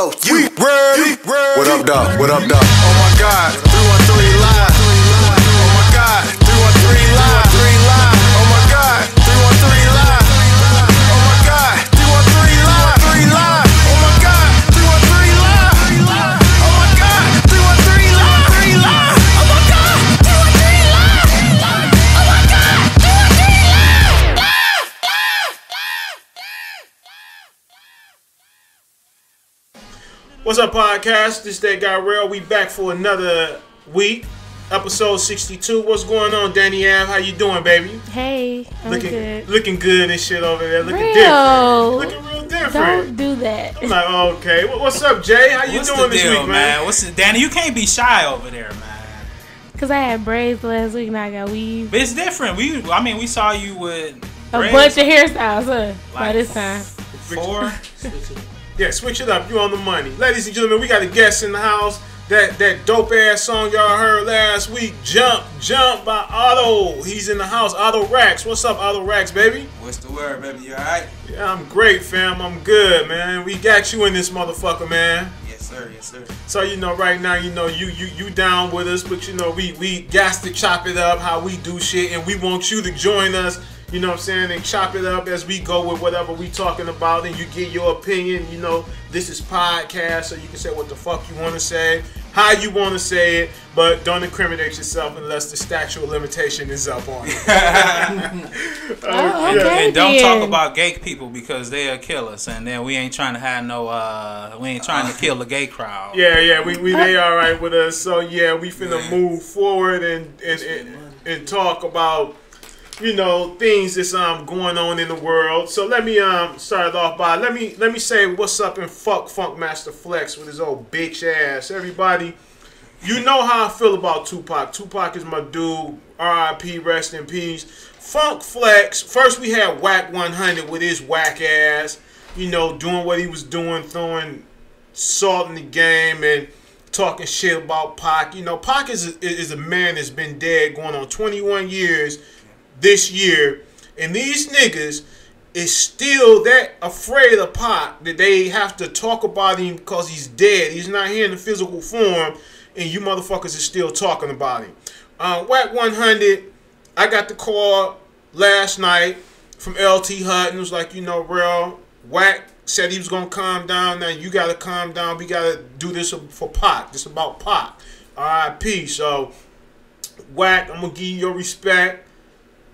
Yo, you ready? What up, dog? What up, dog? Oh my God, 313 live. Oh my God, 313 live. Oh my God, 313 live. Oh my God, 313 live. Oh my God, 313 live. Oh my God, 313 live. Oh my God, 313 live. Oh my God, 313 live. What's up, podcast? This that guy Rell. We back for another week, episode 62. What's going on, Danni? How you doing, baby? Hey, I'm good. Looking good and shit over there. Looking Real. different. Looking real different. Don't do that. I'm like, okay. What's up, Jay? How you doing this week, man? What's the Danni? You can't be shy over there, man. Cause I had braids last week and I got weave. But it's different. We saw you with A braids, bunch of hairstyles, huh? By like this time. 4. Yeah, switch it up. You on the money. Ladies and gentlemen, we got a guest in the house. That dope ass song y'all heard last week, Jump by Otto. He's in the house. Otto Racks. What's up, Otto Racks, baby? What's the word, baby? You alright? Yeah, I'm great, fam. I'm good, man. We got you in this motherfucker, man. Yes, sir. Yes, sir. So, right now, you down with us, but we got to chop it up how we do shit, and we want you to join us, you know what I'm saying, and chop it up as we go with whatever we talking about, and you get your opinion. This is podcast, so you can say what the fuck you want to say, how you want to say it, but don't incriminate yourself unless the statute of limitation is up on it. Okay, And don't then. talk about gay people because they'll kill us, and then we ain't trying to have we ain't trying to kill the gay crowd. Yeah, they all right with us. So yeah, we finna move forward and talk about things that's going on in the world. So let me start it off by let me say what's up and fuck Funkmaster Flex with his old bitch ass. Everybody, you know how I feel about 2Pac. 2Pac is my dude. R.I.P. Rest in peace. Funk Flex. First we had Whack 100 with his whack ass. Doing what he was doing, throwing salt in the game and talking shit about Pac. Pac is a man that's been dead going on 21 years this year, and these niggas is still that afraid of Pac that they have to talk about him because he's dead. He's not here in the physical form, and you motherfuckers is still talking about him. Whack 100, I got the call last night from LT Hutton. It was like, Rell, Whack said he was gonna calm down. Now you gotta calm down. We gotta do this for Pac. This about Pac. R.I.P. So Whack, I'm gonna give you your respect.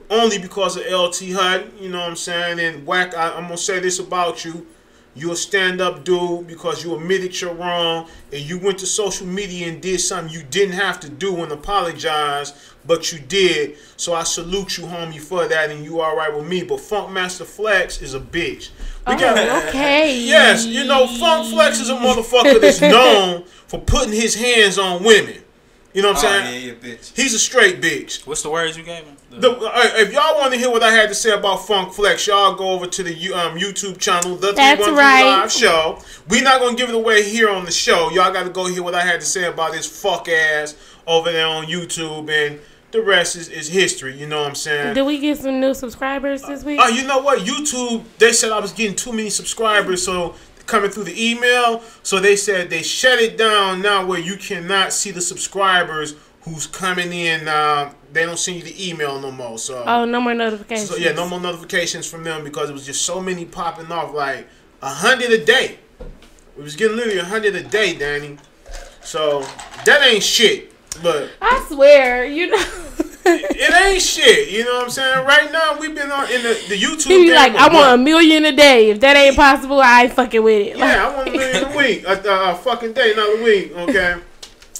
Only because of LT Hutton, you know what I'm saying? And Whack, I'm going to say this about you. You're a stand-up dude because you admitted you're wrong and you went to social media and did something you didn't have to do and apologize, but you did. So I salute you, homie, for that, and you all right with me. But Funkmaster Flex is a bitch. Okay. Yes, Funk Flex is a motherfucker that's known for putting his hands on women. You know what I'm saying? Yeah, bitch. He's a straight bitch. What's the words you gave him? If y'all want to hear what I had to say about Funk Flex, y'all go over to the YouTube channel, The That's 313 right. Live Show. We're not going to give it away here on the show. Y'all got to go hear what I had to say about this fuck ass over there on YouTube, and the rest is history. You know what I'm saying? Did we get some new subscribers this week? You know what? YouTube, they said I was getting too many subscribers, so coming through the email, so they said they shut it down now where you cannot see the subscribers who's coming in. They don't send you the email no more. So no more notifications. So yeah, no more notifications from them because it was just so many popping off, like 100 a day. We was getting literally 100 a day, Danny. So that ain't shit. But I swear, it ain't shit. You know what I'm saying? Right now we've been on in the YouTube. He be game like, a I want month. 1 million a day. If that ain't possible, I ain't fucking with it. Yeah, I want 1 million a week. A fucking day, not a week. Okay.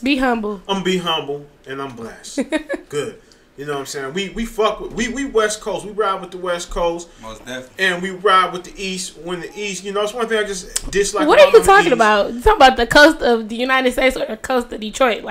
Be humble. I'm be humble and I'm blessed. Good. You know what I'm saying? We fuck with we West Coast. We ride with the West Coast. Most definitely. And we ride with the East. When the East, it's one thing I just dislike. What are you about talking East. about? You talking about the coast of the United States or the coast of Detroit?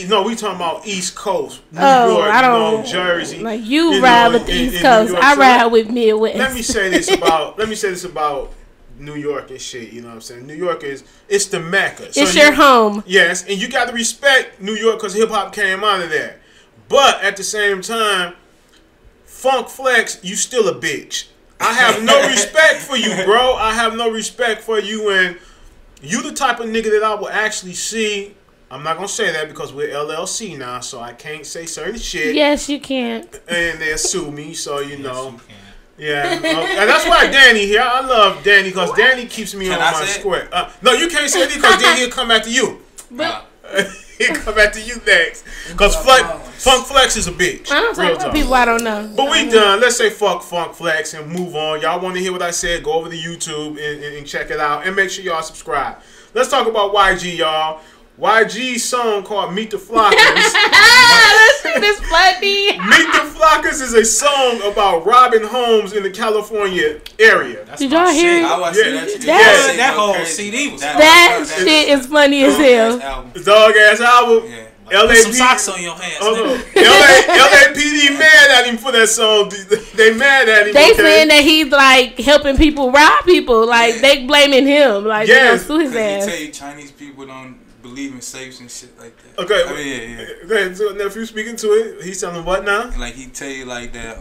No, we talking about East Coast. New York, I don't Jersey. Like you ride with the East Coast. I ride with Midwest. Let me say this about New York and shit. You know what I'm saying? New York it's the Mecca. It's your home. Yes, and you got to respect New York because hip hop came out of there. But at the same time, Funk Flex, you still a bitch. I have no respect for you, bro. I have no respect for you, and You the type of nigga that I will actually see. I'm not gonna say that because we're LLC now, so I can't say certain shit. Yes, you can. And they'll sue me, so you know. Yeah, and that's why Danny here. I love Danny because Danny keeps me on my square. No, you can't say it because then he'll come after you. But He'll come after you next. Because Funk Flex is a bitch. I don't talk about people I don't know. But we done. Let's say fuck Funk Flex and move on. Y'all want to hear what I said? Go over to YouTube and check it out. And make sure y'all subscribe. Let's talk about YG, y'all. YG's song called Meet the Flockers. That shit is funny. Meet the Flockers is a song about robbing homes in the California area. Did y'all hear it? I watched that. That whole CD was that shit is funny as hell. Dog ass album. Yeah. Put some socks on your hands. LAPD mad at him for that song. They mad at him. They saying that he's like helping people rob people. Like they blaming him. Like they gonna sue his ass. Tell you Chinese people don't believe in safes and shit like that. Okay. I mean, yeah. Go ahead. So nephew speaking to it. He's telling what now? Like he tell you like that.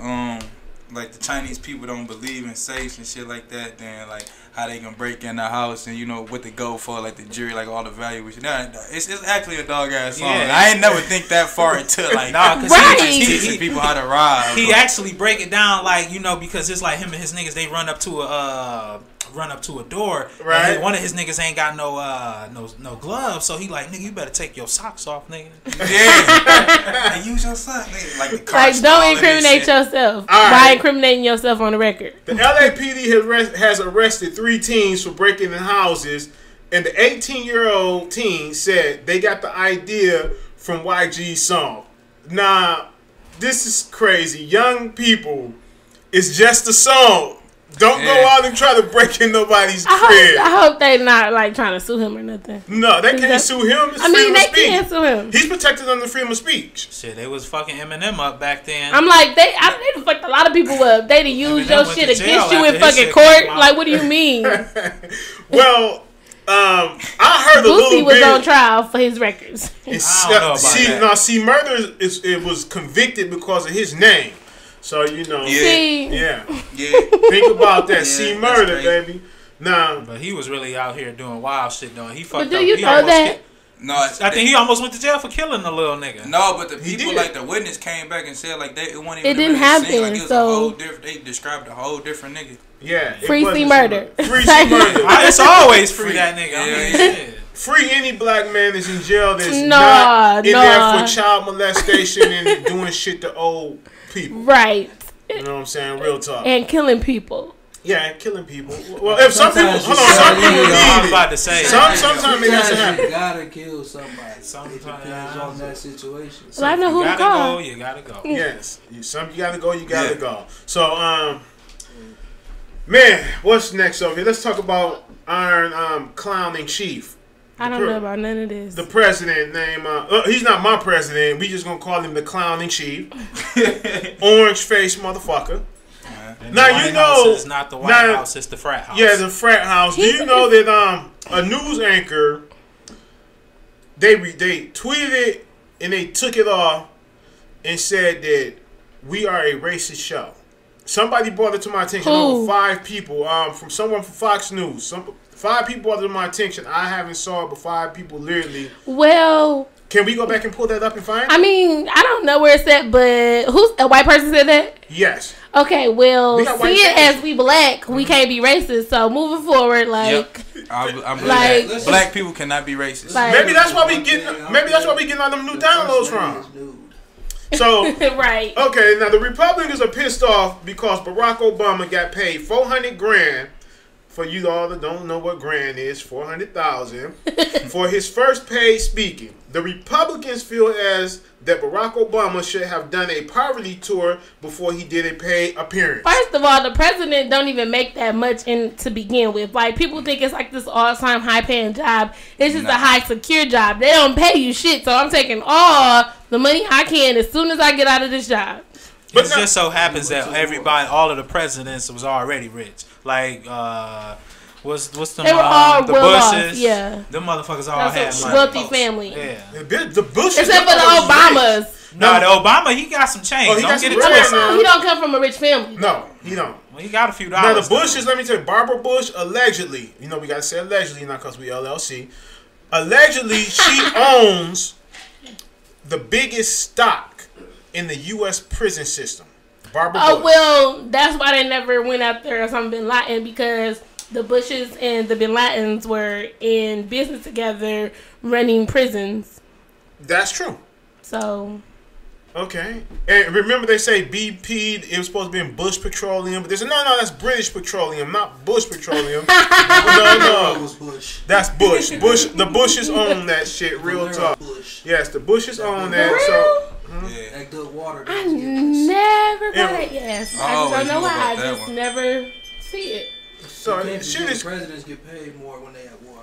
Like the Chinese people don't believe in safes and shit like that. Then like how they gonna break in the house and you know what to go for, like the jury, like all the value. It's actually a dog ass song. Yeah. I ain't never think that far until like cause Right. he teaching people how to rob. He actually break it down like because it's like him and his niggas. They run up to a door. Right. And one of his niggas ain't got no gloves, so he like, nigga, you better take your socks off, nigga. Yeah. And use your sock, nigga. Like the car Like don't incriminate yourself by incriminating yourself on the record. The LAPD has arrested 3 teens for breaking in houses, and the 18-year-old teen said they got the idea from YG's song. Nah, this is crazy. Young people, it's just a song. Don't go out and try to break in nobody's crib. I hope they not like trying to sue him or nothing. No, they can't sue him. It's freedom of they speech. can't sue him. He's protected under freedom of speech. Shit, they was fucking Eminem up back then. I'm like, they done fucked a lot of people up. They done used your shit against you in after his fucking shit court. came out. Like, what do you mean? Well, I heard a Boosie little was bit. on trial for his records. I don't know about that. See, Murder it was convicted because of his name. So you know, yeah. Think about that. See, Murder, baby. Nah, but he was really out here doing wild shit, though. He fucked But up. do you know that? No, I think he almost went to jail for killing a little nigga. No, but the people like the witness came back and said like it wasn't even It didn't happen. like, it was a whole different. They described a whole different nigga. yeah. Free C Murder. Free C Murder. It's always free that nigga. I mean, Free any black man that's in jail that's Nah, not in nah. there for child molestation and doing shit to old people. Right. You know what I'm saying? Real talk. And killing people. Yeah, and killing people. Well, if some people, hold on, some people I was need about it. to say. Sometimes it has to happen. You gotta kill somebody. Depends on that situation. Well, I know who to call. You gotta go. Yes, you gotta go. You gotta go. So, man, what's next over here? Let's talk about Iron Clown in Chief. I don't know about none of this. The president named he's not my president. We just gonna call him the Clown in Chief. Orange face motherfucker. Now you know it's not the White House, it's the frat house. Yeah, the frat house. Do you know that a news anchor they tweeted it and they took it off and said that we are a racist show. Somebody brought it to my attention. Over 5 people. From someone from Fox News. 5 people brought it to my attention. I haven't saw it, but 5 people literally. Well, can we go back and pull that up and find it? I mean, I don't know where it's at, but who's a white person said that? Yes. Okay, well, seeing as as we black, we can't be racist. So moving forward, like, I'm like that. Black people cannot be racist. Like, maybe that's why we getting. Maybe that's why we getting all them new downloads from. So right. Okay, now the Republicans are pissed off because Barack Obama got paid $400,000. For you all that don't know what grand is, $400,000 for his first paid speaking. The Republicans feel as that Barack Obama should have done a poverty tour before he did a paid appearance. First of all, the president don't even make that much to begin with. Like, people think it's like this all-time high-paying job. It's just a high-secure job. They don't pay you shit, so I'm taking all the money I can as soon as I get out of this job. But it just so happens that all of the presidents was already rich. Like, what's the They were all the well Bushes? off, yeah. Them motherfuckers all had money. Wealthy family. Yeah. The Bushes. Except for the Obamas. No, the Obama, he got some change. Oh, he don't got get some it bread twisted. now. He don't come from a rich family. No, he don't. Well, he got a few Now dollars. the Bushes, let me tell you, Barbara Bush allegedly, you know we gotta say allegedly, not because we LLC. Allegedly, she owns the biggest stock in the U.S. prison system. Barbara Oh, Bush. well, that's why they never went out there or something Bin Laden, because the Bushes and the Bin Ladens were in business together running prisons. That's true. So, Okay. And remember they say BP, it was supposed to be in Bush Petroleum, but they said, no, that's British Petroleum, not Bush Petroleum. It no. was Bush. That's Bush. The Bushes own that shit, real Valero talk. Bush. Yes, the Bushes own for that. real? So, Yeah. That good water. I doesn't get this. never got Yeah. it. Yes, I I just always don't know knew why. about I that just one. never see it. so You can't shit forget is. presidents get paid more when they at war.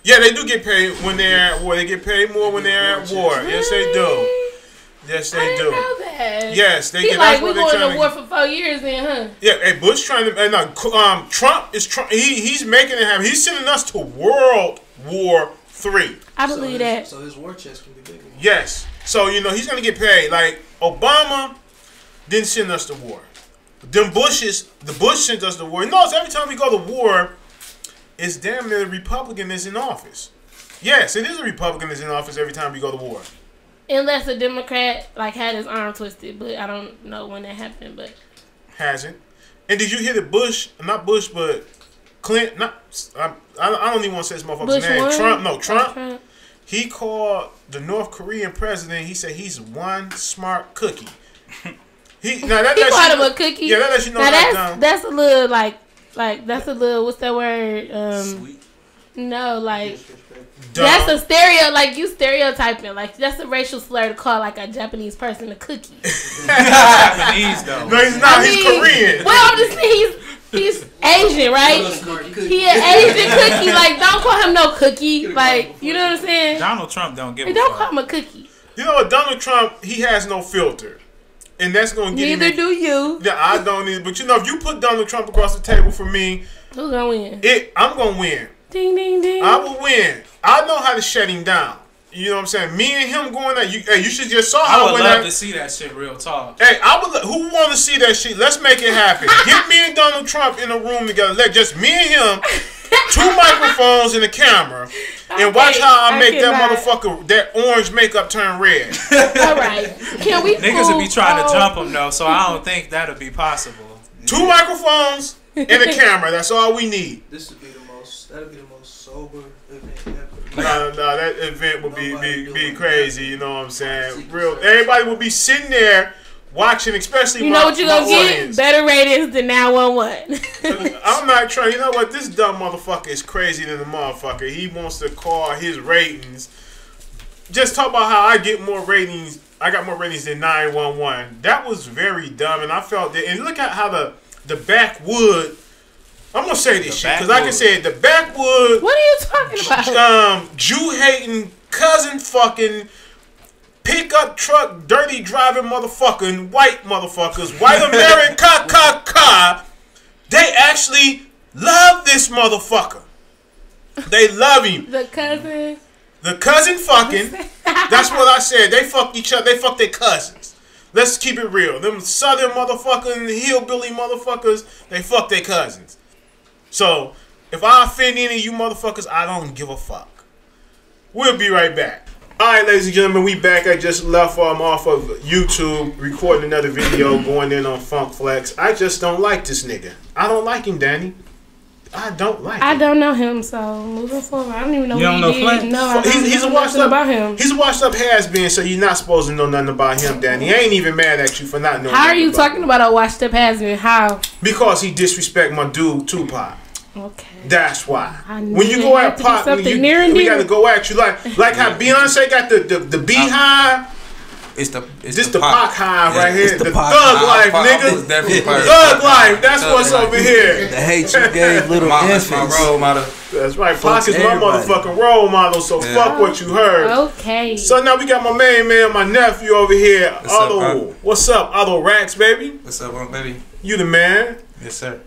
Yeah, they do get paid when they're at war. They get paid more when they're at war. Yes, they do. Yes, I they didn't do. know that. Yes, they He get. like, That's we what they're going trying to to. war for 4 years then, huh? Yeah, hey, Bush trying to. Trump is trying. He's making it happen. He's sending us to World War III. I believe that. So his war chest can be bigger. Yes. So he's gonna get paid. Like Obama didn't send us to war. The Bush sent us to war. You notice every time we go to war, it's damn near a Republican that's in office. Yes, it is a Republican that's in office every time we go to war. Unless a Democrat like had his arm twisted, but I don't know when that happened. But Hasn't. And did you hear that Bush, not Bush, but Clinton, I don't even want to say this motherfucker's Bush name. won? Trump, no, Oh, Trump. He called the North Korean president, he said he's one smart cookie. He He called him a cookie. Yeah, that lets you know now that's a little like that's a little, what's that word? Sweet. No, like dumb. that's a stereo, like you stereotyping, like that's a racial slur to call like a Japanese person a cookie. Japanese though. No, he's not. He's Korean. Well, I'm just saying he's Asian, right? Smart cookie. He an Asian cookie. Like, don't call him no cookie. Like, you know what I'm saying? Donald Trump don't give Hey, a don't fuck. call him a cookie. You know what? Donald Trump, he has no filter. And that's going to get him. Neither do you. Yeah, I don't either. But if you put Donald Trump across the table for me, Who's gonna win? I'm going to win. Ding, ding, ding. I will win. I know how to shut him down. You know what I'm saying? Me and him going at you. Hey, you should just saw I how would when love to see that shit real talk. Hey, who want to see that shit? Let's make it happen. Get me and Donald Trump in a room together. Let just me and him, 2 microphones and a camera, and watch how I make that motherfucker, that orange makeup turn red. All right. Can we Niggas would be trying to jump him though, so I don't think that'll be possible. 2 microphones and a camera. That's all we need. This would be the most. That'd be the most sober event ever. No, that event would be crazy. You know what I'm saying? Real. Everybody would be sitting there watching, especially You know what you're my gonna get? audience. Better ratings than 911. I'm not trying. You know what? This dumb motherfucker is crazy than the motherfucker. He wants to call his ratings. Just talk about how I get more ratings. I got more ratings than 911. That was very dumb, and I felt that. And look at how the backwood. I'm gonna say this shit because I can say it. The backwood. What are you talking about? Jew hating, cousin fucking, pickup truck, dirty driving motherfucking, white motherfuckers, white American, they actually love this motherfucker. They love him. The cousin. The cousin fucking, that's what I said. They fuck each other. They fuck their cousins. Let's keep it real. Them southern motherfucking, hillbilly motherfuckers, they fuck their cousins. So, if I offend any of you motherfuckers, I don't give a fuck. We'll be right back. Alright, ladies and gentlemen, we back. I just left off of YouTube, recording another video, going in on Funk Flex. I just don't like this nigga. I don't like him, Danny. I don't like him. I don't know him, so moving forward, I don't even know You don't know he Flex? did. No, I don't He's a know washed nothing up about him. He's a washed up has-been, so you're not supposed to know nothing about him, Danny. I ain't even mad at you for not knowing. How are nothing you about talking him. about a washed up has-been? How? Because he disrespect my dude 2Pac. Okay. That's why. I knew When you it go had at to be Pac, something near and we dear. gotta go at you like how Beyonce got the beehive. It's This the Pac hive right here. It's The Pac thug hive. life, I nigga. was definitely part of Thug the life. That's Thug what's life. over here. The hate you gave little That's my infants. role model. That's right. Fuck Pac is my everybody. motherfucking role model. So Yeah. fuck what you heard. Okay. So now we got my main man, my nephew over here, What's up, Otto. What's up, Otto Racks, baby? What's up, baby? You the man, Yes, sir.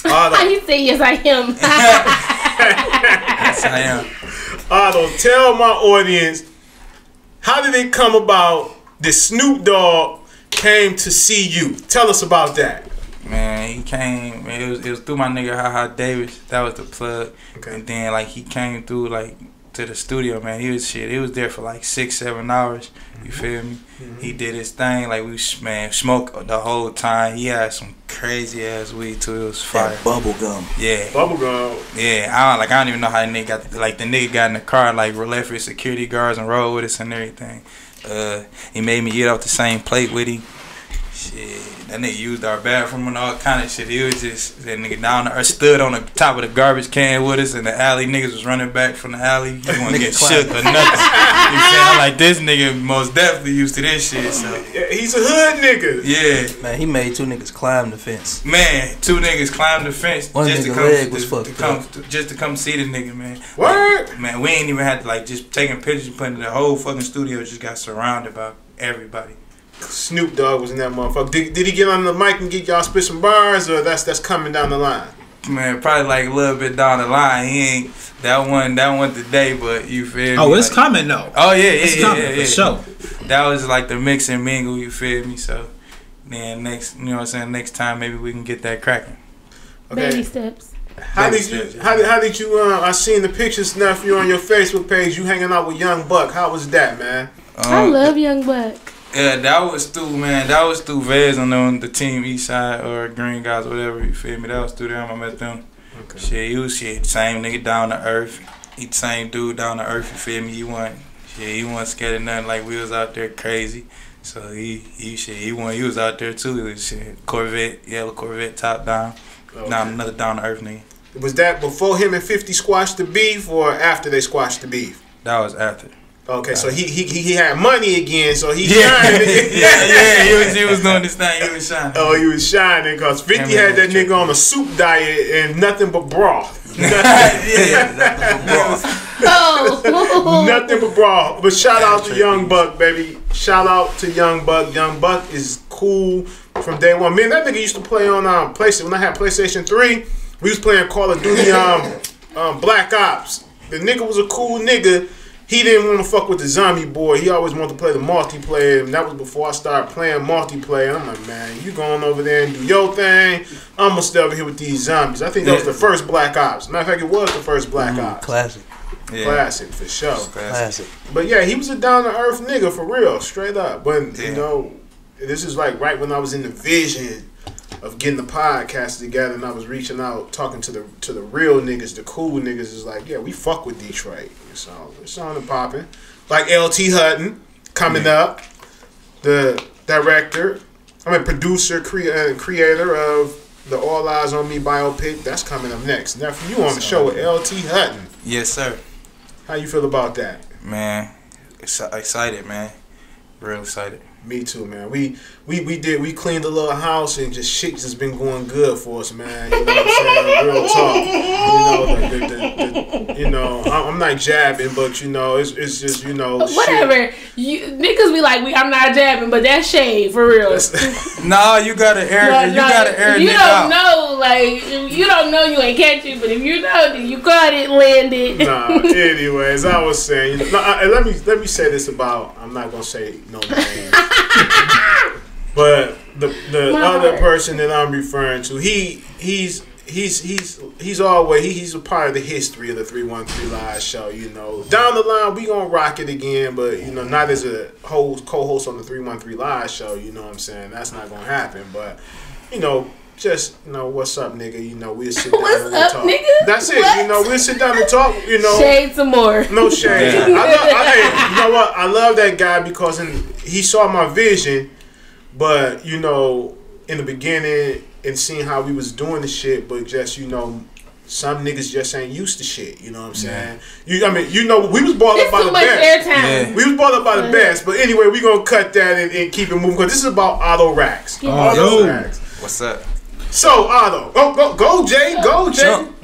How Otto. you say yes, I am? Yes, I am. Otto, tell my audience, how did it come about this Snoop Dogg came to see you. Tell us about that. Man, he came. Man, it was through my nigga Haha Davis. That was the plug. Okay. And then like he came through like to the studio. Man, he was there for like 6-7 hours. You feel me? He did his thing. Like we smoked the whole time. He had some crazy ass weed too. It was fire. That bubble gum. Yeah. Bubblegum. Yeah. I don't even know how the nigga got the nigga got in the car like left with security guards and rode with us and everything. He made me eat off the same plate with him. Shit, that nigga used our bathroom and all kind of shit. He was just that nigga down there, stood on the top of the garbage can with us in the alley. Niggas was running back from the alley. You want to get shook or nothing? You feel? I'm like, this nigga most definitely used to this shit. So He's a hood nigga. yeah, Man, he made 2 niggas climb the fence. man, 2 niggas climbed the fence One just to nigga come leg was fucked just to come see the nigga, man. Word? Like, man, we ain't even had to like just taking pictures, putting the whole fucking studio just got surrounded by everybody. Snoop Dogg was in that motherfucker. Did he get on the mic and get y'all spit some bars, or that's coming down the line? Man, probably like a little bit down the line. He ain't that one today, but you feel me? Oh, it's like, coming though. Oh yeah, It's coming for sure. That was like the mix and mingle. You feel me? So then next, you know what I'm saying? Next time maybe we can get that cracking. Baby steps. How did you? I seen the pictures, nephew, on your Facebook page. You hanging out with Young Buck. How was that, man? I love Young Buck. Yeah, that was through Vez on the team Eastside or Green Guys or whatever. You feel me? That was through them. I met them. Okay. Shit, he was same nigga down to earth. He the same dude down to earth. You feel me? He wasn't scared of nothing. Like we was out there crazy. So he was out there too. It was shit, yellow Corvette top down. Okay. Now another down to earth nigga. Was that before him and 50 squashed the beef, or after they squashed the beef? That was after. Okay, so he had money again, so he Yeah, shined again. he was doing this thing. He was shining. Oh, he was shining because 50 had that nigga on a soup diet and nothing but broth. Oh. Nothing but broth. But shout out to Young Buck, baby. Shout out to Young Buck. Young Buck is cool from day one. Man, that nigga used to play on PlayStation. When I had PlayStation 3, we was playing Call of Duty Black Ops. The nigga was a cool nigga. He didn't want to fuck with the zombie boy. He always wanted to play the multiplayer. And that was before I started playing multiplayer. I'm like, man, you going over there and do your thing. I'm going to stay over here with these zombies. I think that was the first Black Ops. Matter of fact, it was the first Black Ops. Classic. Yeah. Classic, for sure. Classic. But yeah, he was a down-to-earth nigga, for real. Straight up. But, you know, this is like right when I was in the vision of getting the podcast together, and I was reaching out, talking to the real niggas, the cool niggas. Is like, yeah, we fuck with Detroit. So it's on and popping. Like LT Hutton coming up, the producer, creator of the All Eyes on Me biopic. That's coming up next. Now, for you on the show with LT Hutton. Yes, sir. How you feel about that? Man, excited, man. Real excited. Me too, man. We cleaned the little house and just shit just been going good for us, man. You know what I'm saying? Real talk. I'm not jabbing, but it's just whatever. You niggas be like, I'm not jabbing, but that's shade for real. No, you gotta air it. You gotta air it. You don't know, like you don't know, you ain't catch it. But if you know, then you got it, landed. Nah. Anyways, I was saying. Let me say this about. I'm not gonna say no names. But the other person that I'm referring to, he's always a part of the history of the 313 Live show. Down the line we gonna rock it again, but not as a co-host on the 313 Live show. You know what I'm saying? That's not gonna happen. But just what's up, nigga? We'll sit down and we'll talk. Nigga? That's it. What? We'll sit down and talk. Shade some more. No shade. You know what? I love that guy because he saw my vision, but in the beginning and seeing how we was doing the shit, but just some niggas just ain't used to shit. You know what I'm saying? We was brought up by the best. Yeah. We was brought up by the best. But anyway, we gonna cut that and keep it moving because this is about Otto Racks. Otto Racks. What's up? So Otto, go Jay.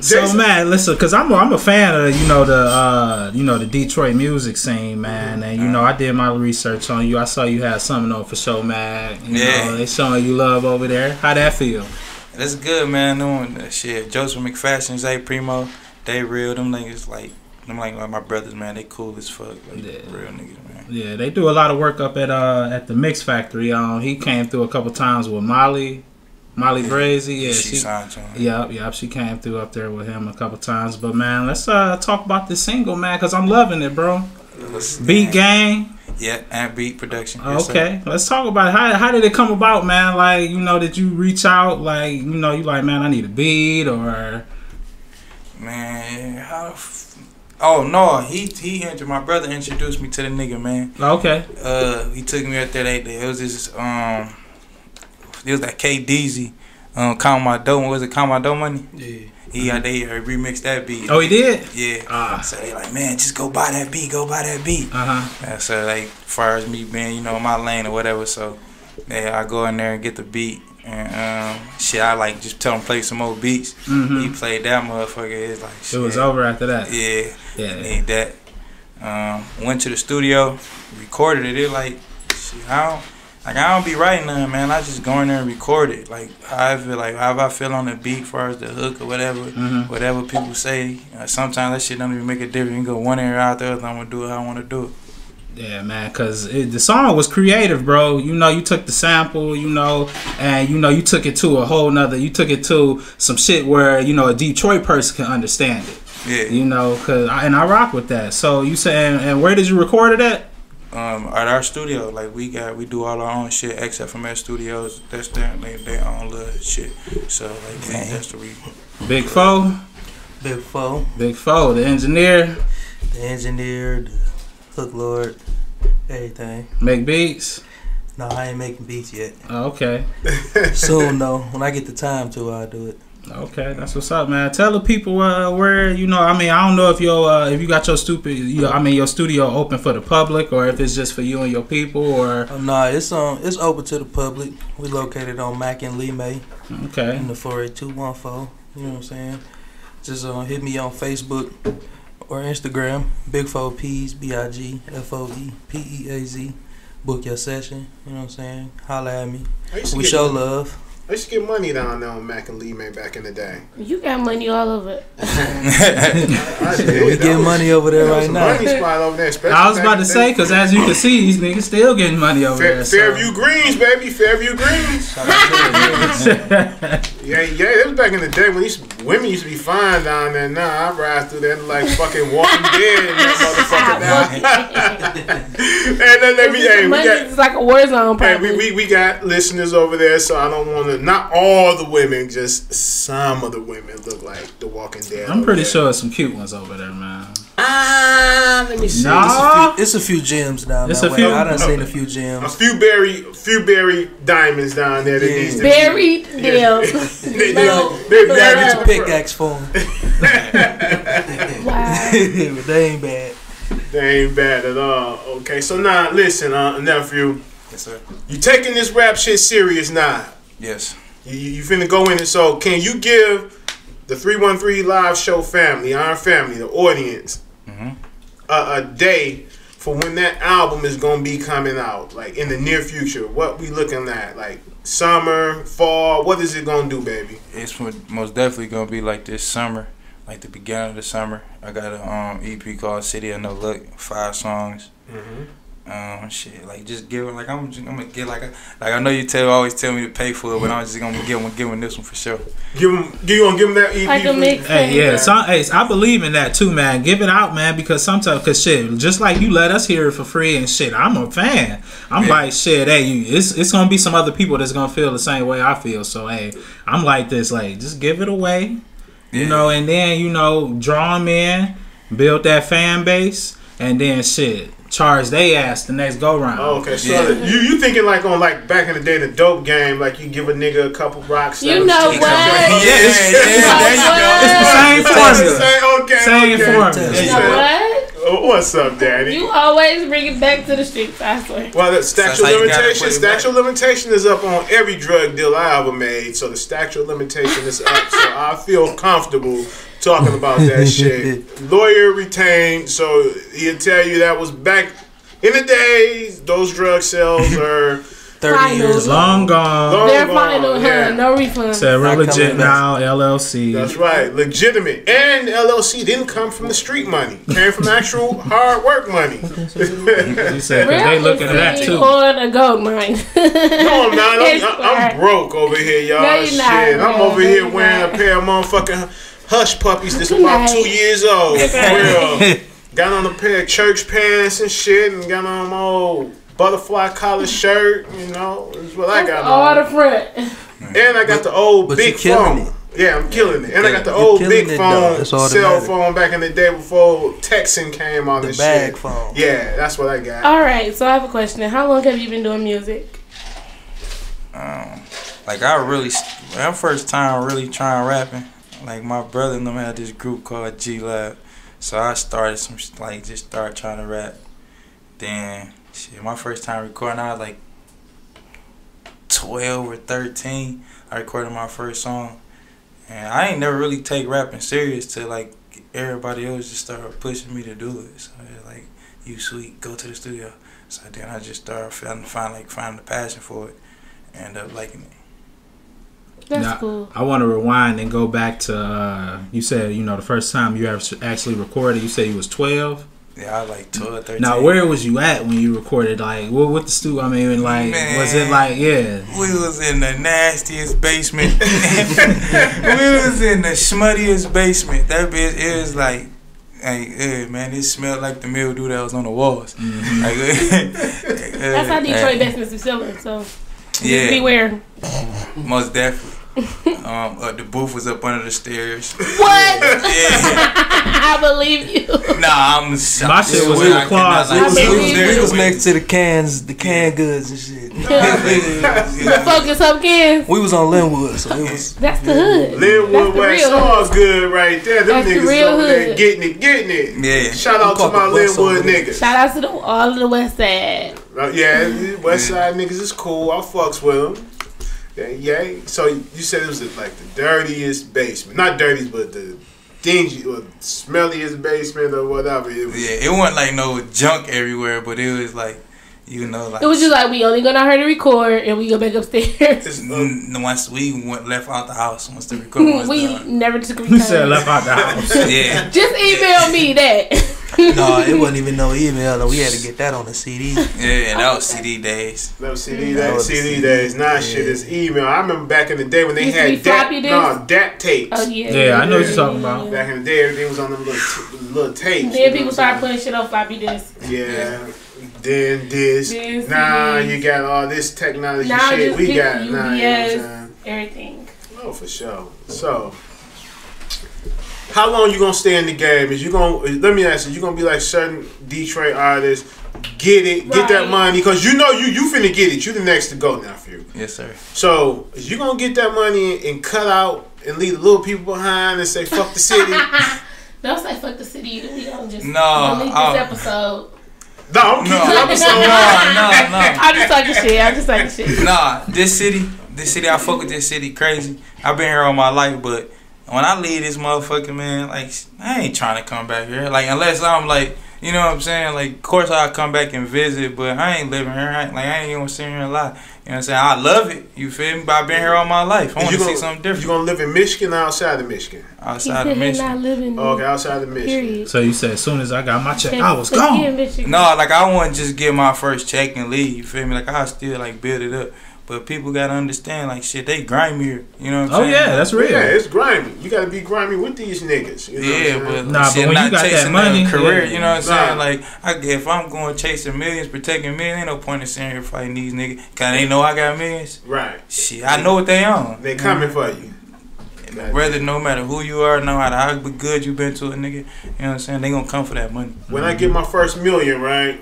So man, listen, cause I'm a fan of the Detroit music scene, man, and I did my research on you. I saw you had something on for show, man. They showing you love over there. How that feel? That's good, man. Doing shit. Joseph McFashion, Zay Primo, they real. Them niggas like them like my brothers, man. They cool as fuck. Like, Yeah. real niggas, man. Yeah, they do a lot of work up at the Mix Factory. He came through a couple times with Molly Brazy. Yeah, she signed to him. Yep, she came through up there with him a couple times. But man, let's talk about this single, man, because I'm loving it, bro. Beat Gang. Yeah, and beat production. Yes, Okay, sir. let's talk about it. How did it come about, man? Like, did you reach out? Like, you like, man, I need a beat, or Man, oh no, my brother introduced me to the nigga, man. Okay. He took me out there. It was this it was that KDZ, Count My Dough. Was it Count My Dough Money? Yeah. They remixed that beat. Oh, he did? Yeah. So they like, man, just go buy that beat. And so like, far as me being, my lane or whatever. So yeah, I go in there and get the beat. And I like just tell him play some more beats. Mm-hmm. He played that motherfucker. It's like shit. It was over after that. Yeah. Need that. Went to the studio, recorded it. It like shit, I don't be writing nothing, man. I just go in there and record it. Like how I feel on the beat, as far as the hook or whatever, whatever people say. Sometimes that shit don't even make a difference. You can go one ear out the other. I'm gonna do it how I want to do it. Yeah, man, because the song was creative, bro. You took the sample, and you took it to a whole nother. You took it to some shit where a Detroit person can understand it. Yeah. Cause I rock with that. So you said, and where did you record it at? At our studio. Like we do all our own shit. XFMS Studios. That's their own little shit. So like that's the reason. Big Foe. Big Foe. Big Foe. The engineer. The hook lord, everything. Make beats? No, I ain't making beats yet. Oh, okay. Soon though, when I get the time to, I'll do it. Okay, that's what's up, man. Tell the people where I don't know if if you got your studio open for the public, or if it's just for you and your people, or Nah, it's open to the public. We located on Mack and Lee May. Okay. In the 48214. You know what I'm saying? Just hit me on Facebook or Instagram, Big Foe Peas, BIGFOEPEAZ. Book your session. You know what I'm saying? Holla at me. We show love. I used to get money down there on Mac and Lee May back in the day. You got money all over. We get money over there right now. Money spot over there, I was about to say, because as you can see, these niggas still getting money over there. Fairview Greens, baby. Fairview Greens. Yeah, it was back in the day when women used to be fine down there. Nah, I ride through there like fucking Walking Dead in that motherfucker now. It's like a war zone. Hey, we got listeners over there, so I don't want to. Not all the women, just some of the women look like the Walking Dead. I'm pretty sure there's some cute ones over there, man. Let me see. No. It's a few gems down there. I done seen a few gems. A few buried diamonds down there. That buried them. They get your pickaxe for them. Wow. They ain't bad. They ain't bad at all. Okay, so now listen, nephew. Yes, sir. You taking this rap shit serious now? Yes. You finna go in it. So can you give the 313 Live Show family, our family, the audience, a day for when that album is gonna be coming out, like in the near future? What we looking at, like summer, fall? What is it gonna do, baby? It's most definitely gonna be like this summer, like the beginning of the summer. I got an EP called City of No Look, 5 songs. Shit, like just give it, like I'm gonna get like I know you always tell me to pay for it, but I'm just gonna give him this one for sure. You gonna give him that EP? Like a mix. Hey, yeah, I believe in that too, man. Give it out, man, because shit, just like you let us hear it for free and shit, I'm a fan. I'm like, shit, hey, it's gonna be some other people that's gonna feel the same way I feel. So hey, I'm like this, like just give it away, and then draw them in, build that fan base, and then shit. Charge they ass the next go round. Oh, okay, so you thinking like on like back in the day the dope game, like you give a nigga a couple rocks. You know what? It's the same formula. Same formula. You know what? What's up, Danny? You always bring it back to the streets, I swear. Well, the statute of limitation is up on every drug deal I ever made, so the statute of limitation is up. So I feel comfortable talking about that shit. Lawyer retained, so he'll tell you that was back in the days. Those drug sales are 30 years long gone. Their final, no refund. Said real legit now, LLC. That's right, legitimate. And LLC didn't come from the street money. Came from actual hard work money. You said they looking at that too. Or the gold mine. No, I'm not. I'm broke over here, y'all. No, you're Shit, not, I'm over here wearing a pair of motherfucking hush puppies that's Good about night. 2 years old. Good For night. real. Got on a pair of church pants and shit, and got on my old butterfly collar shirt. You know, that's what I got All on. the front. And I got the old but big you killing phone. it. Yeah, I'm killing it. And I got the You're old killing big it, phone, though. That's all that cell matters. phone back in the day before texting came on The and bag shit. phone. Yeah, that's what I got. All right, so I have a question. How long have you been doing music? Like my first time really trying rapping, like my brother and them had this group called G Lab, so I started just start trying to rap. Then shit, my first time recording, I was like 12 or 13. I recorded my first song, and I ain't never really take rapping serious till like everybody else just started pushing me to do it. So they're like, "You sweet, go to the studio." So then I just started finding the passion for it, and ended up liking it. That's Now, cool. I want to rewind and go back to you said the first time you ever actually recorded. You said you was 12. Yeah, I was like 12, 13. Now where was you at when you recorded? Like what the studio? I mean, like Man, was it like we was in the nastiest basement. We was in the smuttiest basement. That bitch, it was like, man, it smelled like the mildew that was on the walls. Mm-hmm. Like, That's how Detroit basements be selling, so yeah, beware. most definitely. The booth was up under the stairs. What? Yeah. I believe you. Nah, I'm shocked. My shit was in the closet. We was next to the canned goods and shit. The Focus Up Kids. We was on Linwood, so it was. That's the hood. Linwood the West real Song's good right there. Them That's the niggas real over there hood. getting it. Yeah. Shout out to my West Linwood over there. niggas. Shout out to all of the West Side. Yeah, West Side niggas is cool. I fucks with them. Yeah. So you said it was like the dirtiest basement. Not dirtiest, but the dingy or smelliest basement or whatever. It was. Yeah, it wasn't like no junk everywhere, but it was like, like. It was just like we only gonna her to record and we go back upstairs. Once we left out the house, once the recording was We done. never took a You return. said left out the house. Yeah. Just email me that. No, it wasn't even no email. No, we had to get that on the CD. Yeah, that was CD days. That was CD days. CD days. Nah, shit is email. I remember back in the day when they Used to be had floppy disks? DAT tapes. Oh yeah. Yeah, I know what you're talking about. Back in the day, everything was on them little tapes. Then people started putting shit on floppy disks. Yeah. Then this. Then Nah, CDs. you got all this technology Now shit. just We pick got. Nah, you know what I'm UBS, saying? everything. Oh, for sure. So, how long you gonna stay in the game? Is you gonna? Let me ask you. You gonna be like certain Detroit artists? Get that Right. money because you know you finna get it. You the next to go now, for you. Yes, sir. So, is you gonna get that money and cut out and leave the little people behind and say fuck the city? Don't say fuck the city. We don't just No, delete this episode. No, I'm keeping the episode. No. I'm just talking shit. Nah, this city, I fuck with this city crazy. I've been here all my life, but when I leave this motherfucker, man, like, I ain't trying to come back here. Like, unless I'm like, you know what I'm saying? Like, of course I'll come back and visit, but I ain't living here. I ain't even gonna sit here and lie. You know what I'm saying? I love it. You feel me? But I've been here all my life. I want to see something different. You gonna live in Michigan or outside of Michigan? Outside He of said he's not Michigan. living. Oh, okay, outside of Michigan. Period. So you said as soon as I got my check, I was Fuck gone. you in Michigan. No, like, I want to just get my first check and leave. You feel me? Like, I'll still, like, build it up. But people gotta understand, like, shit, they grimy here. You know what I'm Oh saying? yeah, that's real. Yeah, it's grimy. You gotta be grimy with these niggas. You know Yeah, what I'm saying? but Nah, shit, but when not you got that chasing money, a career, yeah. you know what I'm Nah. saying? Like, if I'm going chasing millions, protecting millions, ain't no point in sitting here fighting these niggas. Cause they know I got millions. Right. Shit, I know what they on. They coming for you. Whether no matter who you are, no matter how good you been to a nigga, you know what I'm saying? They gonna come for that money. When I get my first million, right?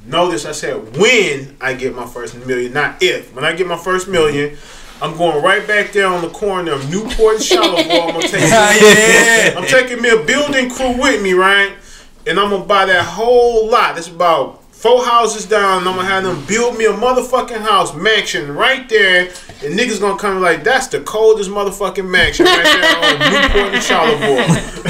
Notice I said when I get my first million, not if. When I get my first million, I'm going right back there on the corner of Newport and Charlottesville. I'm taking me a building crew with me, right? And I'm gonna buy that whole lot. It's about 4 houses down, and I'm gonna have them build me a motherfucking house, mansion right there, and niggas gonna come like, that's the coldest motherfucking mansion right there on Newport and Charlottesville.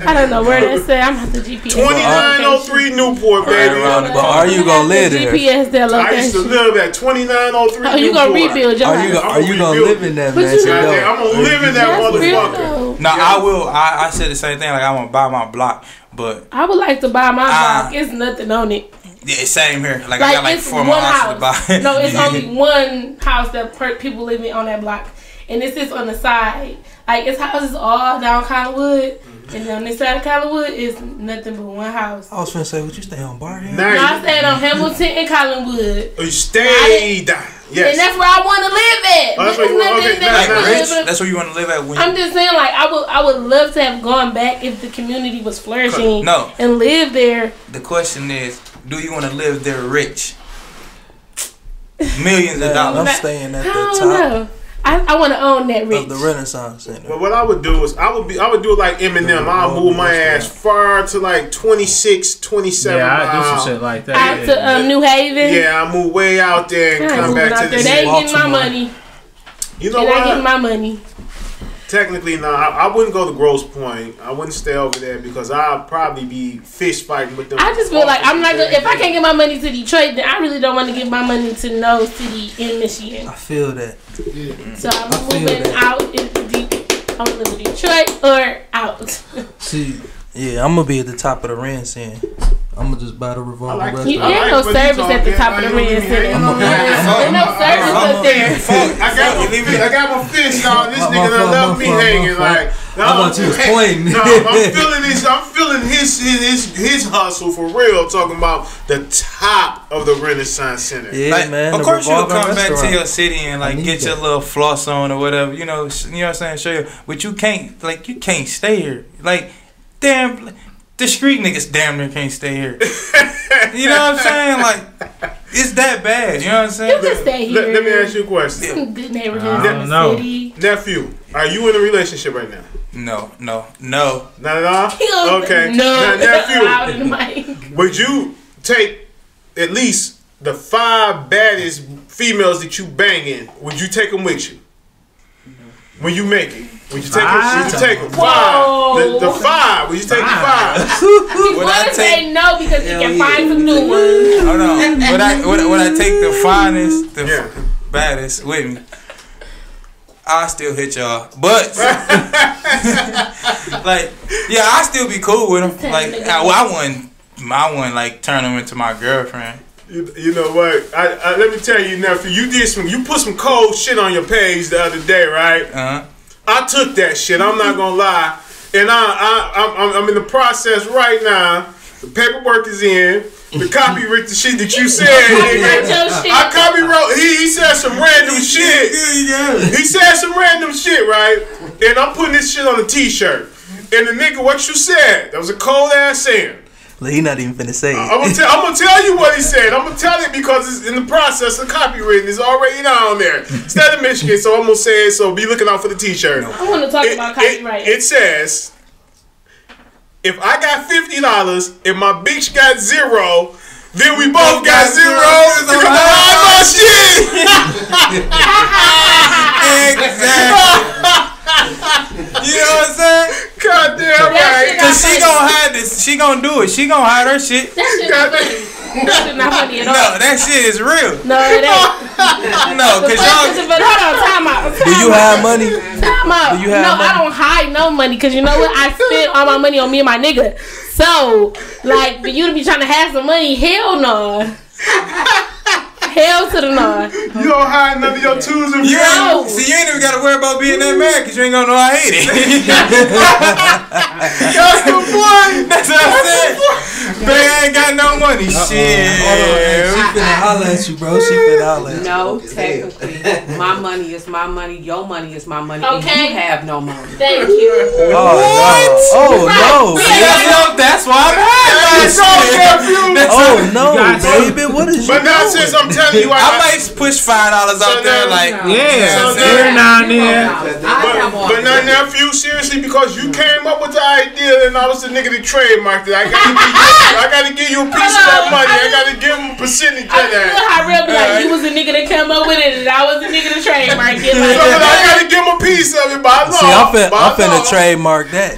I don't know where that's at. I'm at the GPS. 2903 Newport, baby. But are you gonna live there? GPS that I used to location. live at 2903 Oh, you gonna rebuild your house? Are you gonna live in that But you mansion? know- though? I'm gonna live in that That's real motherfucker. though. No, I will. I said the same thing. Like, I want to buy my block, but I would like to buy my block. It's nothing on it. yeah, same here. Like, I Like got like it's 4 one more houses to house. buy. No, it's only one house that people live in on that block, and it's just on the side. Like it's houses all down Collinwood, and on this side of Collinwood is nothing but one house. I was finna say, would you stay on Barham? Now No, I stayed on Hamilton and Collinwood, you stayed. and Yes. that's where I want to live at. Oh, that's where you want- Nothing okay, that nice, I nice. live Rich, in. that's where you want to live at when I'm just saying, like I would love to have gone back if the community was flourishing. No. And live there. the question is, do you want to live there rich? Millions of I'm dollars. staying at I the don't top know. I want to own that rich. of the Renaissance Center. But what I would do is I would do it like Eminem. I'll move my ass far to like 26, 27 Yeah, I do miles. some shit like that. Out to New Haven. Yeah, I move way out there and I ain't come moving back out to the there. They city. ain't getting my Baltimore. money. You know And I get what? my money. Technically, no. I wouldn't go to Grosse Pointe. I wouldn't stay over there because I'll probably be fish fighting with them. I just feel like I'm not gonna. If I can't get my money to Detroit, then I really don't want to give my money to no city in Michigan. I feel that. So I'm feel moving that. out into I'm gonna live in Detroit or out. See, yeah, I'm gonna be at the top of the rent saying, I'm gonna just buy the revolving I like restaurant. You ain't no what you service at the talking. top of the I ain't red center. gonna be- There's no service up there. I got my fish, dog. This My nigga done fault, left my me fault, hanging my like. I thought you was pointing. No, I'm feeling this. I'm feeling his hustle for real. Talking about the top of the Renaissance Center. Yeah, Like, man. of the course you'll revolving come back to restaurant. your city and like need get your that. little floss on or whatever, you know what I'm saying, show you, but you can't stay here. Like, damn, the street niggas damn near can't stay here. You know what I'm saying? Like, it's that bad. You know what I'm You saying? can stay here. Let me ask you a question. Some good neighborhoods I in don't the know. city. Nephew, are you in a relationship right now? No. Not at all? He gonna- Okay. No. Now, Loud in the nephew, mic. would you take at least the 5 baddest females that you banging? Would you take them with you? When you make it? Would you take them? Would you take them? 5. Whoa. The 5. Would you take the 5? He Would I want to take- say no because he Hell can yeah. find some new ones. Hold on. Would I take the finest, the Yeah. baddest with me? I still hit y'all, but like, yeah, I still be cool with them. Like, I wouldn't like turn them into my girlfriend. You know what? I let me tell you, nephew. You put some cold shit on your page the other day, right? I took that shit. I'm not gonna lie, and I'm in the process right now. The paperwork is in. The copyright the shit that you said. Copyright your shit. I copyright. He said some random shit. He said some random shit, right? And I'm putting this shit on a T-shirt. And the nigga, what you said? That was a cold ass saying. He not even finna say it. I'm gonna tell you what he said. I'm gonna tell it because it's in the process of copywritten. It's already down there. State of Michigan, so I'm gonna say it. So be looking out for the T-shirt. I want to talk about copyright. It says, if I got $50 and my bitch got 0, then we both got 0 because I lied my shit. Exactly. You know what I'm saying? Goddamn right. Cause she gonna hide this. She gonna do it. She gonna hide her shit. That shit not funny. That shit not funny at all. No, that shit is real. No, it ain't. No, cause y'all. But hold on, time out. Do you have money? Time out. Do you have no, money? I don't hide no money because you know what? I spend all my money on me and my nigga. So, like, for you to be trying to have some money, hell no. Hell to the no. You don't hide none of your twos and You fro's. ain't, see, you ain't even gotta worry about being that mad because you ain't gonna know I hate it. That's the point. That's what I said. Babe, I ain't got no money. Shit. She finna holler at you, bro. She finna holler at you. No, technically, my money is my money. Your money is my money. Okay. And you have no money. Thank you. Oh no! That's why I'm mad. Oh no, baby! What is you But now doing? since I'm telling you, I might push $5 out there, like, Yeah. you know what I'm So saying? Every now and then. I have all But now, nephew, you seriously because you came up with the idea and I was the nigga that trademarked it. I gotta give you a piece of that money. I gotta give him a percentage of that. How real be like, you was the nigga that came up with it and I was the nigga that trademarked it. Like, So I gotta give him a piece of it by law. See, I'm finna trademark that.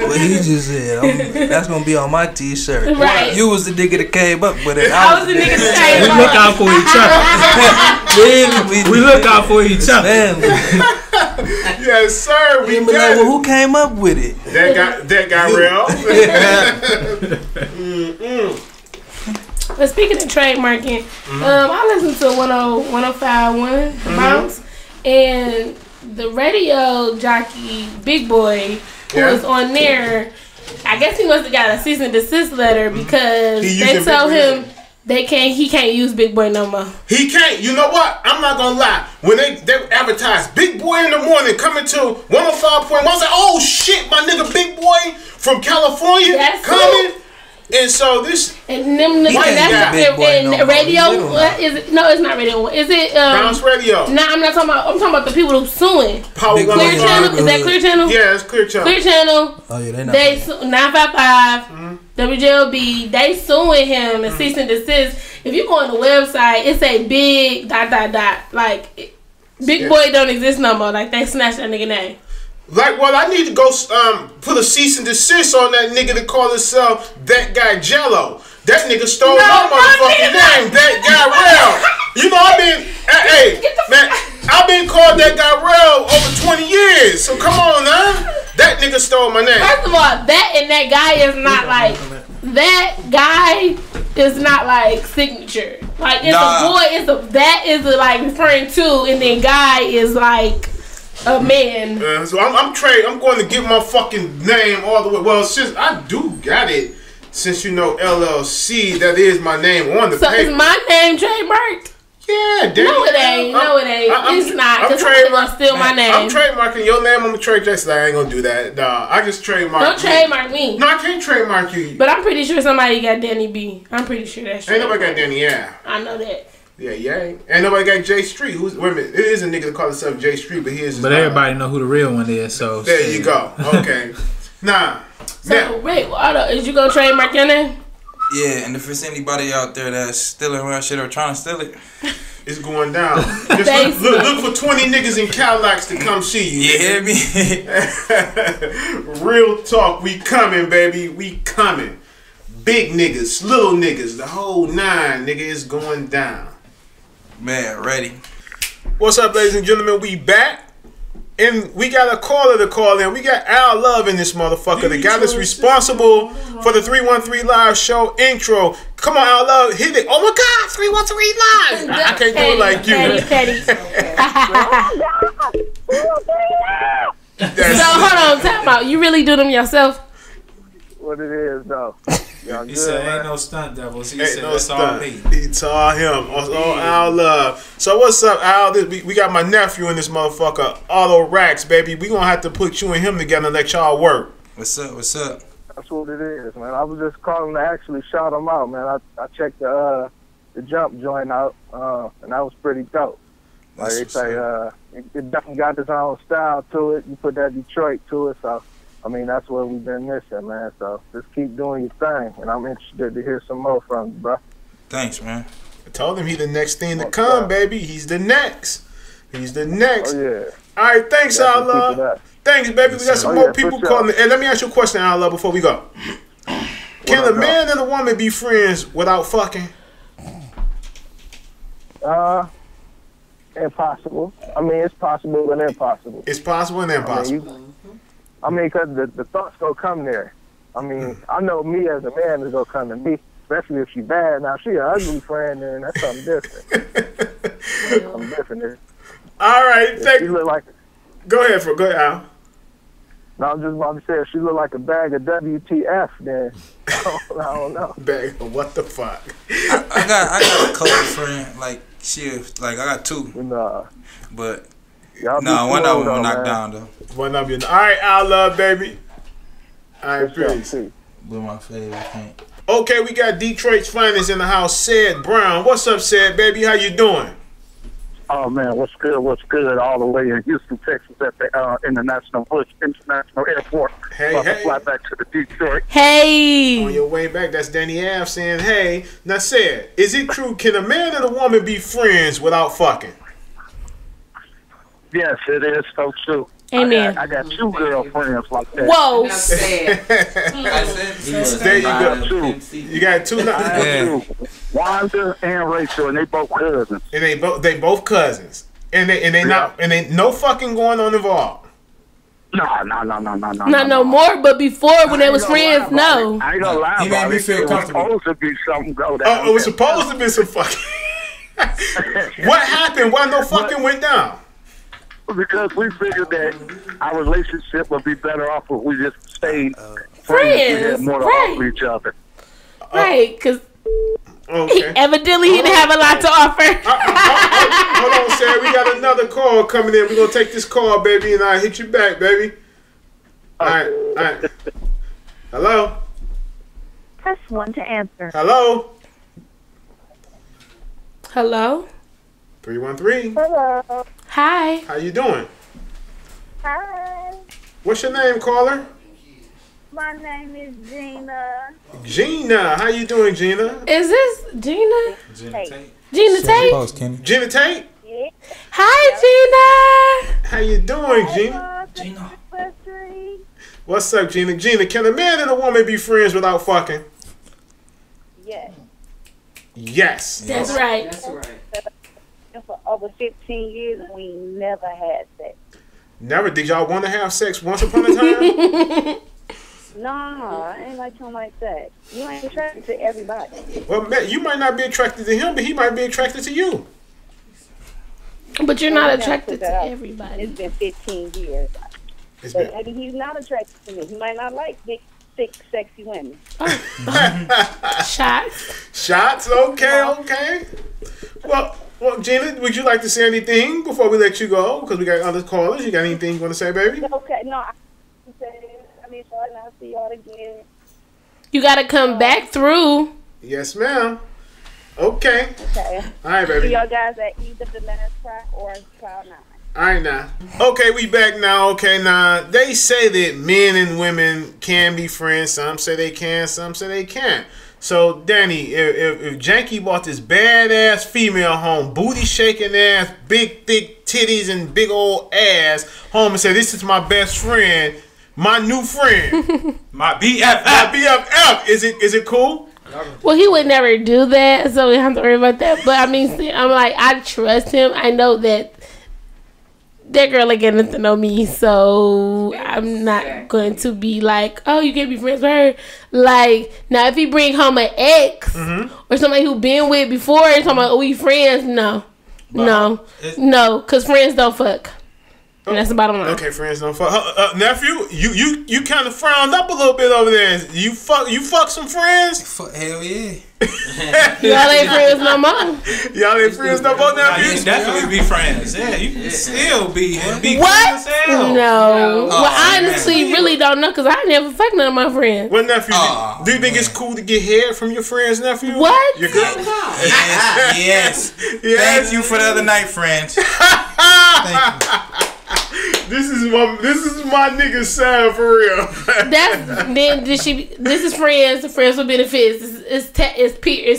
What he just said. That's gonna be on my t-shirt. Right. You was the nigga that came up with it. I was the nigga that We trademarked look out for each other. We look out for each other. Family. Yes, sir. We Be like, got well, who came up with it? that got real. But speaking of trademarking, I listened to 105.1 Bounce, and the radio jockey Big Boy who was on there, I guess he must have got a cease and desist letter because they told him he can't use Big Boy no more. He can't. You know what? I'm not gonna lie. When they advertise Big Boy in the morning coming to 105.1, I was like, oh shit, my nigga Big Boy from California coming. And so this and them that's radio. Is it? No, it's not radio. Is it Bounce Radio? No, I'm not talking about. I'm talking about the people who suing. Clear Channel. Is that Clear Channel? Yeah, it's Clear Channel. Clear Channel. Oh yeah, they 955 WJLB. They suing him and cease and desist. If you go on the website, it say big ... Like Big Boy don't exist no more. Like they snatched that nigga name. Like, well, I need to go put a cease and desist on that nigga that call himself that guy Jello. That nigga stole my motherfucking name. That guy Rell. You know, I've been called that guy Rell over 20 years. So come on, huh? That nigga stole my name. First of all, that guy is not like that guy is not like signature. Like it's a boy. That is like referring to, and then guy is like a man. So I'm going to get my fucking name all the way. Well, since I do got it, since you know LLC, that is my name on the paper. So is my name trademarked? Yeah, Danni. No, it ain't. It's not. Because somebody's going to steal my name. I'm trademarking your name. I'm going to trademark. I ain't going to do that. Nah, I just trademark. Don't trademark me. No, I can't trademark you. But I'm pretty sure somebody got Danni B. I'm pretty sure that's true. Ain't nobody got Danni, yeah. I know that. Yeah. Ain't nobody got J.Street. Wait a minute. It is a nigga that calls himself J.Street, but he is. But everybody know who the real one is, so. There you go. Okay. Nah. So, wait, Otto, is you going to trademark your name? Yeah, and if it's anybody out there that's stealing around shit or trying to steal it, it's going down. Just look for 20 niggas in Cadillacs to come see you. You hear me? Real talk. We coming, baby. We coming. Big niggas, little niggas, the whole nine, nigga, is going down. Man, ready. What's up, ladies and gentlemen? We back. And we got a caller to call in. We got Al Love in this motherfucker. The guy that's responsible for the 313 Live show intro. Come on, Al Love. Hit it. Oh my God, 313 Live. I can't do it like you. So, hold on, time out. You really do them yourself? What it is, though. He said, ain't no stunt devils. He said, no that's all me. It's all him. All Al Love. So what's up, Al? We got my nephew in this motherfucker, Otto Racks, baby. We gonna have to put you and him together and let y'all work. What's up? What's up? That's what it is, man. I was just calling to actually shout him out, man. I checked the jump joint out, and that was pretty dope. Like they say, it definitely got its own style to it. You put that Detroit to it, so. I mean, that's what we've been missing, man. So just keep doing your thing, and I'm interested to hear some more from you, bro. Thanks, man. I told him he's the next thing to come, baby. He's the next. He's the next. Oh, yeah. All right, thanks, Al Love. Thanks, baby. We got some more people calling. And let me ask you a question, Al Love, before we go. Can a man and a woman be friends without fucking? Impossible. I mean, it's possible and impossible. It's possible and impossible. I mean, because the thoughts gonna come there. I mean, I know me as a man is gonna come to me, especially if she bad. Now, if she an ugly friend, then that's something different. Something different. All right, she look like. Go ahead, Al. No, I'm just about to say, if she look like a bag of WTF, then I don't know. Bag of what the fuck? I got a couple friend, like I got two. Nah. But. No, one of them will knock down though. One of you. All right, Al Love, baby. All right, peace. Blew my favorite thing. Okay, we got Detroit's finest in the house, Said Brown. What's up, Said, baby? How you doing? Oh man, what's good? What's good? All the way in Houston, Texas, at the International Bush International Airport. Hey. Fly back to the Detroit. Hey. On your way back, that's Danny Ave saying, hey. Now, said, is it true? Can a man and a woman be friends without fucking? Yes, it is so true. Amen. I got 2 girlfriends like that. Whoa. There you go. You got 2. I have 2. Wanda and Rachel, and they both cousins. And they both cousins. And they no fucking going on involved. No. Not no more, but before when they was friends, no. I ain't gonna lie He about made me it. feel It was comfortable. supposed to be something go down. Oh, it was supposed to be some fucking. What happened? Why no fucking went down? Because we figured that our relationship would be better off if we just stayed friends. We had more to offer each other. Right, because Okay. evidently he didn't have a lot to offer. Hold on, Sarah. We got another call coming in. We're going to take this call, baby, and I'll hit you back, baby. All right. Hello? Press 1 to answer. Hello? Hello? 313. Hello. Hi. How you doing? Hi. What's your name, caller? My name is Gina. Gina. How you doing, Gina? Is this Gina? Hey. Gina Tate? Close, Kenny. Gina Tate? Yeah. Hi, Gina. How you doing, Gina? Gina. What's up, Gina? Gina, can a man and a woman be friends without fucking? Yes. Yes. That's right. That's right. For over 15 years, we never had sex. Never. Did y'all want to have sex once upon a time? Nah, I ain't like something like that. You ain't attracted to everybody. Well, man, you might not be attracted to him, but he might be attracted to you. But you're not attracted to everybody. It's been 15 years. It's But been- maybe he's not attracted to me. He might not like big, thick, sexy women. Shots. Shots? Okay. Well, Gina, would you like to say anything before we let you go? Because we got other callers. You got anything you want to say, baby? Okay, no, I mean, so I'll see y'all again. You got to come back through. Yes, ma'am. Okay. Okay. All right, baby. See y'all guys at either the last track or Cloud 9. All right, now. Okay, we back now. Okay, now. They say that men and women can be friends. Some say they can, some say they can't. So, Danny, if Janky bought this badass female home, booty shaking ass, big thick titties and big old ass home and said, this is my best friend, my new friend, My BFF. is it cool? Well, he would never do that, so we don't have to worry about that. But I mean, see, I'm like, I trust him. I know that girl ain't getting to know me, so I'm not going to be like, oh, you can't be friends with her. Like, now if he bring home an ex or somebody who been with before and talking about, oh, we friends, no, because friends don't fuck. And that's the bottom line. Okay, friends don't fuck. Nephew, you kind of frowned up a little bit over there. You fuck some friends? Hell yeah. Y'all ain't friends no more. Y'all ain't friends no more, Nah, nephew? you can definitely be friends. Yeah, you can still be What? friends as hell. No. Oh, Well, I honestly really don't know because I never fucked none of my friends. What, nephew? Do you think it's cool to get head from your friends, nephew? What? Your girl? Yes. Thank you for the other night, friends. Thank you. This is my nigga sound for real. This is friends. The friends with benefits. It's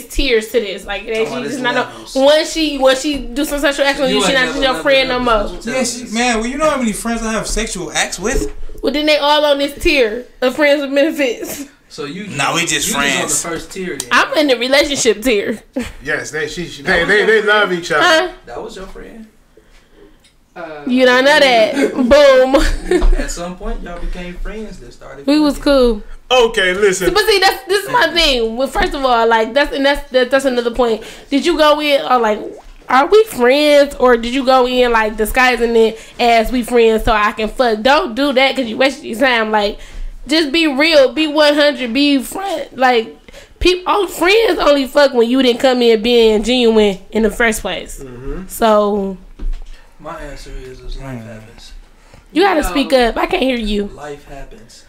tiers to this. Like she just not know. Once she do some sexual action with you, she not your friend no more. Yes, man. Well, you know how many friends I have sexual acts with? Well, then they all on this tier of friends with benefits. So you? No, we just friends. On the first tier. Then. I'm in the relationship tier. Yes, they love each other. Huh? That was your friend. You don't know that. Boom. At some point, y'all became friends. That started. We was cool. Okay, listen. But see, this is my thing. Well, first of all, like that's another point. Did you go in or like, are we friends, or did you go in like disguising it as we friends so I can fuck? Don't do that because you wasted your time. Like, just be real, be 100, be friend. Like, friends only fuck when you didn't come in being genuine in the first place. Mm-hmm. So. My answer is life happens. You gotta speak up. I can't hear you. Life happens.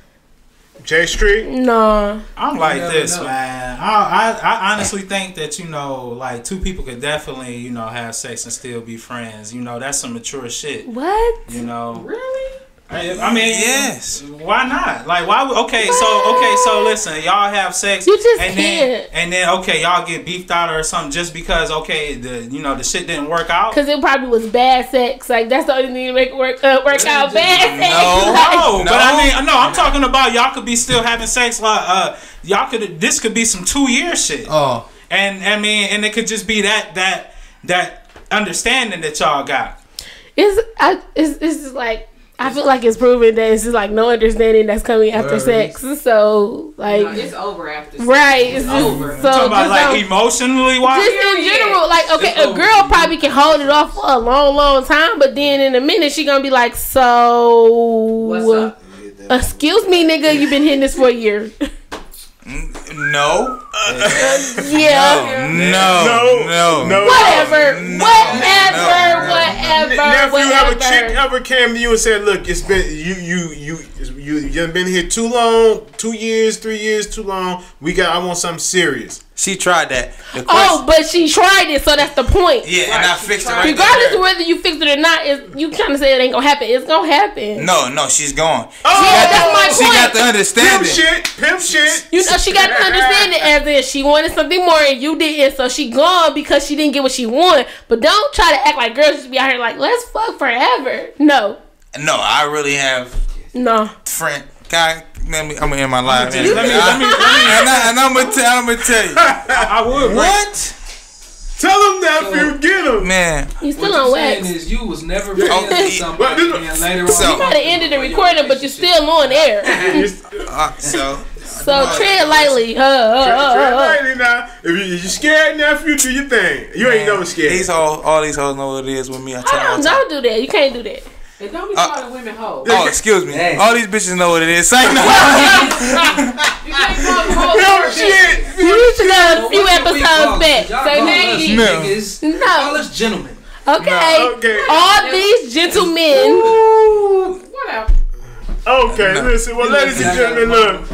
J.Street? No. I'm like this, man. I honestly think that, you know, like, two people could definitely, you know, have sex and still be friends. You know, that's some mature shit. What? You know. Really? I mean, yes. Why not? Like, why? So listen, y'all have sex, you just and can't. then okay, y'all get beefed out or something just because the shit didn't work out. Because it probably was bad sex. Like, that's the only thing to make it work out. Bad sex. No, but I mean, no, I'm talking about y'all could be still having sex. Like, this could be some 2-year shit. Oh, and I mean, and it could just be that understanding that y'all got. It's just like. I feel like it's proven that it's just like no understanding that's coming after sex. So like it's over after sex. Right. It's over. So talking about like emotionally wise. Just in general, like okay, a girl probably can hold it off for a long time, but then in a minute she gonna be like, so what's up? Excuse me, nigga, you've been hitting this for a year. No. Yeah. No. Whatever. Nephew, have a chick ever came to you and said, "Look, it's been you've been here too long, 2 years, 3 years too long. I want something serious." She tried that. But she tried it, so that's the point. Yeah, and I fixed it right regardless there. of whether you fixed it or not, you trying to say it ain't gonna happen. It's gonna happen. No, she's gone. That's my point. She got the understanding. Pimp shit. You know, she got the understanding as in she wanted something more and you didn't, so she gone because she didn't get what she wanted. But don't try to act like girls just be out here like, let's fuck forever. No, I really have friend. God, I'm gonna end my life. And I'm gonna tell you. I would. What? Tell him, nephew, get him. Man. You still on wax. Is you was never ready to somebody and later on. You might have ended the recording, but you're still on air. So tread lightly. Tread lightly now. If you're scared, nephew, do your thing. You ain't never scared. All these hoes know what it is with me. Don't do that. You can't do that. And don't be calling women hoes. Oh, excuse me. Hey. All these bitches know what it is. Say no. You can't call them hoes. Shit. You used to go a few episodes back. Say names. No. Call us gentlemen. Okay. All these gentlemen. Whatever. Okay, listen. Well, ladies and gentlemen, look.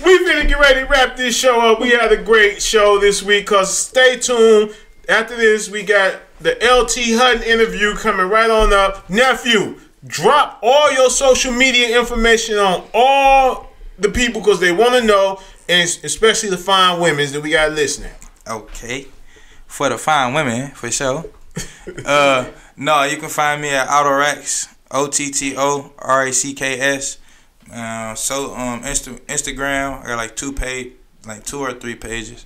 We finna get ready to wrap this show up. We had a great show this week, cause stay tuned. After this, we got the LT Hutton interview coming right on up. Nephew, drop all your social media information on all the people because they want to know, and especially the fine women that we got listening. Okay. For the fine women, for sure. No, you can find me at Otto Racks, OTTORACKS. Instagram, I got like 2 or 3 pages.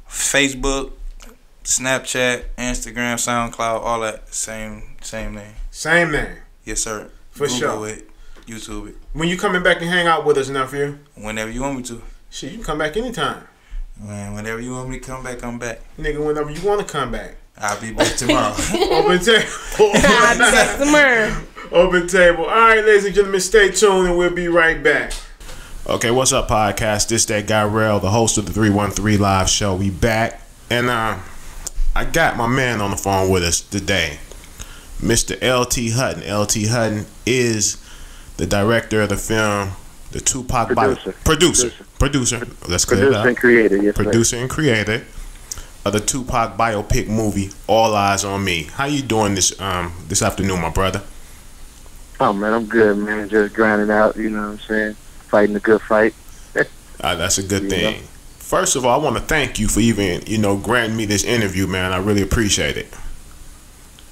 Facebook, Snapchat, Instagram, SoundCloud, all that same name. Same name. Yes, sir. For Google sure. it, YouTube it. When you coming back and hang out with us, nephew? Whenever you want me to. Shit, you can come back anytime. Man, whenever you want me to come back, I'm back. Nigga, whenever you want to come back. I'll be back tomorrow. Open table. I'll be back tomorrow. Open table. All right, ladies and gentlemen, stay tuned and we'll be right back. Okay, what's up, podcast? This that guy Rell, the host of the 313 Live Show. We back, and I got my man on the phone with us today, Mr. LT Hutton. LT Hutton is the director of the film, the 2Pac Biopic. Producer. Let's clear it up. Producer and creator, yes, Producer and creator of the 2Pac biopic movie, All Eyez on Me. How you doing this afternoon, my brother? Oh man, I'm good, man. Just grinding out. You know what I'm saying? Fighting a good fight. That's a good thing. First of all, I want to thank you for even, granting me this interview, man. I really appreciate it.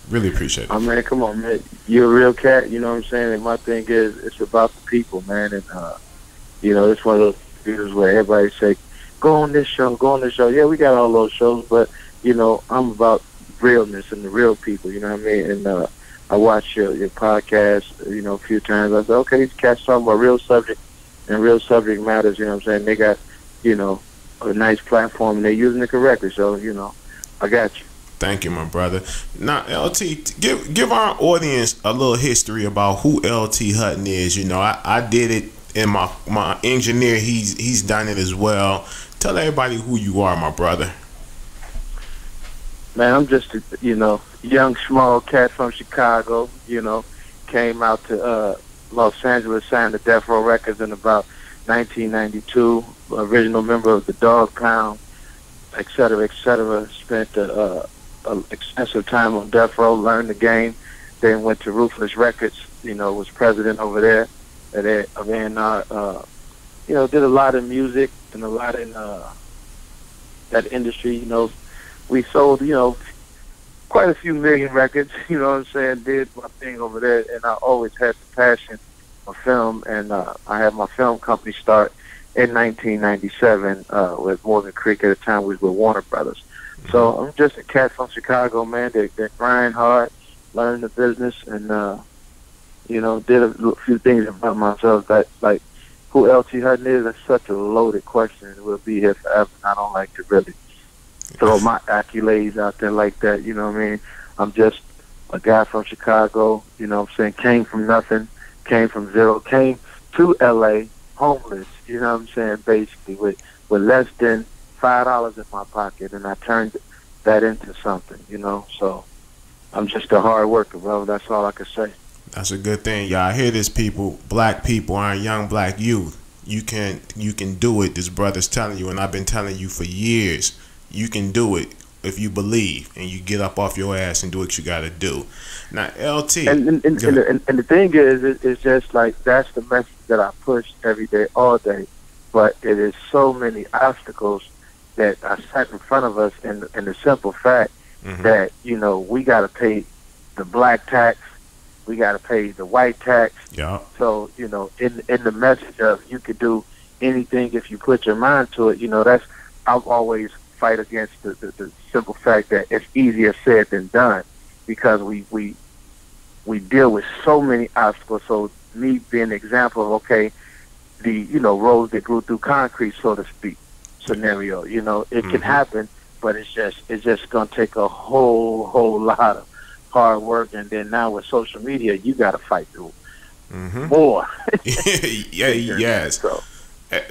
Really appreciate it. Oh, man, come on, man. You're a real cat, you know what I'm saying? And my thing is, it's about the people, man. And, it's one of those videos where everybody say, go on this show, go on this show. Yeah, we got all those shows, but, I'm about realness and the real people, you know what I mean? And I watch your podcast, a few times. I said, okay, these cats talking about real subject. And real subject matters, you know what I'm saying? They got, a nice platform, and they're using it correctly. So, I got you. Thank you, my brother. Now, LT, give our audience a little history about who LT Hutton is. I did it, and my engineer, he's done it as well. Tell everybody who you are, my brother. Man, I'm just a, young, small cat from Chicago, came out to Los Angeles, signed to Death Row Records in about 1992. Original member of the Dog Pound, et cetera, et cetera. Spent extensive time on Death Row, learned the game. Then went to Ruthless Records. Was president over there. And then did a lot of music and a lot in that industry. We sold quite a few million records. You know what I'm saying? Did my thing over there, and I always had the passion for film. And I had my film company start in 1997 with Morgan Creek. At the time, we was with Warner Brothers. So I'm just a cat from Chicago, man. That grind hard, learn the business, and did a few things about myself. That like who LT Hutton is. That's such a loaded question. We'll be here forever. I don't like to really throw my accolades out there like that. You know what I mean? I'm just a guy from Chicago. You know what I'm saying? Came from nothing, came from zero, came to LA homeless. You know what I'm saying? Basically with less than $5 in my pocket, and I turned that into something. So I'm just a hard worker, bro. That's all I can say. That's a good thing, y'all. Hear this, people. Black people are young black youth. You can do it. This brother's telling you, and I've been telling you for years. You can do it if you believe and you get up off your ass and do what you got to do. Now, LT. And the thing is, it's just like that's the message that I push every day, all day. But it is so many obstacles that are set in front of us, and the simple fact that we got to pay the black tax, we got to pay the white tax. Yeah. So in the message of you could do anything if you put your mind to it. That's I've always fight against the simple fact that it's easier said than done, because we deal with so many obstacles. So me being an example of the roads that grew through concrete, so to speak, scenario. It can happen, but it's just gonna take a whole lot of hard work. And then now with social media, you got to fight through more. Yes. So.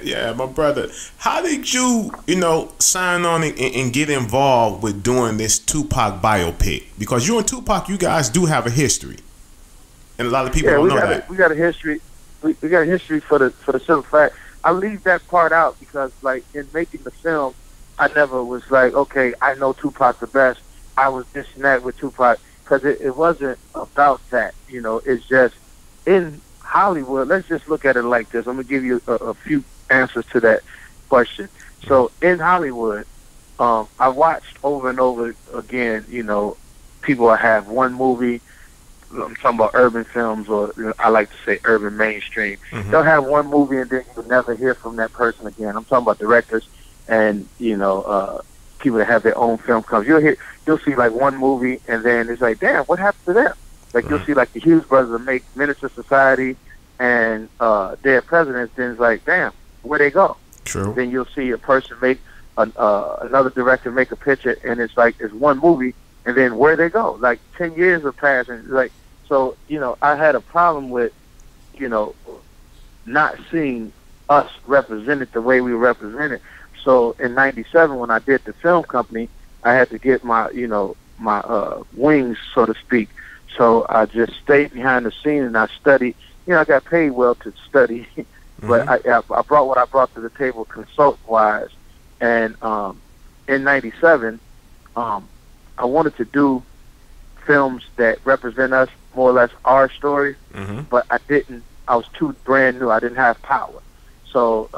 Yeah, my brother. How did you, sign on and get involved with doing this 2Pac biopic? Because you and 2Pac, you guys do have a history, and a lot of people don't know that. We got a history. We got a history for the simple fact. I leave that part out because, like, in making the film, I never was like, okay, I know 2Pac the best. I was this and that with 2Pac, because it wasn't about that. It's just in Hollywood. Let's just look at it like this. I'm gonna give you a few answers to that question. So in Hollywood, I watched over and over again. People have one movie. I'm talking about urban films, or I like to say urban mainstream. They'll have one movie and then you'll never hear from that person again. I'm talking about directors and people that have their own film companies. You'll see like one movie and then it's like, damn, what happened to them? Like you'll see like the Hughes brothers make Miniature Society and Dead Presidents. Then it's like, damn, where they go? True. Then you'll see a person make another director make a picture, and it's like it's one movie, and then where they go? Like 10 years have passed, and like so. I had a problem with not seeing us represented the way we were represented. So in '97, when I did the film company, I had to get my my wings, so to speak. So I just stayed behind the scene and I studied. I got paid well to study, but I brought what I brought to the table consult-wise. And in '97, I wanted to do films that represent us, more or less our story, but I didn't. I was too brand new. I didn't have power. So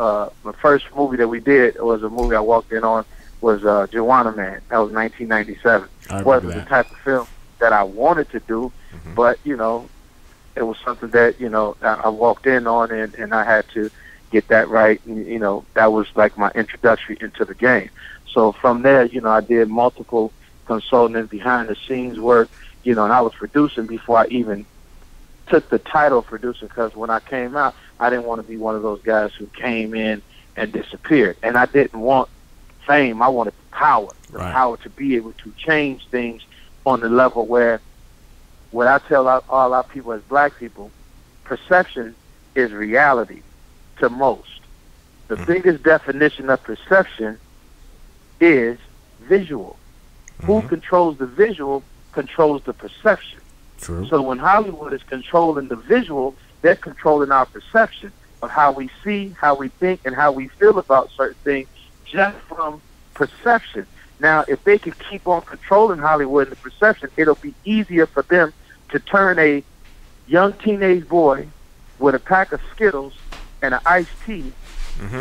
the first movie that we did was a movie I walked in on was Joanna Man. That was 1997. It wasn't the type of film that I wanted to do, but it was something that I walked in on, and I had to get that right. And, that was like my introductory into the game. So from there, I did multiple consulting, behind the scenes work, and I was producing before I even took the title of producing, because when I came out, I didn't want to be one of those guys who came in and disappeared. And I didn't want fame. I wanted power, the power to be able to change things on the level where, what I tell all our people as black people, perception is reality to most. The biggest definition of perception is visual. Who controls the visual controls the perception. True. So when Hollywood is controlling the visual, they're controlling our perception of how we see, how we think, and how we feel about certain things just from perception. Now, if they can keep on controlling Hollywood and the perception, it'll be easier for them to turn a young teenage boy with a pack of Skittles and an iced tea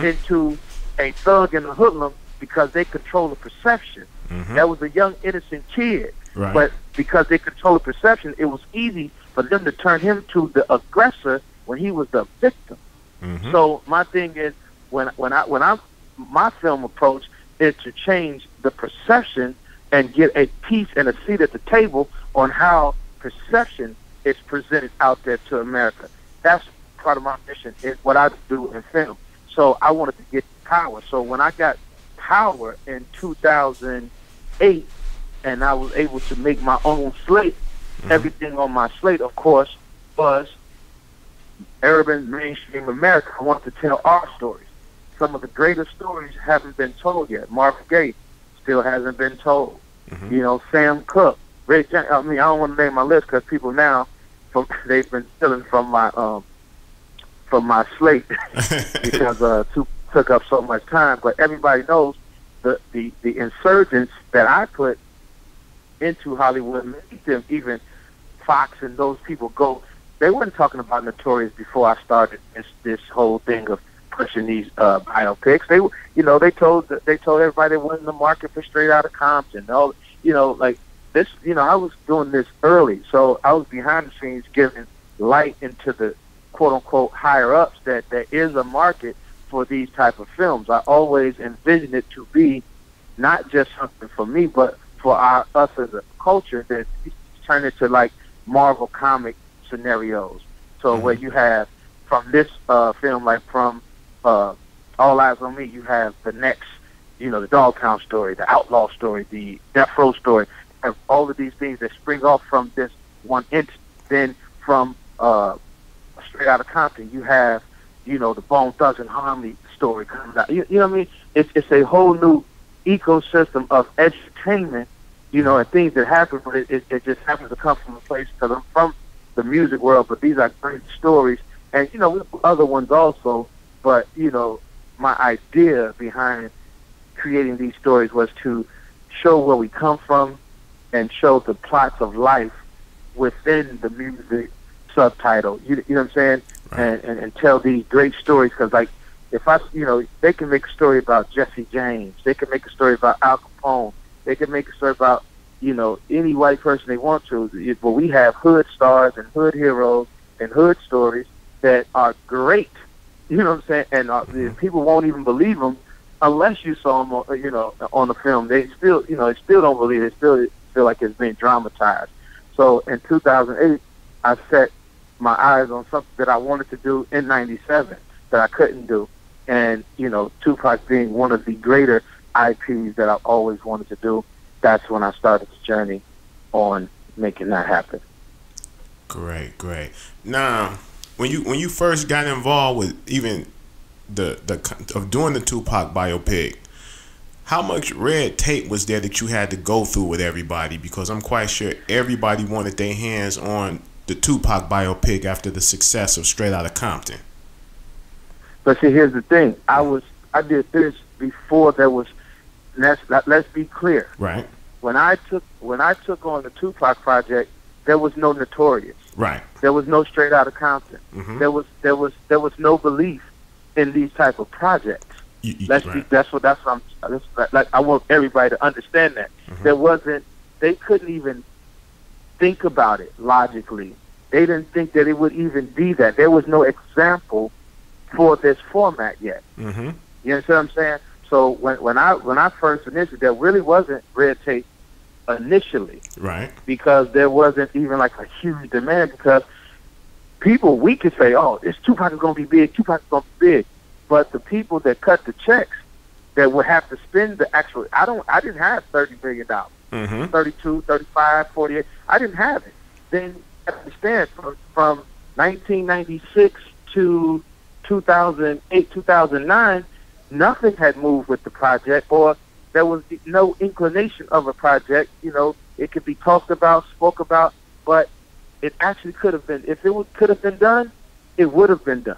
into a thug and a hoodlum because they control the perception. That was a young, innocent kid. Right. But because they control the perception, it was easy for them to turn him to the aggressor when he was the victim. So my thing is, my film approach is to change the perception and get a piece and a seat at the table on how perception is presented out there to America. That's part of my mission, is what I do in film. So I wanted to get power. So when I got power in 2008 and I was able to make my own slate, everything on my slate, of course, was urban mainstream America. I want to tell our stories. Some of the greatest stories haven't been told yet. Marvin Gaye still hasn't been told. You know, Sam Cooke, Ray James. I mean, I don't want to name my list because people now, they've been stealing from my slate because took up so much time. But everybody knows the insurgents that I put into Hollywood made them, even Fox and those people go. They weren't talking about Notorious before I started this whole thing of pushing these biopics. They told everybody they wasn't in the market for Straight Outta Compton. All, like this. I was doing this early, so I was behind the scenes giving light into the quote unquote higher ups that there is a market for these type of films. I always envisioned it to be not just something for me, but for us as a culture that turn into like Marvel comic scenarios. So where you have from this film, like from All Eyez on Me, you have the next, the Dogtown story, the Outlaw story, the Death Row story, and all of these things that spring off from this one incident. Then from Straight Outta Compton, you have, the Bone Thugs and Harmony story comes out. You know what I mean? It's a whole new ecosystem of entertainment, and things that happen, but it just happens to come from a place, because I'm from the music world, but these are great stories, and other ones also. But my idea behind creating these stories was to show where we come from and show the plots of life within the music subtitle. You know what I'm saying? Right. And tell these great stories, because like if they can make a story about Jesse James, they can make a story about Al Capone, they can make a story about any white person they want to. But we have hood stars and hood heroes and hood stories that are great. You know what I'm saying? And people won't even believe them unless you saw them, on the film. They still, they still don't believe it. They still feel like it's being dramatized. So in 2008, I set my eyes on something that I wanted to do in '97 that I couldn't do, and 2Pac being one of the greater IPs that I've always wanted to do. That's when I started the journey on making that happen. Great. Now, when you first got involved with even of doing the 2Pac biopic, how much red tape was there that you had to go through with everybody? Because I'm quite sure everybody wanted their hands on the 2Pac biopic after the success of Straight Outta Compton. But see, here's the thing. I did this before there was. Let's be clear. Right. When I took on the 2Pac project, there was no Notorious. Right. There was no Straight Outta Compton. There was no belief in these type of projects. That's what I want everybody to understand that. There wasn't. They couldn't even think about it logically. They didn't think that it would even be that. There was no example for this format yet. You understand what I'm saying? So when I first initially, there really wasn't red tape initially, right? Because there wasn't even like a huge demand. Because we could say, "Oh, this 2Pac is going to be big. 2Pac is going to be big," but the people that cut the checks, that would have to spend the actual. I didn't have $30 million, 32, 35, 48. I didn't have it. Then understand from 1996 to 2008, 2009. Nothing had moved with the project, or there was no inclination of a project. It could be talked about, spoke about, but it actually could have been. If it could have been done, it would have been done.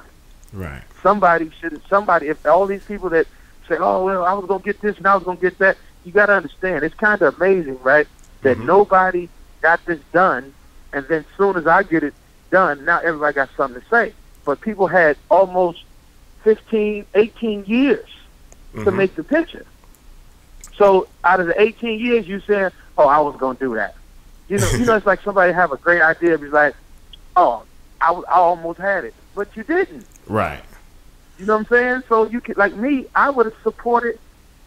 Right. Somebody, if all these people that say, oh, well, I was going to get this and I was going to get that, you got to understand, it's kind of amazing, right, that nobody got this done, and then as soon as I get it done, now everybody got something to say. But people had almost 15, 18 years to make the picture. So out of the 18 years, you saying, oh, I was going to do that. You know, it's like somebody have a great idea, be like, oh, I almost had it, but you didn't. Right. You know what I'm saying? So you could, like me, I would have supported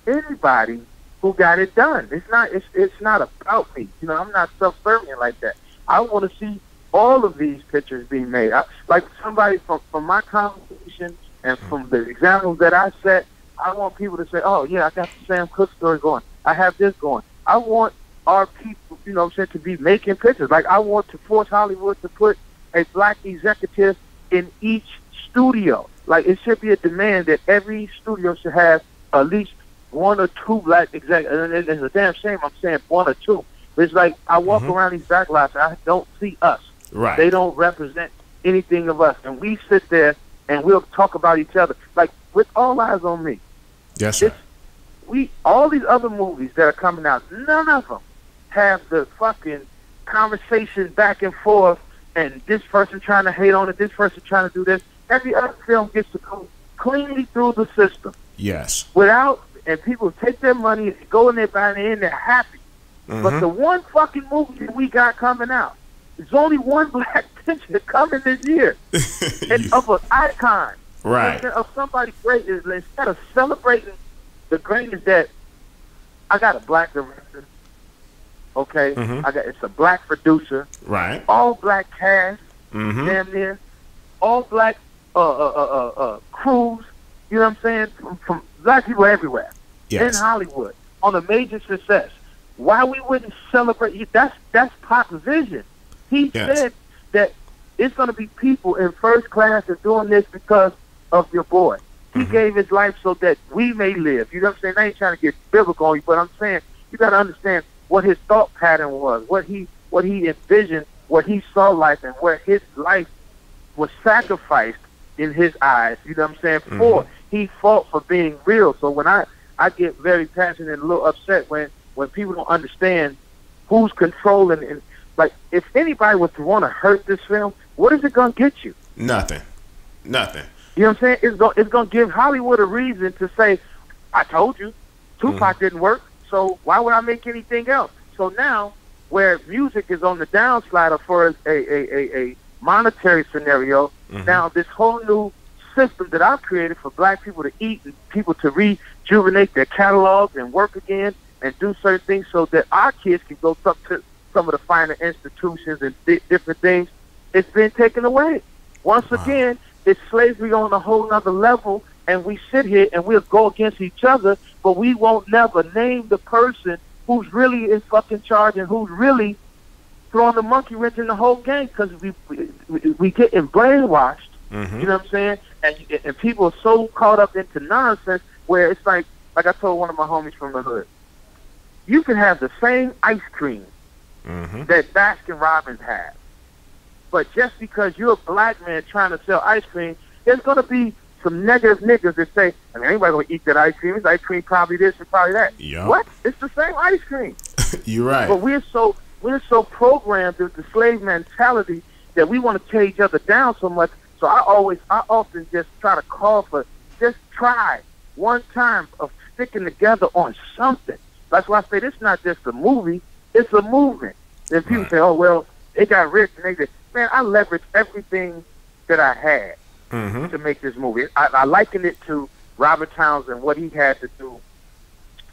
anybody who got it done. It's not about me. You know, I'm not self-serving like that. I want to see all of these pictures being made. Like somebody from my conversation and from the examples that I set, I want people to say, oh, yeah, I got the Sam Cooke story going. I have this going. I want our people, you know what I'm saying, to be making pictures. Like, I want to force Hollywood to put a black executive in each studio. Like, it should be a demand that every studio should have at least one or two black executives. And it's a damn shame I'm saying one or two. But it's like, I walk around these back lots, I don't see us. Right. They don't represent anything of us. And we sit there and we'll talk about each other. Like, with All Eyes on Me. Yes, sir. All these other movies that are coming out, none of them have the fucking conversation back and forth and this person trying to hate on it, this person trying to do this. Every other film gets to go cleanly through the system. Yes. And people take their money and go in there by the end, they're happy. But the one fucking movie that we got coming out, there's only one black picture coming this year. And of an icon. Right. Of somebody great. Instead of celebrating the greatness that I got a black director, okay? It's a black producer. Right. All black cast, damn near. All black crews, you know what I'm saying? From black people everywhere. Yes. In Hollywood. On a major success. Why we wouldn't celebrate? That's Pac's vision. He said that it's going to be people in first class and doing this because of your boy. He gave his life so that we may live. You know what I'm saying? I ain't trying to get biblical on you, but I'm saying you got to understand what his thought pattern was, what he envisioned, what he saw life, and where his life was sacrificed in his eyes. You know what I'm saying? For he fought for being real. So when I get very passionate and a little upset when people don't understand who's controlling and like if anybody was to want to hurt this film, what is it gonna get you? Nothing. You know what I'm saying? It's gonna give Hollywood a reason to say, I told you, 2Pac didn't work, so why would I make anything else? So now, where music is on the downslide for a monetary scenario, now this whole new system that I've created for black people to eat and people to rejuvenate their catalogs and work again and do certain things so that our kids can go up to some of the finer institutions and different things, it's been taken away. Once again, it's slavery on a whole nother level, and we sit here and we'll go against each other, but we won't never name the person who's really in fucking charge and who's really throwing the monkey wrench in the whole game because we getting brainwashed, you know what I'm saying? And people are so caught up into nonsense where it's like I told one of my homies from the hood, you can have the same ice cream that Baskin Robbins has. But just because you're a black man trying to sell ice cream, there's going to be some negative niggas that say, I mean, anybody going to eat that ice cream? This ice cream probably this and probably that. Yep. What? It's the same ice cream. You're right. But we're so programmed with the slave mentality that we want to tear each other down so much. So I often just try to call for just try one time of sticking together on something. That's why I say it's not just a movie, it's a movement. Then people say, oh, well, they got rich and they did. Man, I leveraged everything that I had to make this movie. I liken it to Robert Townsend, what he had to do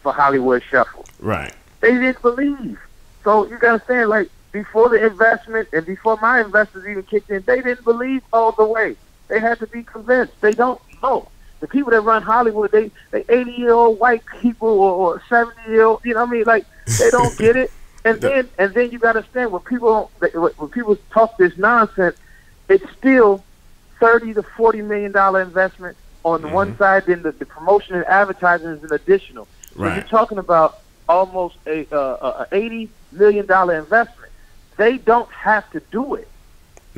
for Hollywood Shuffle. Right. They didn't believe. So you got to understand, like, before the investment and before my investors even kicked in, they didn't believe all the way. They had to be convinced. They don't know. The people that run Hollywood, they 80-year-old white people or 70-year-old, you know what I mean? Like, they don't get it. And then you got to understand when people talk this nonsense, it's still $30 to $40 million investment on the one side. Then the promotion and advertising is an additional. So you're talking about almost a $80 million investment. They don't have to do it.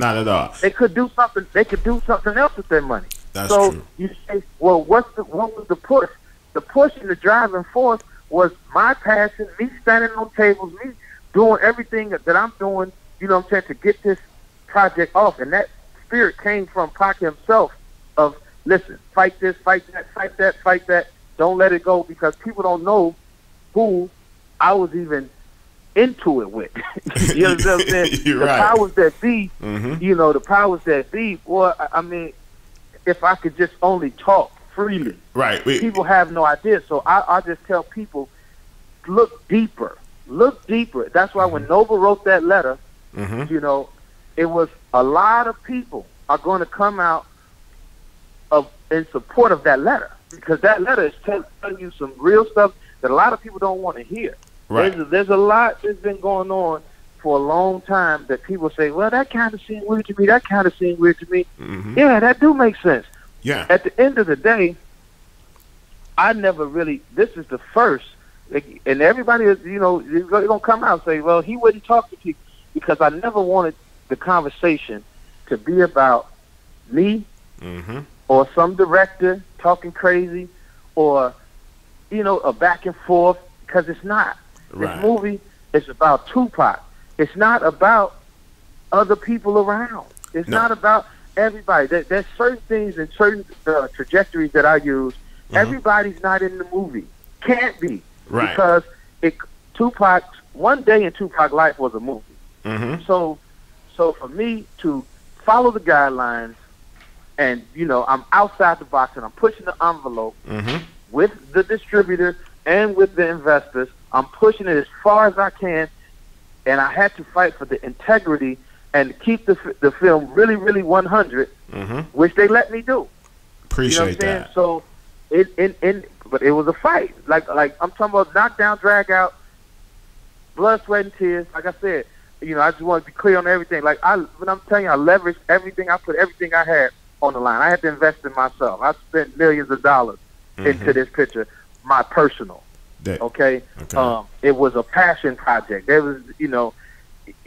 Not at all. They could do something. They could do something else with their money. That's so true. You say, well, what was the push? The push and the driving force was my passion, me standing on tables, me doing everything that I'm doing, you know what I'm saying, to get this project off. And that spirit came from Pac himself of, listen, fight this, fight that, fight that, fight that. Don't let it go, because people don't know who I was even into it with. You know what I'm saying? You're the right. powers that be, Mm-hmm. you know, the powers that be, boy, I mean, if I could just only talk freely. Right. People have no idea. So I just tell people, look deeper. Look deeper. That's why when Nova wrote that letter, Mm-hmm. you know, it was a lot of people are going to come out in support of that letter, because that letter is telling you some real stuff that a lot of people don't want to hear. Right. There's a lot that's been going on for a long time that people say, well, that kind of seemed weird to me. That kind of seemed weird to me. Mm-hmm. Yeah, that do make sense. Yeah. At the end of the day, I never really, this is the first, and everybody is, you know, they're going to come out and say, well, he wouldn't talk to people, because I never wanted the conversation to be about me Mm-hmm. or some director talking crazy or, you know, a back and forth, because it's not. Right. This movie is about Tupac. It's not about other people around. It's No. not about everybody. There's certain things and certain trajectories that I use. Mm-hmm. Everybody's not in the movie. Can't be. Right. Because Tupac's, one day in Tupac's life was a movie. Mm-hmm. So for me to follow the guidelines, and, you know, I'm outside the box and I'm pushing the envelope Mm-hmm. with the distributor and with the investors. I'm pushing it as far as I can, and I had to fight for the integrity and keep the film really, really 100, Mm-hmm. which they let me do. Appreciate You know what I'm saying? that. So but it was a fight. Like I'm talking about knockdown, drag out, blood, sweat, and tears. Like I said, you know, I just want to be clear on everything. Like when I'm telling you, I leveraged everything. I put everything I had on the line. I had to invest in myself. I spent millions of dollars into this picture, my personal. Okay. It was a passion project. There was, you know,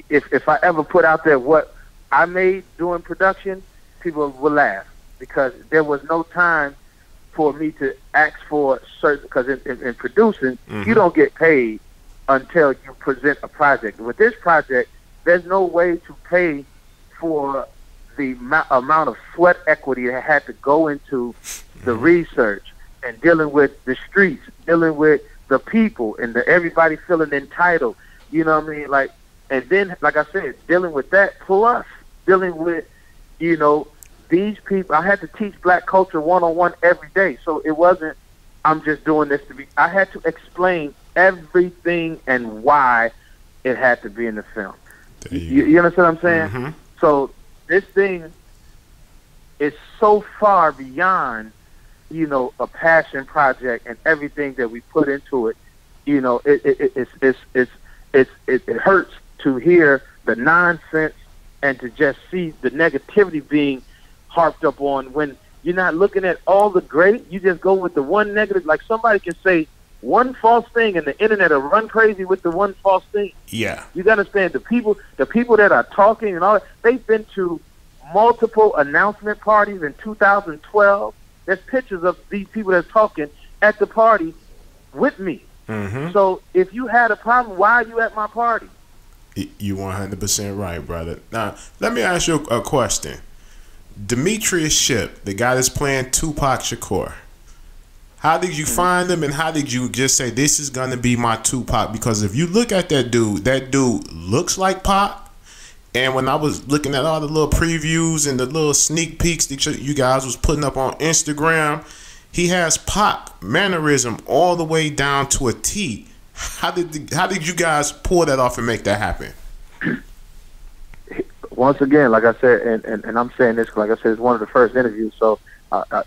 if I ever put out there what I made doing production, people would laugh, because there was no time for me to ask for certain, because in producing, you don't get paid until you present a project. With this project, there's no way to pay for the amount of sweat equity that had to go into the research and dealing with the streets, dealing with the people and everybody feeling entitled. You know what I mean? Like, and then, like I said, dealing with that, plus dealing with, you know, these people. I had to teach black culture one-on-one every day. So it wasn't, I'm just doing this to be, I had to explain everything and why it had to be in the film. You understand what I'm saying? Mm-hmm. So this thing is so far beyond, you know, a passion project, and everything that we put into it. You know, it hurts to hear the nonsense and to just see the negativity being harped up on, when you're not looking at all the great. You just go with the one negative. Like, somebody can say one false thing and the internet will run crazy with the one false thing. Yeah. You gotta understand, the people that are talking and all that, they've been to multiple announcement parties in 2012. There's pictures of these people that's talking at the party with me. Mm-hmm. So if you had a problem, why are you at my party? You 100% right, brother. Now, let me ask you a question. Demetrius Shipp, the guy that's playing Tupac Shakur, how did you find him, and how did you just say, this is going to be my Tupac? Because if you look at that dude looks like Pac. And when I was looking at all the little previews and the little sneak peeks that you guys was putting up on Instagram, he has Pac mannerism all the way down to a T. How did you guys pull that off and make that happen? Once again, like I said, and I'm saying this, like I said, it's one of the first interviews, so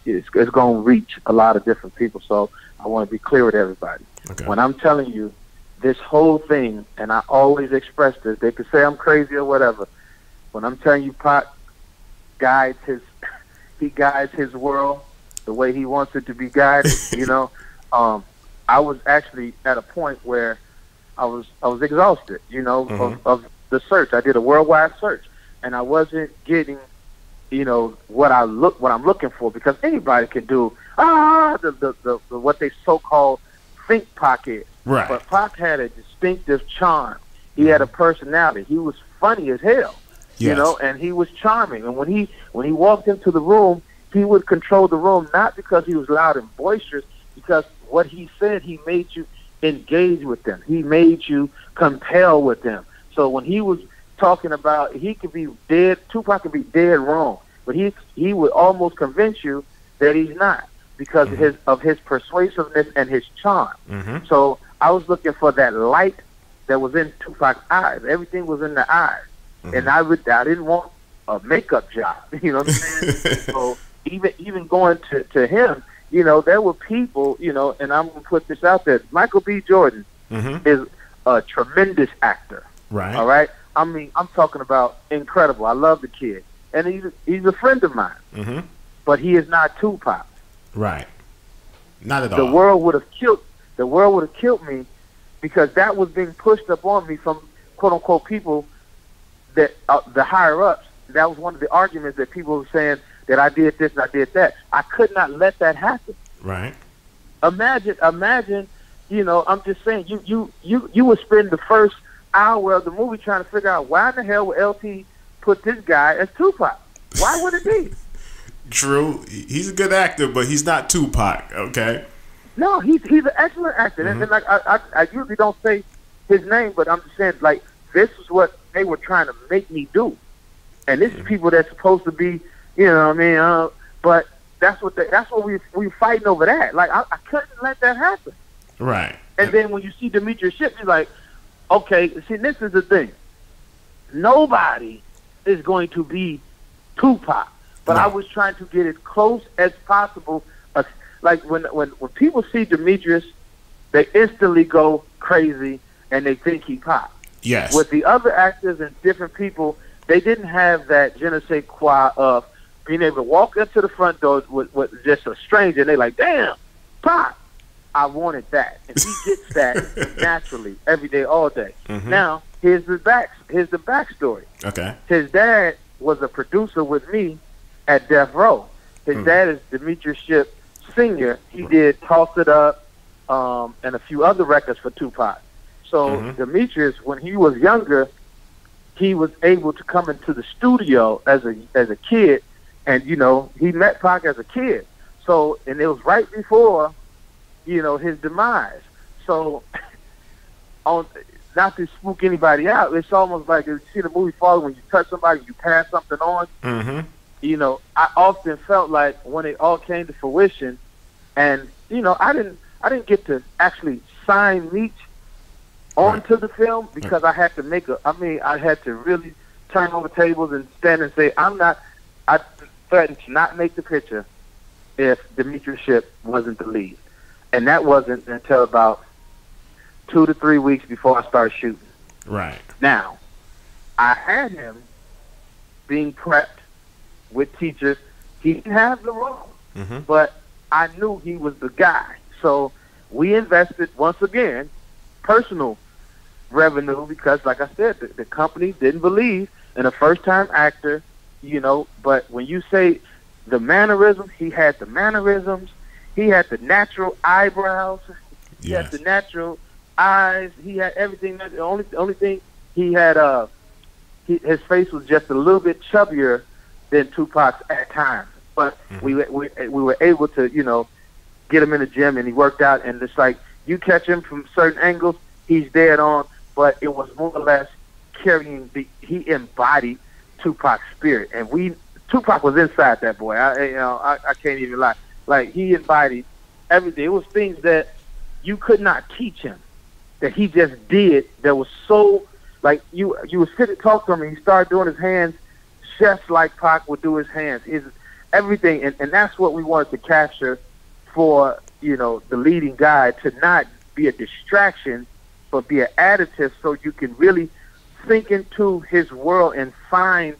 it's going to reach a lot of different people. So I want to be clear with everybody. Okay. When I'm telling you this whole thing, and I always express this, they could say I'm crazy or whatever. When I'm telling you, Pac guides his world the way he wants it to be guided. You know, I was actually at a point where I was exhausted. You know, of the search. I did a worldwide search, and I wasn't getting, what I'm looking for, because anybody can do the what they so-called think Pac is. Right. But Pac had a distinctive charm. He had a personality. He was funny as hell. Yes. And he was charming. And when he walked into the room, he would control the room, not because he was loud and boisterous, because what he said, he made you engage with them. He made you compel with them. So when he was talking about, he could be dead, Tupac could be dead wrong, but he would almost convince you that he's not, because of his persuasiveness and his charm. So I was looking for that light that was in Tupac's eyes. Everything was in the eyes. And I didn't want a makeup job. You know what I'm saying? So even going to him, there were people, and I'm going to put this out there. Michael B. Jordan is a tremendous actor. Right. All right? I mean, I'm talking about incredible. I love the kid. And he's a friend of mine. But he is not Tupac. Right. Not at all. The world would have killed me, because that was being pushed up on me from quote unquote people that the higher ups. That was one of the arguments that people were saying, that I did this and I did that. I could not let that happen. Right. Imagine, I'm just saying, you would spend the first hour of the movie trying to figure out why in the hell would LT put this guy as Tupac? Why would it be? True. He's a good actor, but he's not Tupac, okay? No, he's an excellent actor. And like I usually don't say his name, but I'm just saying, like, this is what they were trying to make me do. And this is people that's supposed to be, but that's what we fighting over that. Like, I couldn't let that happen. Right. And then when you see Demetrius Shipp, you're like, okay, see, this is the thing. Nobody is going to be Tupac. But I was trying to get as close as possible. Like, when people see Demetrius, they instantly go crazy and they think he Pac. Yes. With the other actors and different people, they didn't have that je ne sais quoi of being able to walk up to the front door with just a stranger, and they're like, damn, Pac, I wanted that. And he gets that naturally, every day, all day. Now, here's the backstory. Okay. His dad was a producer with me at Death Row. His dad is Demetrius Shipp Sr. He did Toss It Up and a few other records for Tupac. So Demetrius, when he was younger, he was able to come into the studio as a kid, and he met Pac as a kid. So, and it was right before his demise. So, not to spook anybody out, it's almost like you see the movie Fallen, when you touch somebody, you pass something on. I often felt like when it all came to fruition, and I didn't get to actually sign Meech onto the film, because I had to I had to really turn over tables and stand and say, I threatened to not make the picture if Demetrius Shipp wasn't the lead. And that wasn't until about 2 to 3 weeks before I started shooting. Right. Now, I had him being prepped with teachers. He didn't have the role, but I knew he was the guy. So we invested, once again, personal revenue, because, like I said, the company didn't believe in a first-time actor, but when you say the mannerisms, he had the mannerisms, he had the natural eyebrows, he had the natural eyes, he had everything. The only thing he had, his face was just a little bit chubbier than Tupac's at times, but we were able to, get him in the gym, and he worked out, and it's like, you catch him from certain angles, he's dead on, but it was more or less carrying he embodied Tupac's spirit, and Tupac was inside that boy. I can't even lie. Like, he embodied everything. It was things that you could not teach him, that he just did, that was so, like, you would sit and talk to him, and he started doing his hands just like Pac would do his hands. His everything, and that's what we wanted to capture for, the leading guy, to not be a distraction, but be an additive, so you can really sink into his world and find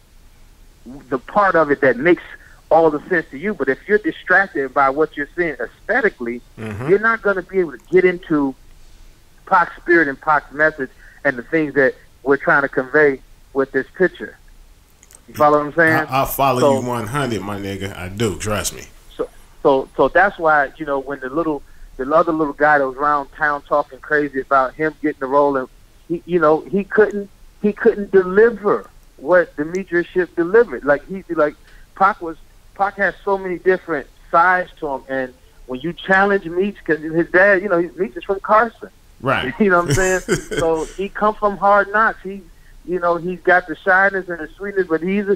the part of it that makes all the sense to you. But if you're distracted by what you're seeing aesthetically, you're not going to be able to get into Pac's spirit and Pac's message and the things that we're trying to convey with this picture. You follow what I'm saying? I'll follow you 100, my nigga. I do. Trust me. So that's why, you know, when the other little guy that was around town talking crazy about him getting the role, and he couldn't deliver what Demetrius Shipp delivered. Like Pac has so many different sides to him, and when you challenge Meech, because his dad, you know, Meech is from Carson, right? You know what I'm saying? So he come from Hard Knocks. He's got the shyness and the sweetness, but he's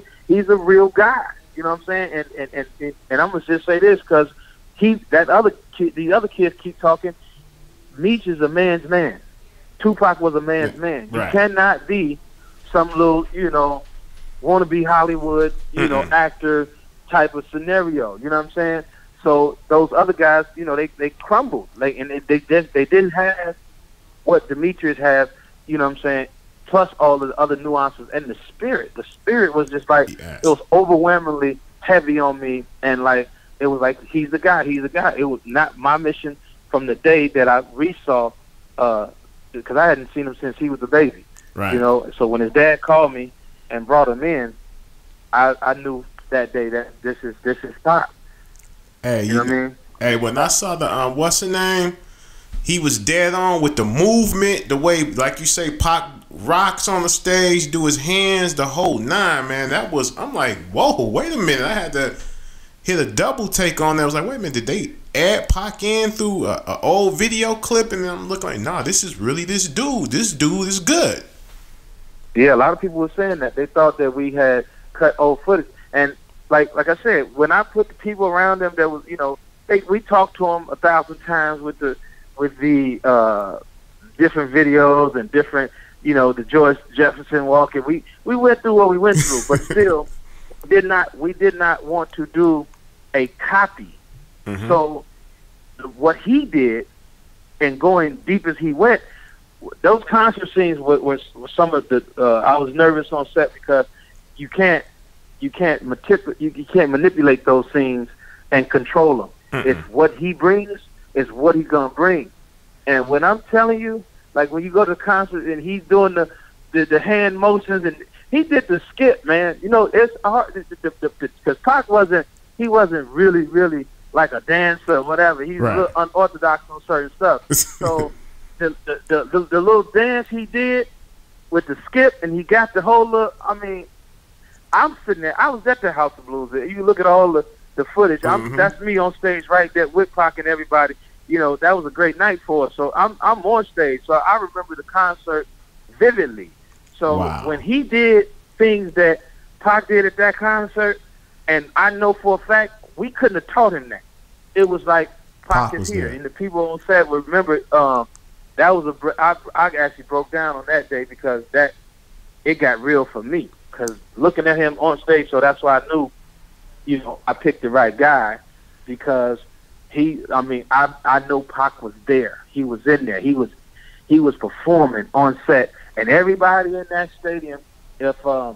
a real guy. You know what I'm saying? And I'm gonna just say this because the other kids keep talking. Meech is a man's man. 2Pac was a man's man. You cannot be some little, you know, wannabe Hollywood, you know, actor type of scenario. You know what I'm saying? So those other guys, you know, they crumbled. Like, and they didn't have what Demetrius have. You know what I'm saying? Plus all the other nuances and the spirit. The spirit was just like, it was overwhelmingly heavy on me, and like it was like he's the guy. It was not my mission from the day that I resaw, because I hadn't seen him since he was a baby. Right. You know, so when his dad called me and brought him in, I knew that day that this is Pac. Hey, you know what I mean? Hey, when I saw the what's the name? He was dead on with the movement, the way, like you say, Pac rocks on the stage, do his hands, the whole nine, man. I'm like, whoa, wait a minute. I had to hit a double take on that. I was like, wait a minute, did they add Pac in through an old video clip? And then I'm looking like, nah, this is really this dude. This dude is good. Yeah, a lot of people were saying that. They thought that we had cut old footage. And like I said, when I put the people around them that was, you know, we talked to them 1,000 times with the different videos and different, you know, the George Jefferson walking. We went through what we went through, but still we did not want to do a copy. Mm-hmm. So what he did, and going deep as he went, those concert scenes were some of the. I was nervous on set because you can't manipulate those scenes and control them. Mm-hmm. It's what he brings is what he's gonna bring. And when I'm telling you, like when you go to the concert and he's doing the hand motions, and he did the skip, man. You know, it's hard because Pac wasn't really like a dancer or whatever. He's a little unorthodox on certain stuff. So the little dance he did with the skip, and he got the whole look. I mean, I'm sitting there. I was at the House of Blues. You look at all the footage. Mm-hmm. That's me on stage right there with Pac and everybody. You know, that was a great night for us. So I'm on stage. So I remember the concert vividly. So when he did things that Pac did at that concert, and I know for a fact we couldn't have taught him that. It was like Pac is here, and the people on set would remember. That was I actually broke down on that day because it got real for me. Because looking at him on stage, so that's why I knew, you know, I picked the right guy because I know Pac was there. He was in there. He was performing on set, and everybody in that stadium, that's why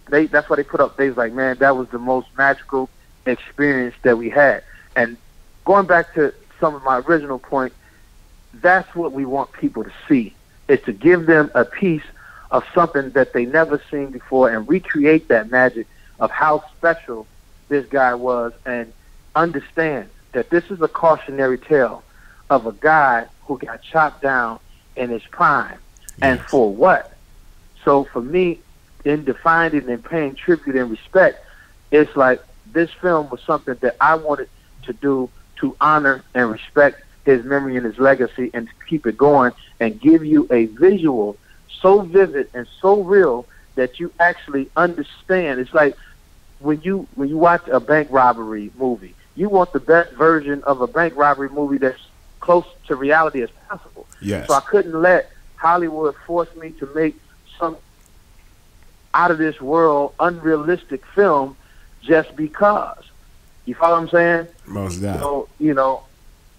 they put up. They was like, man, that was the most magical experience that we had. And going back to some of my original point, that's what we want people to see, is to give them a piece of something that they never seen before and recreate that magic of how special this guy was, and understand that this is a cautionary tale of a guy who got chopped down in his prime. Yes. And for what? So for me, in defining and paying tribute and respect, it's like this film was something that I wanted to do to honor and respect his memory and his legacy, and to keep it going and give you a visual so vivid and so real that you actually understand. It's like when you watch a bank robbery movie, you want the best version of a bank robbery movie that's close to reality as possible. Yes. So I couldn't let Hollywood force me to make some out of this world unrealistic film just because. You follow what I'm saying? Most definitely. So, you know,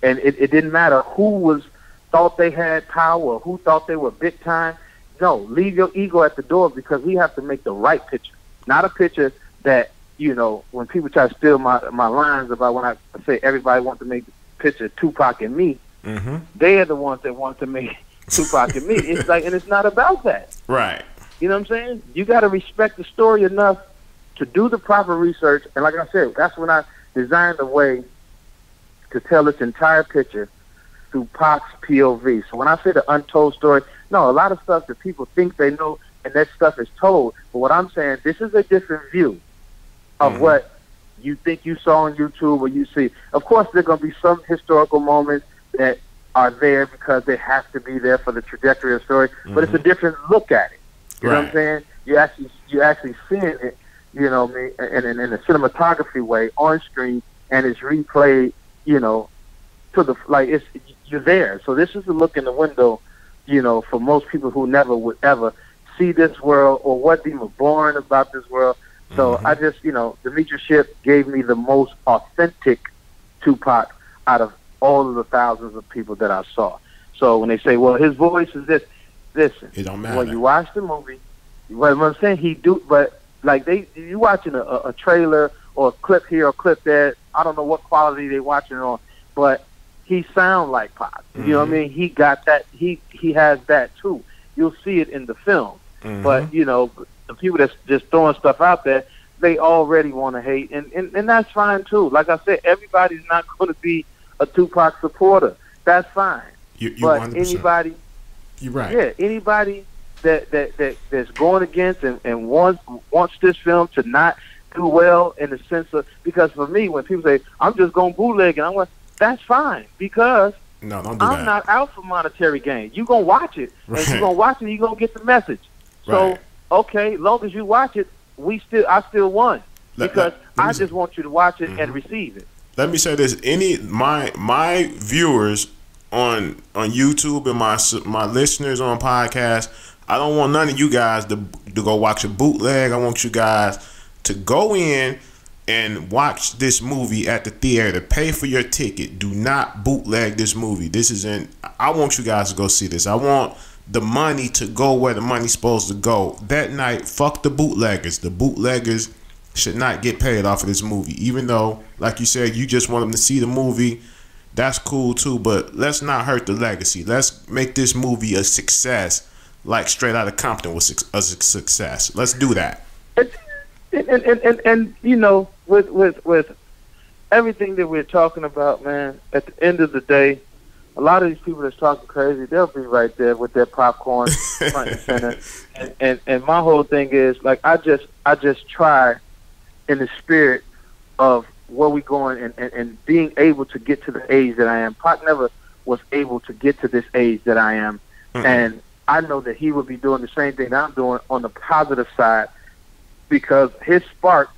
and it didn't matter who thought they had power or who thought they were big time. No, leave your ego at the door, because we have to make the right picture, not a picture that, you know, when people try to steal my lines about when I say everybody wants to make the picture of 2Pac and me, they are the ones that want to make 2Pac and me. It's like, and it's not about that. Right. You know what I'm saying? You got to respect the story enough to do the proper research. And like I said, that's when I designed a way to tell its entire picture through Pac's POV. So when I say the untold story, no, a lot of stuff that people think they know and that stuff is told. But what I'm saying, this is a different view of what you think you saw on YouTube or you see. Of course, there are going to be some historical moments that are there because they have to be there for the trajectory of the story, but it's a different look at it. You know what I'm saying? You actually seeing it, you know, in a cinematography way on screen, and it's replayed, you know, to the you're there. So this is a look in the window, you know, for most people who never would ever see this world or wasn't even born about this world. So I just, you know, Demetrius Shipp gave me the most authentic 2Pac out of all of the thousands of people that I saw. So when they say, well, his voice is this, listen, it don't matter. When you watch the movie, what I'm saying, but like you watching a trailer or a clip here or a clip there, I don't know what quality they watching it on, but he sound like Pac. You know what I mean? He got that, he has that too. You'll see it in the film. But, you know, the people that's just throwing stuff out there, they already want to hate, and that's fine too. Like I said, everybody's not going to be a 2Pac supporter. That's fine. But 100%. Anybody, you're right. Yeah, anybody that's going against and wants this film to not do well in the sense of, because for me, when people say I'm just going bootleg, and I'm like, that's fine, because no, don't do I'm that. not out for monetary gain. You gonna watch it, and you gonna watch it, you gonna get the message. So okay, long as you watch it, I still won, because I just want you to watch it and receive it. Let me say this: my viewers on YouTube and my listeners on podcast, I don't want none of you guys to go watch a bootleg. I want you guys to go in and watch this movie at the theater. Pay for your ticket. Do not bootleg this movie. I want you guys to go see this. I want the money to go where the money's supposed to go. That night, fuck the bootleggers. The bootleggers should not get paid off of this movie. Even though, like you said, you just want them to see the movie. That's cool too, but let's not hurt the legacy. Let's make this movie a success, like Straight Outta Compton was a success. Let's do that. And you know, with everything that we're talking about, man, at the end of the day, a lot of these people that's talking crazy, they'll be right there with their popcorn front and center. And my whole thing is, like, I just try in the spirit of where we going and being able to get to the age that I am. Pac never was able to get to this age that I am. And I know that he would be doing the same thing that I'm doing on the positive side, because his spark,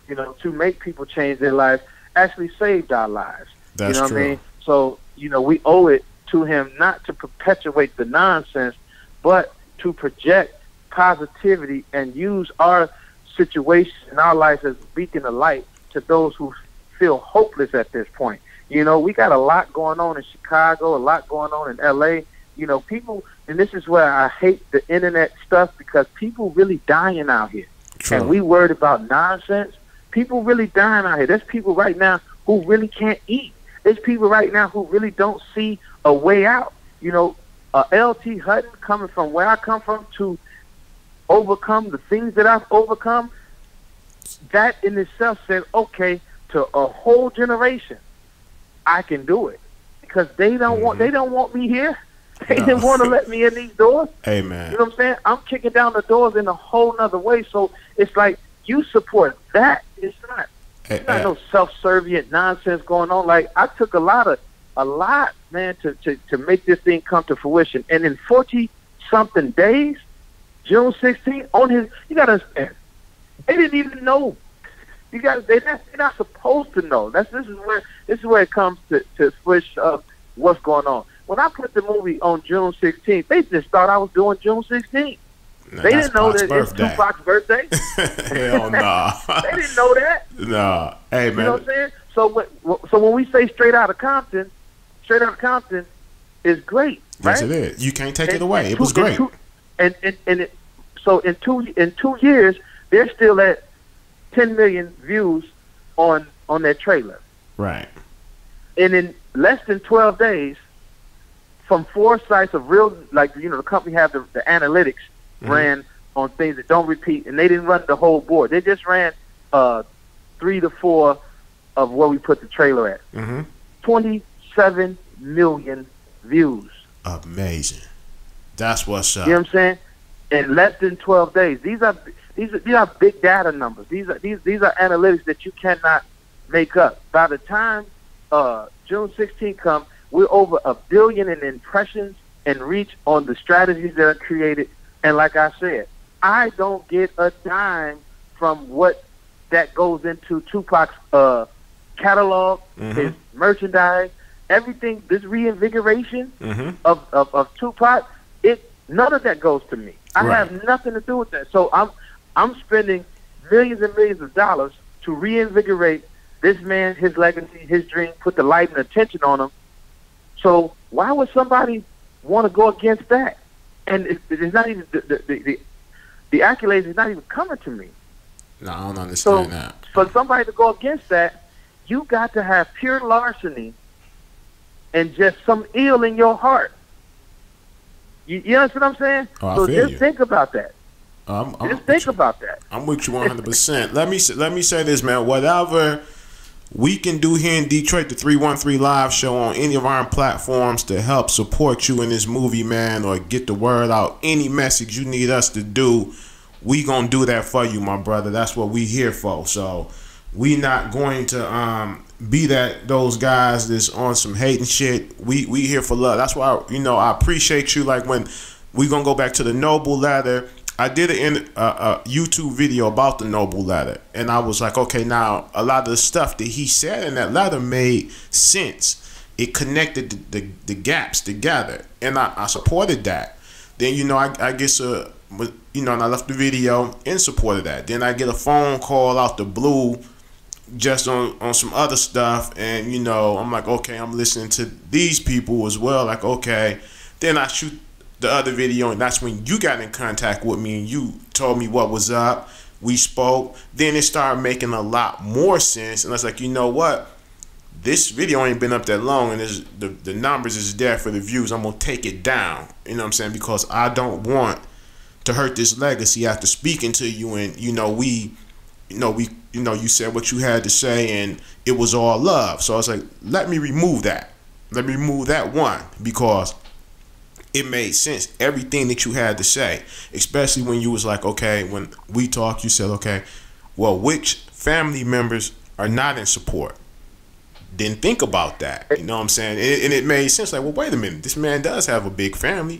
you know, to make people change their lives actually saved our lives. That's you know true. what I mean? So, you know, we owe it to him not to perpetuate the nonsense, but to project positivity and use our situation in our life as a beacon of light to those who feel hopeless at this point. You know, we got a lot going on in Chicago, a lot going on in LA. You know, people, and this is where I hate the internet stuff, because people really dying out here. True. And we worried about nonsense. People really dying out here. There's people right now who really can't eat. There's people right now who really don't see a way out. You know, LT Hutton, coming from where I come from, to overcome the things that I've overcome, that in itself said, okay, to a whole generation, I can do it, because they don't want me here. They didn't want to let me in these doors. Hey, man. You know what I'm saying? I'm kicking down the doors in a whole nother way. So it's like, you support that. It's not no self-servient nonsense going on. Like, I took a lot, man, to make this thing come to fruition. And in 40-something days, June 16th, on his, you got to understand, they didn't even know. They're not supposed to know. This is where it comes to switch up what's going on. When I put the movie on June 16th, they just thought I was doing June 16th. They didn't know that it's Tupac's birthday. Hell nah. They didn't know that. Nah. Hey, man. You know what I'm saying? So when we say Straight Outta Compton is great, right? Yes, it is. You can't take it away. It was great. So in 2 years, they're still at 10 million views on that trailer. Right. And in less than 12 days, from 4 sites of real, like, you know, the company have the analytics, ran on things that don't repeat, and they didn't run the whole board. They just ran 3 to 4 of where we put the trailer at. 27 million views. Amazing. That's what's up. You know what I'm saying? In less than 12 days. These are big data numbers. These are analytics that you cannot make up. By the time June 16th comes, we're over 1 billion in impressions and reach on the strategies that are created. And like I said, I don't get a dime from what that goes into 2Pac's catalog, his merchandise, everything. This reinvigoration of 2Pac, none of that goes to me. I have nothing to do with that. So I'm spending millions and millions of dollars to reinvigorate this man, his legacy, his dream, put the light and attention on him. So why would somebody want to go against that? And it's not even the accolades is not even coming to me. No, I don't understand that. For somebody to go against that, you got to have pure larceny and just some ill in your heart. You understand what I'm saying? Oh, so just think about that. Just think about that. I'm with you 100%. Let me say this, man. Whatever we can do here in Detroit, the 313 Live Show on any of our platforms to help support you in this movie, man, or get the word out, any message you need us to do, we gonna do that for you, my brother. That's what we here for. So we not going to be those guys that's on some hating shit. We here for love. That's why I appreciate you. Like when we gonna go back to the Noble Leather. I did a YouTube video about the Noble Leather, and I was like, okay, now a lot of the stuff that he said in that letter made sense. It connected the gaps together, and I supported that. Then I guess and I left the video in support of that. Then I get a phone call out the blue, just on some other stuff, and I'm like, okay, I'm listening to these people as well. Like, okay, then I shoot the other video, and that's when you got in contact with me and you told me what was up. We spoke. Then it started making a lot more sense, and I was like, you know what? This video ain't been up that long, and the numbers is there for the views. I'm gonna take it down. You know what I'm saying? Because I don't want to hurt this legacy after speaking to you, and you said what you had to say, and it was all love. So I was like, let me remove that. Let me remove that one, because it made sense. Everything that you had to say, especially when you was like, okay, when we talked, you said, okay, well, which family members are not in support? Didn't think about that. You know what I'm saying? And it made sense. Like, well, wait a minute. This man does have a big family.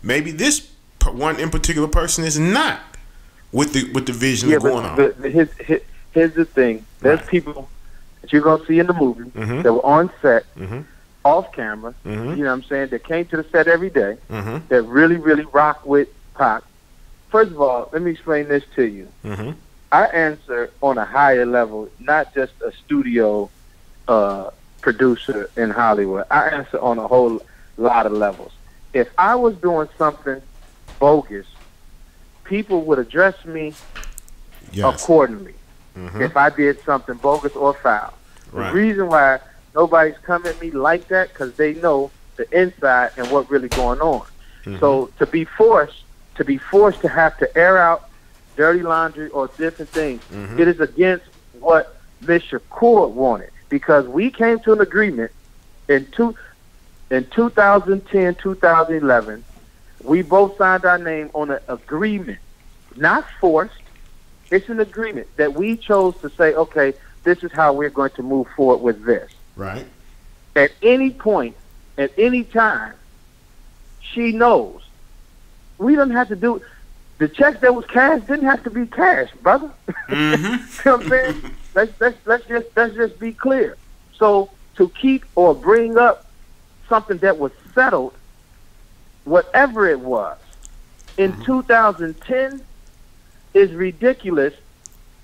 Maybe this one in particular person is not with the vision going on. Here's the thing. There's people that you're gonna see in the movie that were on set. Off camera, you know what I'm saying, that came to the set every day, that really, really rock with Pac. First of all, let me explain this to you. I answer on a higher level, not just a studio producer in Hollywood. I answer on a whole lot of levels. If I was doing something bogus, people would address me accordingly. If I did something bogus or foul. The reason why nobody's come at me like that, because they know the inside and what really going on. So to be forced to have to air out dirty laundry or different things, it is against what Mr. Shakur wanted, because we came to an agreement in 2010, 2011. We both signed our name on an agreement, not forced. It's an agreement that we chose to say, okay, this is how we're going to move forward with this. Right. At any point, at any time, she knows. We don't have to do the checks that was cashed didn't have to be cashed, brother. You know what I'm saying? Let's just be clear. So to keep or bring up something that was settled, whatever it was, in 2010 is ridiculous.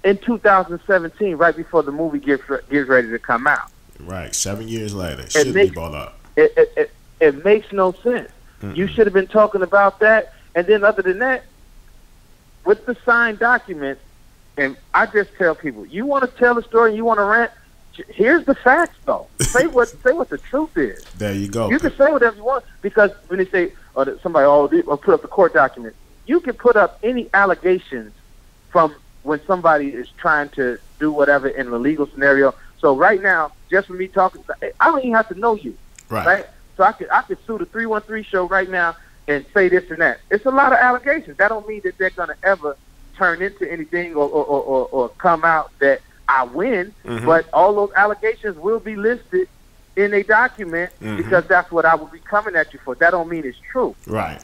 In 2017, right before the movie gets ready to come out. Right, 7 years later, it should be brought up. It makes no sense. You should have been talking about that. And then other than that, with the signed document, and I just tell people, you want to tell a story and you want to rant, here's the facts, though. Say what the truth is. There you go. You can say whatever you want, because when they say, or somebody, put up the court document, you can put up any allegations from when somebody is trying to do whatever in a legal scenario. So right now, just for me talking, I don't even have to know you, right? So I could sue the 313 show right now and say this and that. It's a lot of allegations. That don't mean that they're gonna ever turn into anything or come out that I win. But all those allegations will be listed in a document because that's what I will be coming at you for. That don't mean it's true. Right.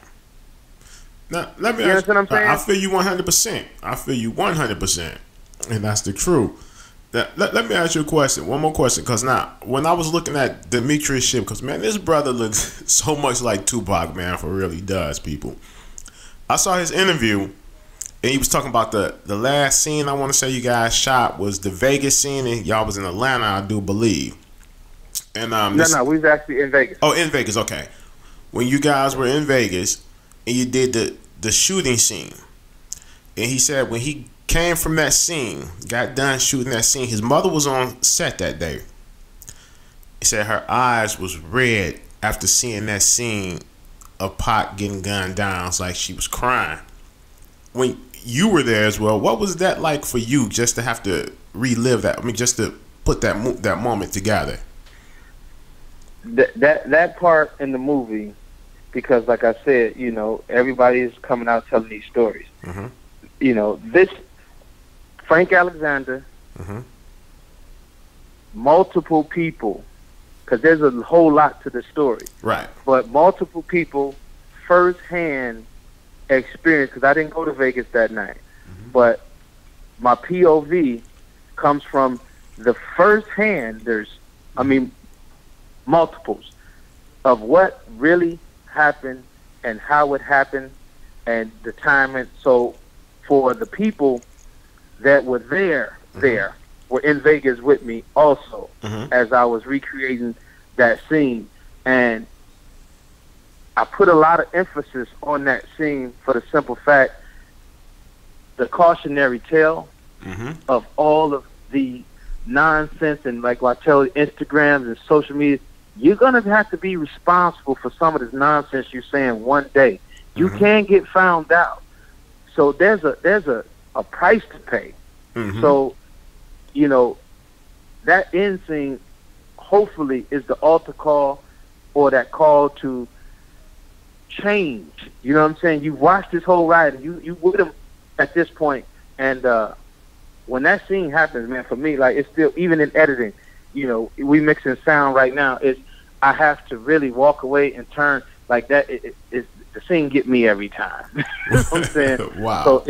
Now, let me You ask, understand what I'm saying? I feel you 100%. I feel you 100%. And that's the truth. Let me ask you a question. One more question. Because now, when I was looking at Demetrius shit, because, man, this brother looks so much like Tupac, man, for real. He does, people. I saw his interview, and he was talking about the last scene I want to say you guys shot was the Vegas scene, and y'all was in Atlanta, I do believe. And No, we was actually in Vegas. Oh, in Vegas, okay. When you guys were in Vegas, and you did the shooting scene, and he said when he came from that scene, got done shooting that scene, his mother was on set that day. He said her eyes was red after seeing that scene of Pac getting gunned down. It's like she was crying. When you were there as well, what was that like for you, just to have to relive that? I mean, just to put that moment together. That part in the movie, because like I said, you know, everybody is coming out telling these stories. You know, this Frank Alexander, multiple people, because there's a whole lot to the story. Right. But multiple people firsthand experience, because I didn't go to Vegas that night, but my POV comes from the firsthand, multiples of what really happened and how it happened and the timing. So for the people that were there were in Vegas with me also as I was recreating that scene. And I put a lot of emphasis on that scene for the simple fact, the cautionary tale of all of the nonsense, and like I tell Instagrams and social media, you're gonna have to be responsible for some of this nonsense you're saying one day. You can get found out. So there's a price to pay. So, you know, that end scene hopefully is the altar call or that call to change. You know what I'm saying? You've watched this whole ride, and you with him at this point, and when that scene happens, man, for me, like, it's still, even in editing, you know, we mixing sound right now, I have to really walk away and turn like that. The scene get me every time. You know what I'm saying? Wow. So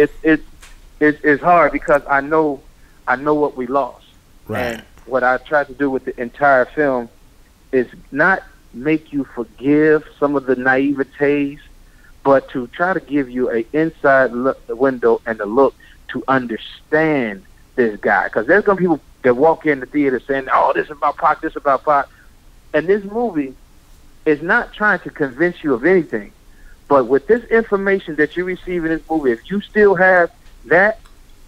it's hard because I know what we lost. Right. And what I tried to do with the entire film is not make you forgive some of the naivetes, but to try to give you an inside window and a look to understand this guy. Because there's going to be people that walk in the theater saying, oh, this is about Pac, this is about Pac. And this movie is not trying to convince you of anything. But with this information that you receive in this movie, if you still have that,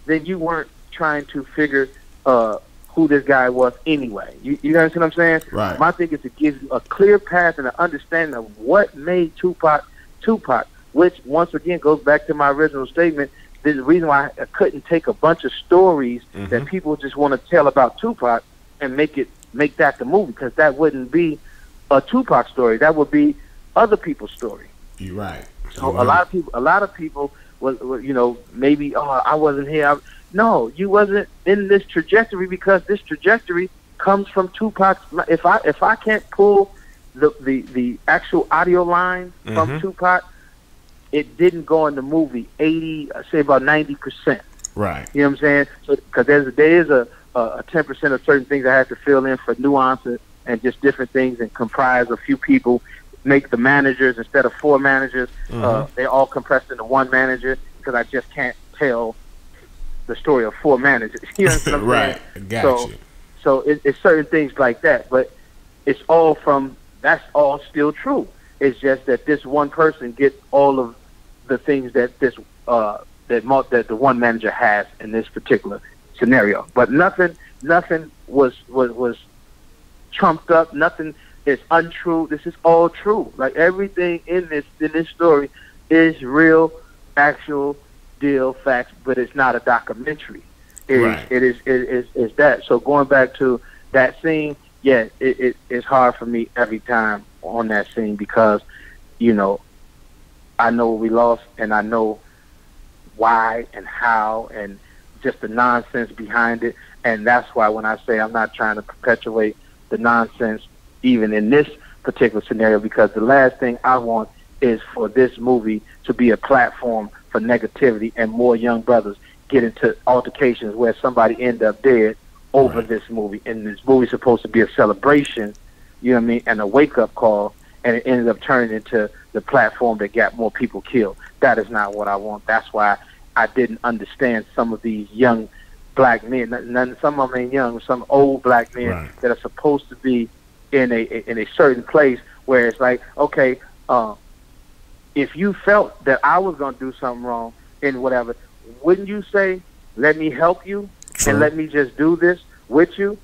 then you weren't trying to figure who this guy was anyway. You understand what I'm saying? Right. My thing is to give you a clear path and an understanding of what made Tupac, which once again goes back to my original statement. There's a reason why I couldn't take a bunch of stories that people just want to tell about Tupac and make that the movie, because that wouldn't be a Tupac story. That would be other people's story. You're right. So a lot of people was you know, maybe, oh, I wasn't here. No, you wasn't in this trajectory because this trajectory comes from Tupac. If I can't pull the actual audio line from Tupac, it didn't go in the movie 80, say about 90%. Right. You know what I'm saying? So because there is a 10% of certain things I have to fill in for nuances and just different things, and comprise a few people, make the managers instead of 4 managers. They're all compressed into 1 manager because I just can't tell the story of 4 managers. You know what I'm right. saying? Got you. So it's certain things like that, but it's all that's all still true. It's just that this one person gets all of the things that that the one manager has in this particular scenario. But nothing was trumped up. Nothing is untrue. This is all true. Like everything in this story is real, actual deal facts, but it's not a documentary. It is that. So going back to that scene, yeah, it's hard for me every time on that scene because, you know, I know we lost and I know why and how and just the nonsense behind it. And that's why when I say I'm not trying to perpetuate the nonsense even in this particular scenario, because the last thing I want is for this movie to be a platform for negativity and more young brothers get into altercations where somebody end up dead over this movie. And this movie's supposed to be a celebration, you know what I mean, and a wake-up call, and it ended up turning into the platform that got more people killed. That is not what I want. That's why I didn't understand some of these young black men. Some of them ain't young, some old black men that are supposed to be in a certain place where it's like, okay, if you felt that I was going to do something wrong and whatever, wouldn't you say, let me help you and let me just do this with you?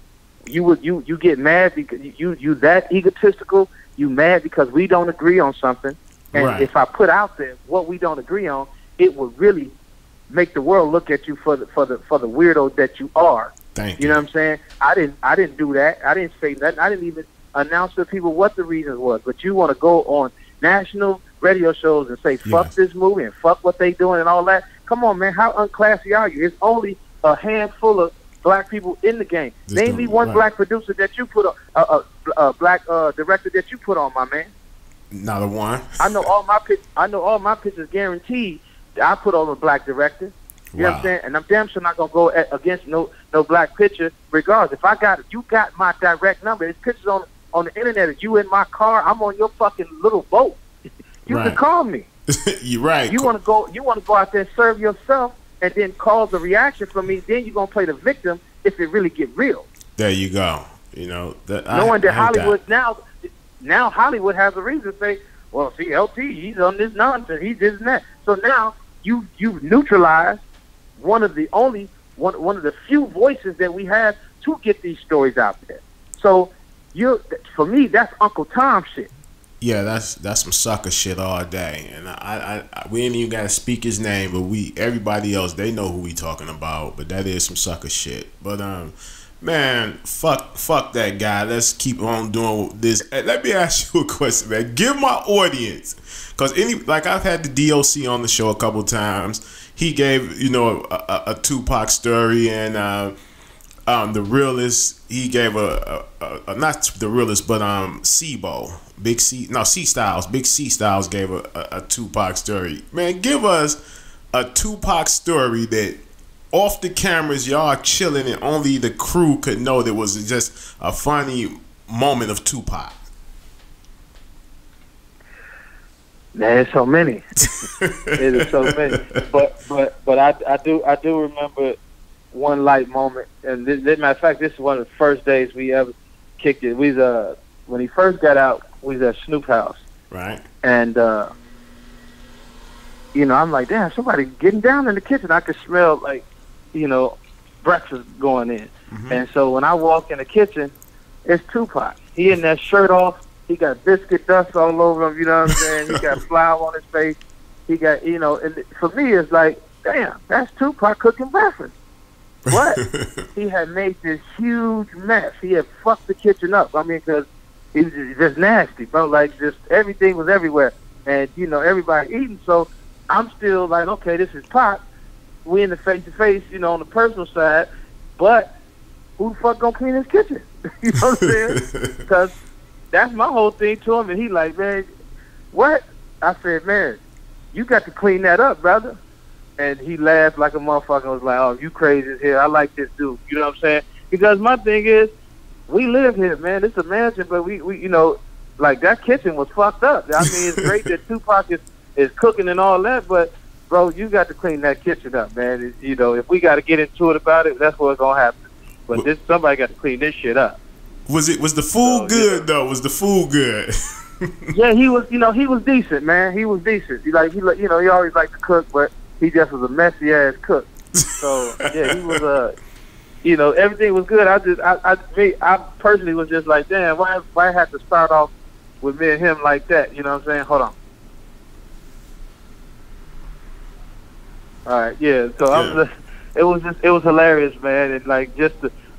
You get mad because you that egotistical. You mad because we don't agree on something, and if I put out there what we don't agree on, it would really make the world look at you for the weirdo that you are. Thank you. You know what I'm saying? I didn't do that. I didn't say that. I didn't even announce to people what the reasons was. But you want to go on national radio shows and say fuck this movie and fuck what they doing and all that. Come on, man. How unclassy are you? It's only a handful of black people in the game. Name me one black producer that you put on, a black director that you put on, my man. Not a one. I know all my pictures guaranteed that I put on a black director. You know what I'm saying? And I'm damn sure not gonna go against no black picture. Regardless, if you got my direct number. There's pictures on the internet of you in my car. I'm on your fucking little boat. You can call me. You're right. You want to go out there and serve yourself, and then cause a reaction from me. Then you're gonna play the victim if it really get real. There you go. You know that. Knowing that Hollywood now Hollywood has a reason to say, well, see, LT, he's on this nonsense. He's this and that. So now you neutralized one of the few voices that we have to get these stories out there. So for me, that's Uncle Tom shit. Yeah, that's some sucker shit all day, and we ain't even gotta speak his name, but everybody else, they know who we talking about. But that is some sucker shit. But man, fuck that guy. Let's keep on doing this. Let me ask you a question, man. Give my audience, cause I've had the DOC on the show a couple times. He gave a 2Pac story, and the realist, he gave a not the realist, but Sibo. Big C Styles gave a 2Pac story. Man, give us a 2Pac story that off the cameras y'all are chilling and only the crew could know that was just a funny moment of 2Pac. Man, there's so many. There's so many. But I do remember one light moment, and matter of fact, this is one of the first days we ever kicked it. When he first got out, we was at Snoop House. Right. And I'm like, damn, somebody getting down in the kitchen. I could smell breakfast going in. Mm-hmm. And so when I walk in the kitchen, it's 2Pac. He in that shirt off. He got biscuit dust all over him. You know what I'm saying? He got flour on his face. He got, and for me, it's like, damn, that's 2Pac cooking breakfast. But he had made this huge mess. He had fucked the kitchen up. I mean, because he was just nasty, bro. Like, just everything was everywhere. And, everybody eating. So I'm still like, okay, this is Pac. We in the face-to-face, on the personal side. But who the fuck gonna clean his kitchen? You know what I'm saying? Because that's my whole thing to him. And he like, man, what? I said, man, you got to clean that up, brother. And he laughed like a motherfucker and was like, oh, you crazy as hell. I like this dude. You know what I'm saying? Because my thing is, we live here, man. It's a mansion, but we like that kitchen was fucked up. I mean, it's great that 2Pac is cooking and all that, but, bro, you got to clean that kitchen up, man. If we got to get into it about it, that's what's going to happen. But somebody got to clean this shit up. Was the food good, though? Was the food good? Yeah, he was decent, man. He was decent. He always liked to cook, but he just was a messy ass cook. So yeah, he was everything was good. I personally was just like, damn, why I have to start off with me and him like that? You know what I'm saying? Hold on. All right, yeah. So it was hilarious, man, and like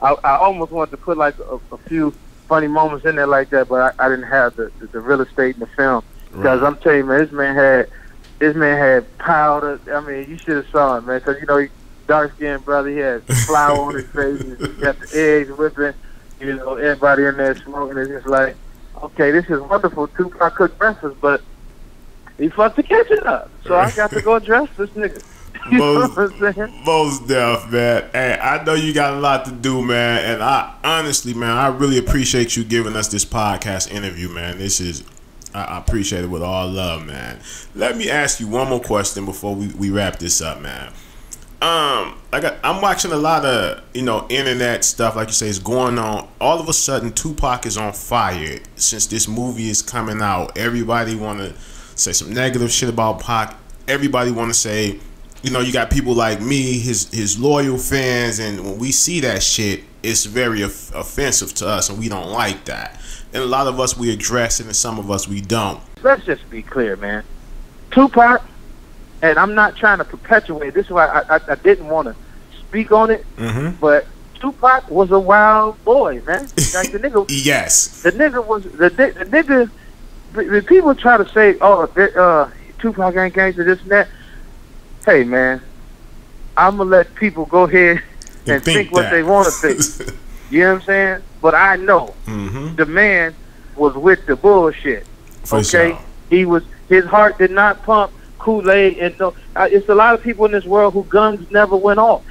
I almost wanted to put like a few funny moments in there like that, but I didn't have the real estate in the film because I'm telling you, man, this man had powder. I mean, you should have saw him, man, because you know he dark skinned brother. He had flour on his face. He got the eggs whipping. You know, everybody in there smoking. It's just like, okay, this is wonderful. 2Pac cooked breakfast, but he fucked the kitchen up. So I got to go dress this nigga. You know what I'm saying? Most deaf, man. Hey, I know you got a lot to do, man, and I honestly, man, I really appreciate you giving us this podcast interview, man. I appreciate it with all love, man. Let me ask you one more question before we wrap this up, man. I'm watching a lot of, you know, internet stuff, like you say, is going on. All of a sudden, 2Pac is on fire. Since this movie is coming out, everybody want to say some negative shit about Pac. Everybody want to say, you know, you got people like me, his loyal fans, and when we see that shit, it's very offensive to us, and we don't like that. And a lot of us, we address it, and some of us, we don't. Let's just be clear, man. 2Pac, and I'm not trying to perpetuate, this is why I didn't want to speak on it, but 2Pac was a wild boy, man. Like the nigga, yes. The nigga was, the nigga, when people try to say, oh, 2Pac ain't gangster, this and that, hey, man, I'm going to let people go ahead and think what they want to think. You know what I'm saying? But I know the man was with the bullshit. Okay? He was, his heart did not pump Kool-Aid. And no, it's a lot of people in this world who guns never went off.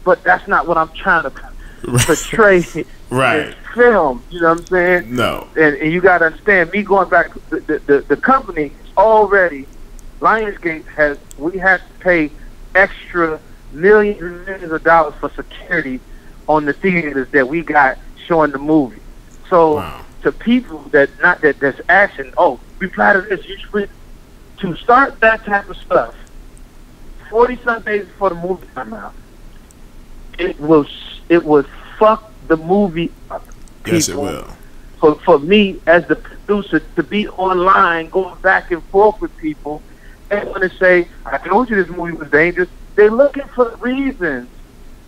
But that's not what I'm trying to portray in film. You know what I'm saying? No. And you got to understand, me going back, the company already, Lionsgate we had to pay extra millions and millions of dollars for security on the theaters that we got showing the movie. So to people that's asking, oh, we flatter this, to start that type of stuff 40-some days before the movie come out, it will fuck the movie up. Yes, it will. For me as the producer to be online going back and forth with people and when they say, I told you this movie was dangerous, they're looking for reasons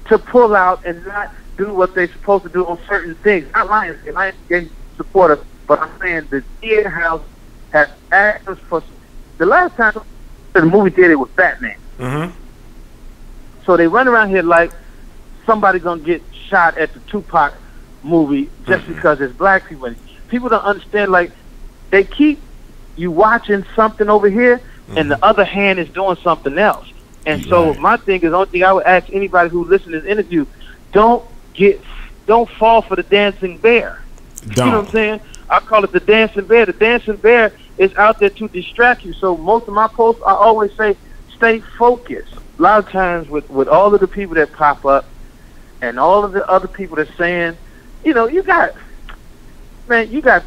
to pull out and not do what they're supposed to do on certain things. Not Lionsgate. Lionsgate support us, but I'm saying the theater house has asked us for. The last time the movie theater was Batman. So they run around here like somebody gonna get shot at the 2Pac movie just because there's black people in it. People don't understand, like, they keep you watching something over here and the other hand is doing something else. And so my thing is, the only thing I would ask anybody who listens to this interview, don't fall for the dancing bear. You know what I'm saying? I call it the dancing bear. The dancing bear is out there to distract you. So most of my posts, I always say, stay focused. A lot of times with all of the people that pop up and all of the other people that's saying, you know, you got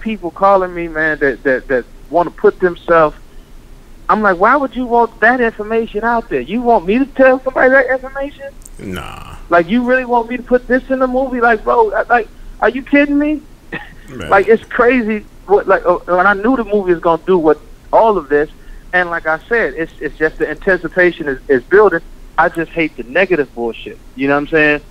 people calling me, man, that want to put themselves. I'm like, why would you want that information out there? You want me to tell somebody that information? Nah. Like, you really want me to put this in the movie? Like, bro, like, are you kidding me? Like, it's crazy. When I knew the movie was gonna do what all of this, and like I said, it's just the anticipation is building. I just hate the negative bullshit. You know what I'm saying?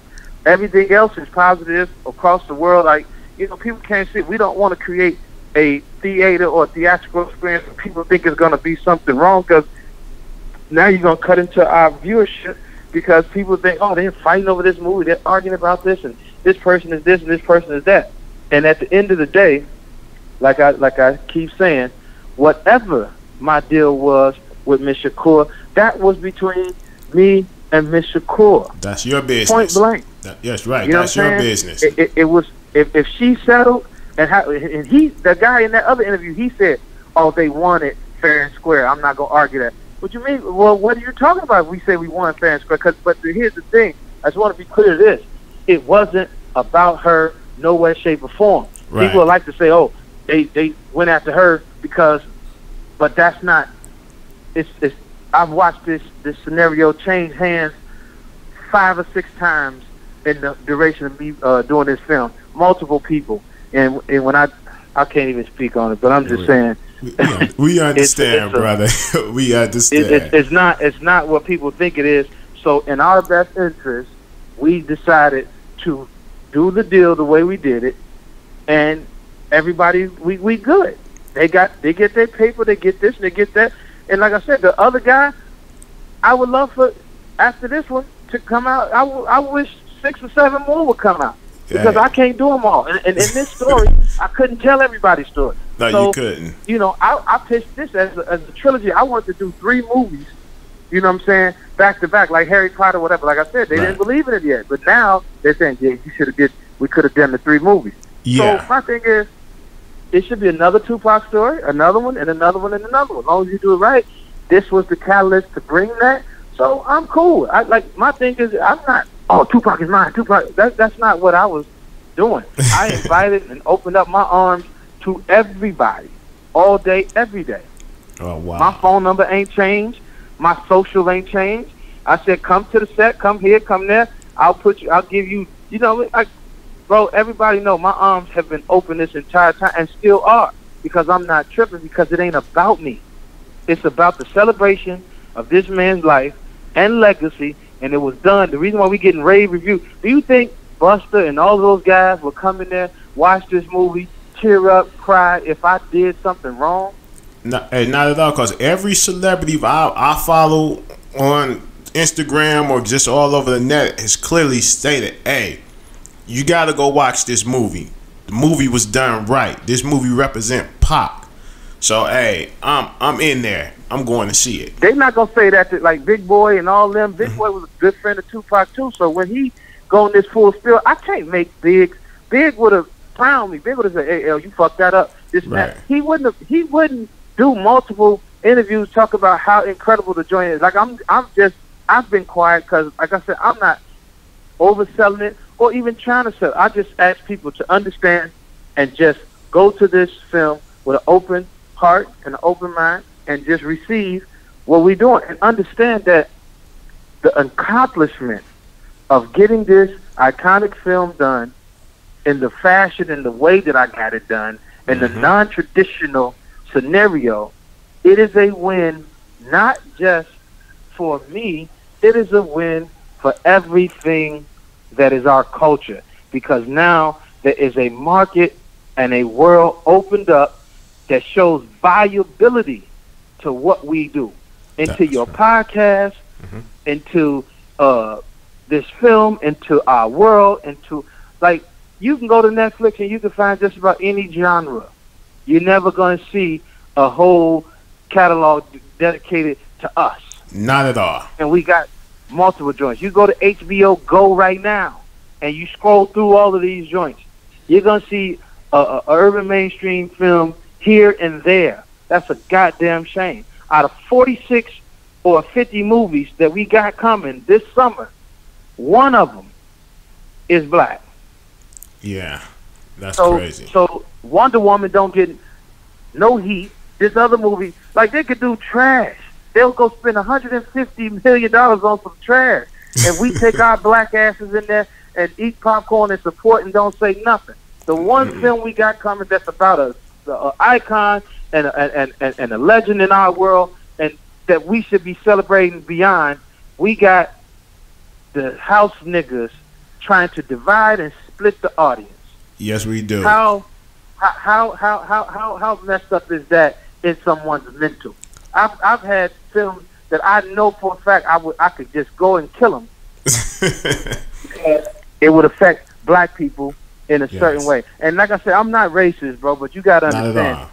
Everything else is positive across the world. Like, you know, people can't see. We don't want to create a theater or theatrical experience where people think it's going to be something wrong, because now you're going to cut into our viewership because people think, oh, they're fighting over this movie, they're arguing about this, and this person is this and this person is that. And at the end of the day, like I keep saying, whatever my deal was with Ms. Shakur, that was between me and Ms. Shakur. That's your business. Point blank. Yes, right. You know That's your business. It was, if she settled, and he, the guy in that other interview, he said, oh, they won it fair and square. I'm not going to argue that. What you mean? Well, what are you talking about? We say we won fair and square. But here's the thing. I just want to be clear to this. It wasn't about her, no way, shape, or form. Right. People like to say, oh, they went after her because, but that's not, I've watched this scenario change hands 5 or 6 times in the duration of me doing this film. Multiple people. And when I I can't even speak on it, but I'm just saying. We understand, brother. We understand. It's not what people think it is. So in our best interest, we decided to do the deal the way we did it, and everybody, we good. They get their paper, they get this, they get that, and like I said, the other guy, I would love for after this one to come out. I wish 6 or 7 more would come out. Because I can't do them all. And in this story, I couldn't tell everybody's story. No, so, you couldn't. You know, I pitched this as a trilogy. I wanted to do 3 movies, you know what I'm saying, back to back, like Harry Potter, whatever. Like I said, they didn't believe in it yet. But now they're saying, yeah, we could have done the 3 movies. Yeah. So my thing is, it should be another 2Pac story, another one, and another one, and another one. As long as you do it right, this was the catalyst to bring that. So I'm cool. My thing is, I'm not, 2Pac is mine. 2Pac. That's not what I was doing. I invited and opened up my arms to everybody, all day, every day. Oh wow! My phone number ain't changed. My social ain't changed. I said, come to the set, come here, come there. I'll give you. You know, bro. Everybody know my arms have been open this entire time and still are, because I'm not tripping, because it ain't about me. It's about the celebration of this man's life and legacy. And it was done. The reason why we getting rave reviews. Do you think Buster and all those guys will come in there, watch this movie, tear up, cry if I did something wrong? No, not at all. Because every celebrity I follow on Instagram or just all over the net has clearly stated, "Hey, you got to go watch this movie. The movie was done right. This movie represent Pac. So, hey, I'm in there. I'm going to see it." They're not gonna say that to, like, Big Boy and all them. Big Boy was a good friend of 2Pac too. So when he go on this full spill, I can't make Big would have clowned me. Big would have said, "Hey, L, you fucked that up." This right. He wouldn't do multiple interviews talk about how incredible the joint is. Like I've been quiet because, like I said, I'm not overselling it or even trying to sell. I just ask people to understand and just go to this film with an open heart and an open mind and just receive what we're doing and understand that the accomplishment of getting this iconic film done in the fashion and the way that I got it done in the non-traditional scenario, it is a win not just for me, it is a win for everything that is our culture, because now there is a market and a world opened up that shows viability to what we do, into your podcast, into this film, into our world, into, like, you can go to Netflix and you can find just about any genre. You're never going to see a whole catalog dedicated to us. Not at all. And we got multiple joints. You go to HBO Go right now and you scroll through all of these joints. You're going to see a urban mainstream film here and there. That's a goddamn shame. Out of 46 or 50 movies that we got coming this summer, one of them is black. Yeah, that's crazy. So Wonder Woman don't get no heat. This other movie, like, they could do trash. They'll go spend $150 million on some trash. And we take our black asses in there and eat popcorn and support and don't say nothing. The one film we got coming that's about a icon and a legend in our world, and that we should be celebrating beyond, we got the house niggas trying to divide and split the audience. Yes, we do. How messed up is that in someone's mental? I've had films that I know for a fact I could just go and kill them because it would affect black people in a certain way. And like I said, I'm not racist, bro, but you got to understand,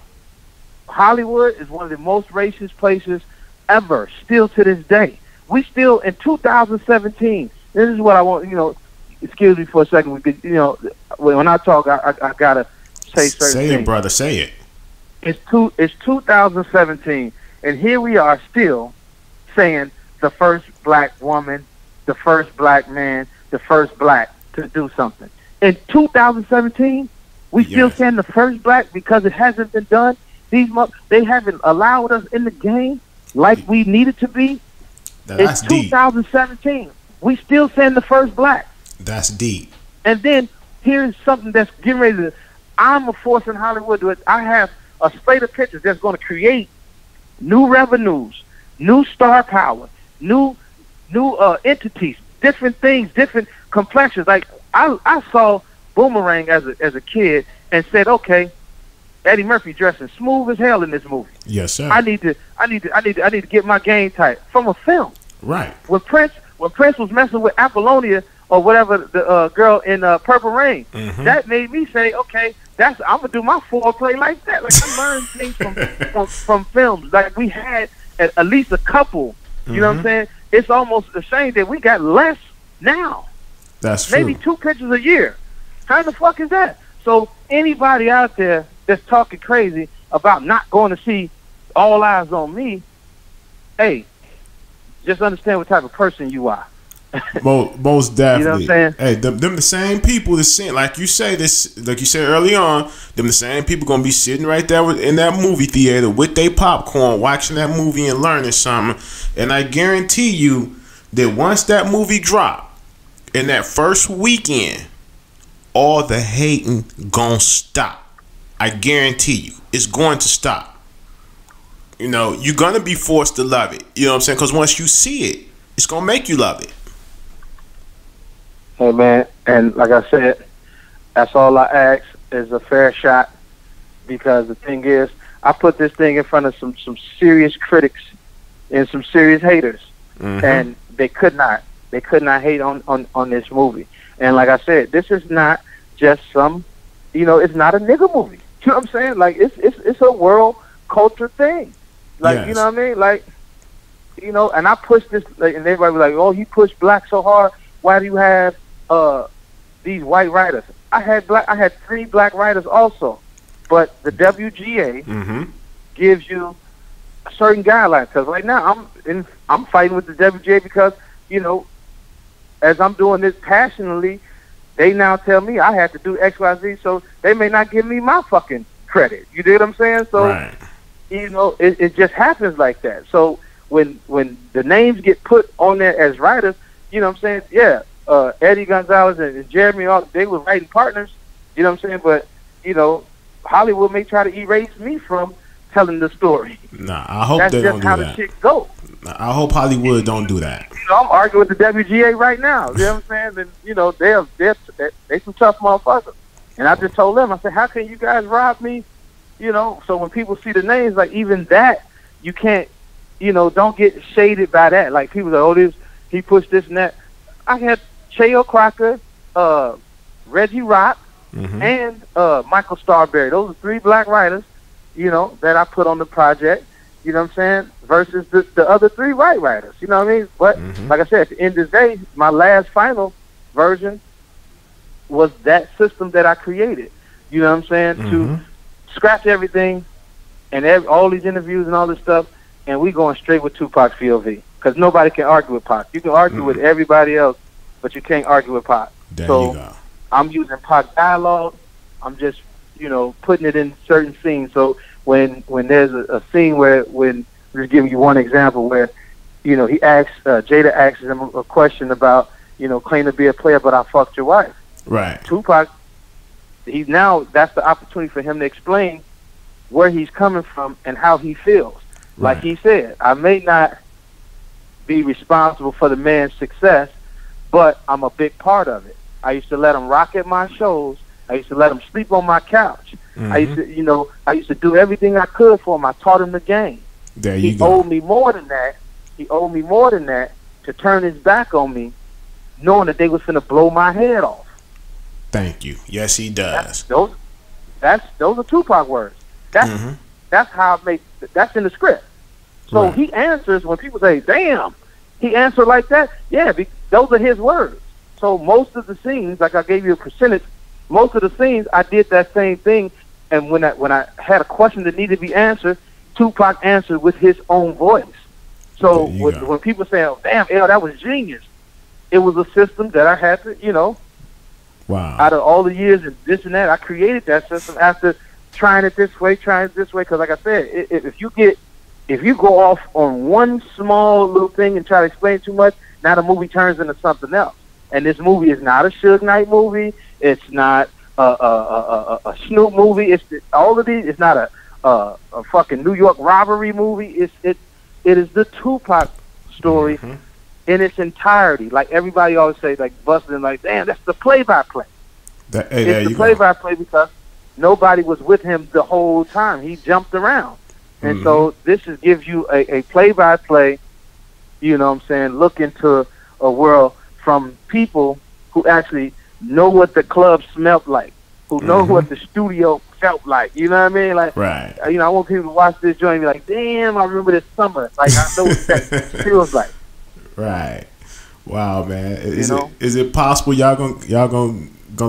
Hollywood is one of the most racist places ever, still to this day. We still, in 2017, this is what I want, excuse me for a second, because, when I talk, I got to say certain things. Say it, brother, say it. It's 2017, and here we are still saying the first black woman, the first black man, the first black to do something. In 2017, we still saying the first black because it hasn't been done. They haven't allowed us in the game like we needed to be. That's deep. 2017. We still saying the first black. That's deep. And then here's something that's getting ready to. I'm a force in Hollywood. I have a slate of pictures that's going to create new revenues, new star power, new entities, different things, different complexions. Like I saw Boomerang as a kid and said, okay, Eddie Murphy dressing smooth as hell in this movie. Yes, sir. I need to get my game tight from a film. Right. When Prince was messing with Apollonia or whatever, the girl in Purple Rain, that made me say, okay, I'm gonna do my foreplay like that. Like I learned things from films. Like we had at least a couple. You know what I'm saying? It's almost a shame that we got less now. That's true. Maybe 2 pictures a year. How the fuck is that? So anybody out there that's talking crazy about not going to see All Eyes on Me, hey, just understand what type of person you are. Most definitely. You know what I'm saying? Hey, them the same people that sing, like you said early on. Them the same people gonna be sitting right there in that movie theater with their popcorn, watching that movie and learning something. And I guarantee you that once that movie drop, in that first weekend, all the hating gonna stop. I guarantee you, it's going to stop. You know, you're gonna be forced to love it. You know what I'm saying? Because once you see it, it's gonna make you love it. Hey man, and like I said, that's all I ask is a fair shot, because the thing is, I put this thing in front of some serious critics and some serious haters, and they could not hate on this movie. And like I said, this is not just some, it's not a nigga movie. You know what I'm saying? Like it's a world culture thing. Like yes. You know what I mean? Like and I push this, like, and everybody was like, oh, he pushed black so hard. Why do you have these white writers? I had 3 black writers also, but the WGA gives you certain guidelines. Because right now I'm fighting with the WGA because as I'm doing this passionately, they now tell me I have to do X, Y, Z, so they may not give me my fucking credit. You dig what I'm saying? So right. It just happens like that. So when the names get put on there as writers, you know what I'm saying? Yeah. Eddie Gonzalez and Jeremy, they were writing partners, you know what I'm saying? But, Hollywood may try to erase me from telling the story. Nah, I hope they don't do that. That's just how the shit goes. I hope Hollywood don't do that. I'm arguing with the WGA right now, you know what I'm saying? And, they some tough motherfuckers. And I just told them, I said, how can you guys rob me? So when people see the names, like even that, you can't, don't get shaded by that. Like people say, he pushed this and that. I had Cheo Crocker, Reggie Rock, and Michael Starberry. Those are 3 black writers, that I put on the project, you know what I'm saying, versus the other 3 white writers, you know what I mean? But like I said, at the end of the day, my last final version was that system that I created, you know what I'm saying, to scratch everything and all these interviews and all this stuff, and we going straight with 2Pac's POV. Because nobody can argue with Pac. You can argue with everybody else, but you can't argue with Pac. There you go. I'm using Pac dialogue. I'm just, putting it in certain scenes. So when there's a scene when just giving you one example where, he asks, Jada asks him a question about, claim to be a player, but I fucked your wife. Right. 2Pac, that's the opportunity for him to explain where he's coming from and how he feels. Right. Like he said, I may not be responsible for the man's success, but I'm a big part of it. I used to let him rock at my shows. I used to let him sleep on my couch. I used to do everything I could for him. I taught him the game. There you He go. owed me more than that. To turn his back on me, knowing that they was finna blow my head off. Thank you. Yes, he does. Those are 2Pac words. That's how that's in the script. So Right. he answers when people say, damn, he answered like that. Yeah, those are his words. So most of the scenes, like I gave you a percentage, most of the scenes I did that same thing. And when I had a question that needed to be answered, 2Pac answered with his own voice. So when people say, oh, damn, L, that was genius, it was a system that I had to, wow. out of all the years and this and that, I created that system after trying it this way. Because like I said, if you go off on one small little thing and try to explain too much, now the movie turns into something else. And this movie is not a Suge Knight movie. It's not a Snoop movie. All of these. It's not a fucking New York robbery movie. It is the 2Pac story in its entirety. Like everybody always say, like busting, like, damn, that's the play-by-play. It's the play-by-play because nobody was with him the whole time. He jumped around, and so this gives you a play-by-play. You know what I'm saying? Look into a world from people who actually know what the club smelled like, who know what the studio felt like. You know what I mean? Like, right. You know, I want people to watch this joint and be like, damn, I remember this summer. Like, I know what that feels like. Right. Wow, man. Is it possible y'all gonna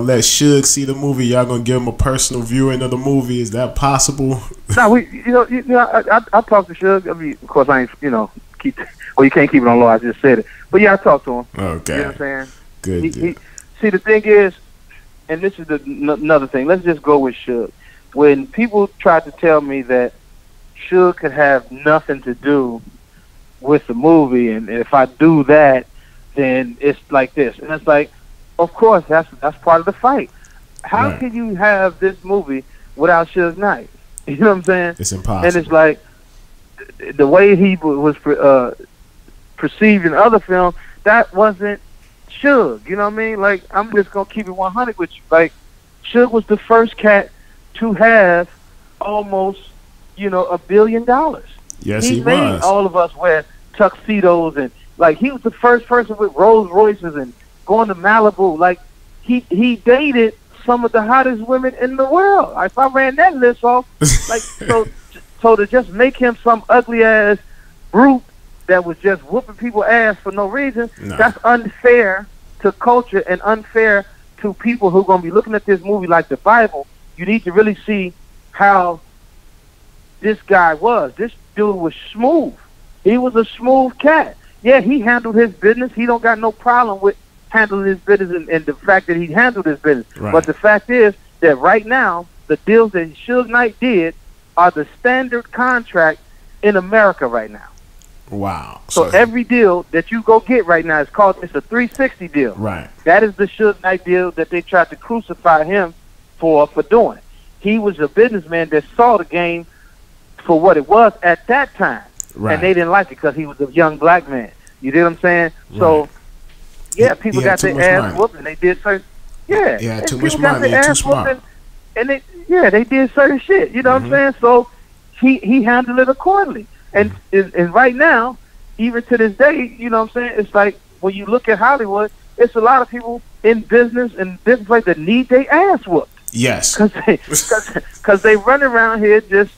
let Suge see the movie? Y'all gonna give him a personal viewing of the movie? Is that possible? No, I talked to Suge. I mean, of course, I ain't, you can't keep it on low. I just said it. But yeah, I talked to him. Okay. You know what I'm saying? Good. See, the thing is, and this is another thing. Let's just go with Suge. When people tried to tell me that Suge could have nothing to do with the movie, and if I do that, then it's like this. And it's like, of course, that's part of the fight. How can you have this movie without Suge Knight? You know what I'm saying? It's impossible. And it's like, the way he was perceived in other films, that wasn't Suge. You know what I mean? Like, I'm just going to keep it 100 with you. Like, Suge was the first cat to have almost, $1 billion. Yes, he he made was. all of us wear tuxedos, and like, he was the first person with Rolls Royces and going to Malibu. Like, he dated some of the hottest women in the world. If I ran that list off, like, so to just make him some ugly ass brute that was just whooping people's ass for no reason, that's unfair to culture and unfair to people who are going to be looking at this movie like the Bible. You need to really see how this guy was. This dude was smooth. He was a smooth cat. Yeah, he handled his business. He don't got no problem with handling his business and the fact that he handled his business. Right. But the fact is that right now, the deals that Suge Knight did are the standard contract in America right now. Wow. So every deal that you go get right now it's a 360 deal. Right. That is the Suge Knight deal that they tried to crucify him for doing. He was a businessman that saw the game for what it was at that time. Right. And they didn't like it because he was a young black man. You get what I'm saying? Right. So, yeah, people got their ass whooped and they did certain... Yeah. Yeah, too much money, too smart. And they did certain shit. You know what I'm saying? So, he handled it accordingly. And right now, even to this day, you know what I'm saying? It's like, when you look at Hollywood, it's a lot of people in business and different places that need their ass whooped. Yes. Because they run around here just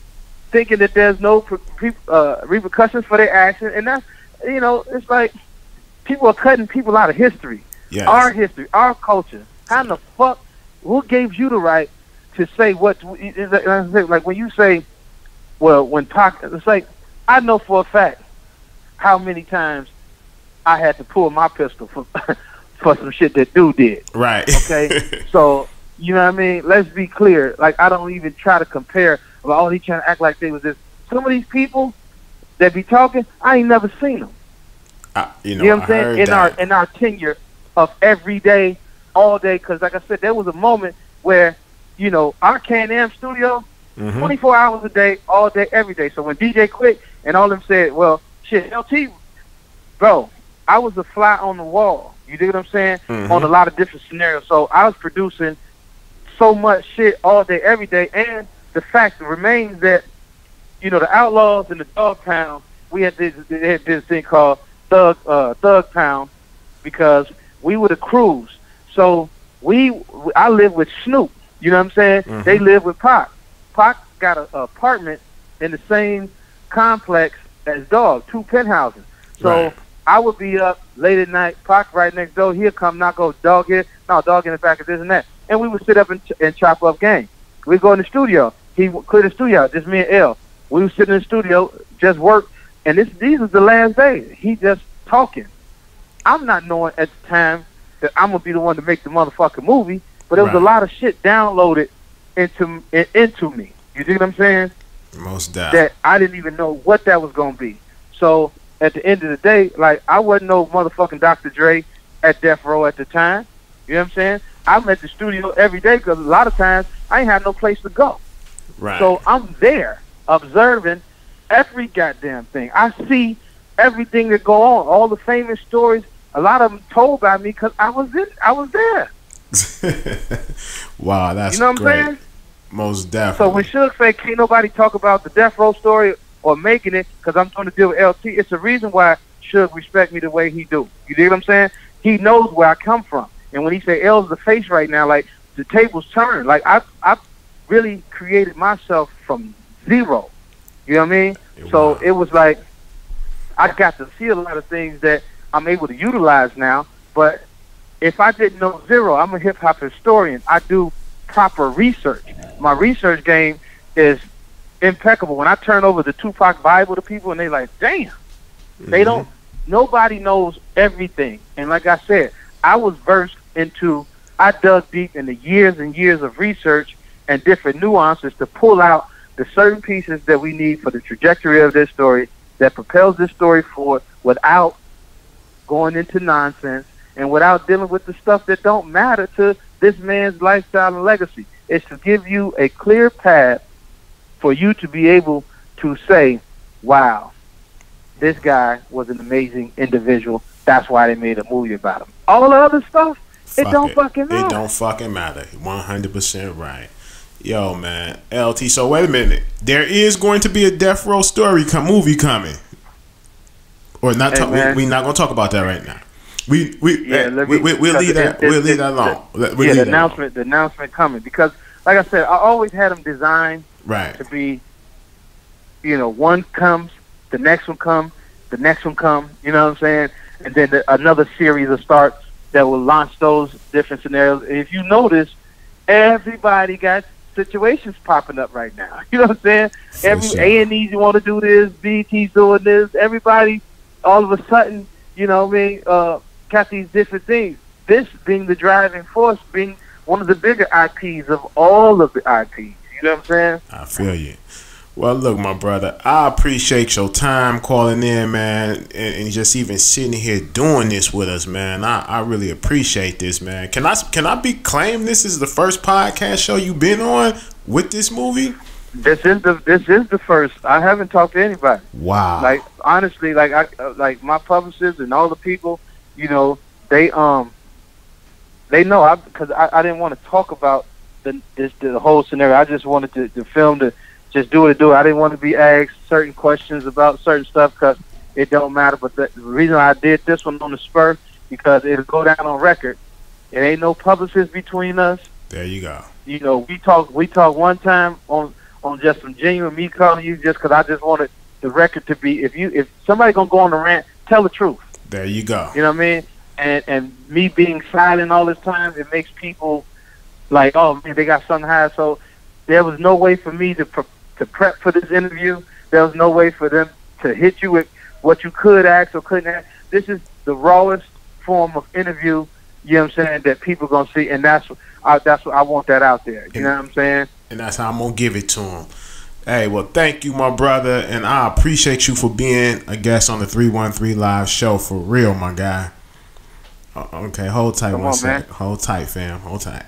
thinking that there's no repercussions for their action. And that's, it's like people are cutting people out of history. Yes. Our history, our culture. How in the fuck, who gave you the right to say what, like when you say, well, when Pac, it's like, I know for a fact how many times I had to pull my pistol for some shit that dude did. Right. Okay? So, you know what I mean? Let's be clear. Like, I don't even try to compare, like, he trying to act like they was this. Some of these people that be talking, I ain't never seen them. You know what I'm saying? In our tenure of every day, all day, because like I said, there was a moment where, our Can-Am studio, 24 hours a day, all day, every day. So when DJ quit and all of them said, well, shit, LT, bro, I was a fly on the wall. You dig what I'm saying? On a lot of different scenarios. So I was producing so much shit all day, every day. And the fact remains that, the Outlaws in the Dog Pound, we had this thing called Thug Pound because we were the crews. So I lived with Snoop. You know what I'm saying? They lived with Pac. Pac got an apartment in the same complex as Dog, 2 penthouses. So I would be up late at night, Pac right next door. He'll come knock on Dog here. No, Dog in the back of this and that. And we would sit up and chop up game. We'd go in the studio. He would clear the studio out, just me and L. We would sit in the studio, just work. And these are the last days. He just talking. I'm not knowing at the time that I'm going to be the one to make the motherfucking movie, but there was a lot of shit downloaded into me. You see what I'm saying? Most definitely. That I didn't even know what that was going to be. So at the end of the day, like, I wasn't no motherfucking Dr. Dre at Death Row at the time. You know what I'm saying? I'm at the studio every day because a lot of times I ain't have no place to go. Right. So I'm there observing every goddamn thing. I see everything that go on, all the famous stories. A lot of them told by me because I was there. Wow, that's you know what great. I'm saying? Most definitely. So when Suge say can't nobody talk about the death row story or making it because I'm going to deal with LT, it's the reason why Suge respect me the way he do. You dig what I'm saying? He knows where I come from. And when he say L's the face right now, like the tables turn. Like I really created myself from zero. You know what I mean? Wow. So it was like I got to see a lot of things that I'm able to utilize now. But if I didn't know zero, I'm a hip hop historian. I do proper research. My research game is impeccable. When I turn over the 2Pac Bible to people and they like, damn, they don't. Nobody knows everything. And like I said, I was versed into. I dug deep into years and years of research and different nuances to pull out the certain pieces that we need for the trajectory of this story that propels this story forward without going into nonsense and without dealing with the stuff that don't matter to this man's lifestyle and legacy. It's to give you a clear path for you to be able to say, wow, this guy was an amazing individual. That's why they made a movie about him. All the other stuff, it don't fucking matter. It don't fucking matter. 100% right. Yo, man. LT, so wait a minute. There is going to be a Death Row story movie coming. Or not? Hey, we're not going to talk about that right now. We'll leave that alone. The announcement coming because, like I said, I always had them designed to be, one comes, the next one comes, the next one comes. You know what I'm saying? And then another series will start that will launch those different scenarios. And if you notice, everybody got situations popping up right now. You know what I'm saying? Every A&E's you want to do this, BT's doing this. Everybody, all of a sudden, you know what I mean, got these different things. This being the driving force, being one of the bigger IPs of all of the IPs. You know what I'm saying? I feel you. Well, look, my brother, I appreciate your time calling in, man, and just even sitting here doing this with us, man. I really appreciate this, man. Can I be claimed this is the first podcast show you've been on with this movie? This is the first. I haven't talked to anybody. Wow. Like honestly, like my publicists and all the people, they know because I didn't want to talk about the whole scenario. I just wanted to film to just do it. I didn't want to be asked certain questions about certain stuff because it don't matter. But the reason I did this one on the spur because it'll go down on record. It ain't no publicist between us. There you go. We talk one time on just some genuine me calling you just because I just wanted the record to be if somebody gonna go on the rant, tell the truth. There you go. You know what I mean? And me being silent all this time, it makes people like, oh man, they got something to hide. So there was no way for me to prep for this interview. There was no way for them to hit you with what you could ask or couldn't ask. This is the rawest form of interview, you know what I'm saying, that people going to see, and that's what I want that out there. You know what I'm saying? And that's how I'm going to give it to them. Hey, well, thank you, my brother, and I appreciate you for being a guest on the 313 Live show, for real, my guy. Okay, hold tight one second. Hold tight, fam. Hold tight.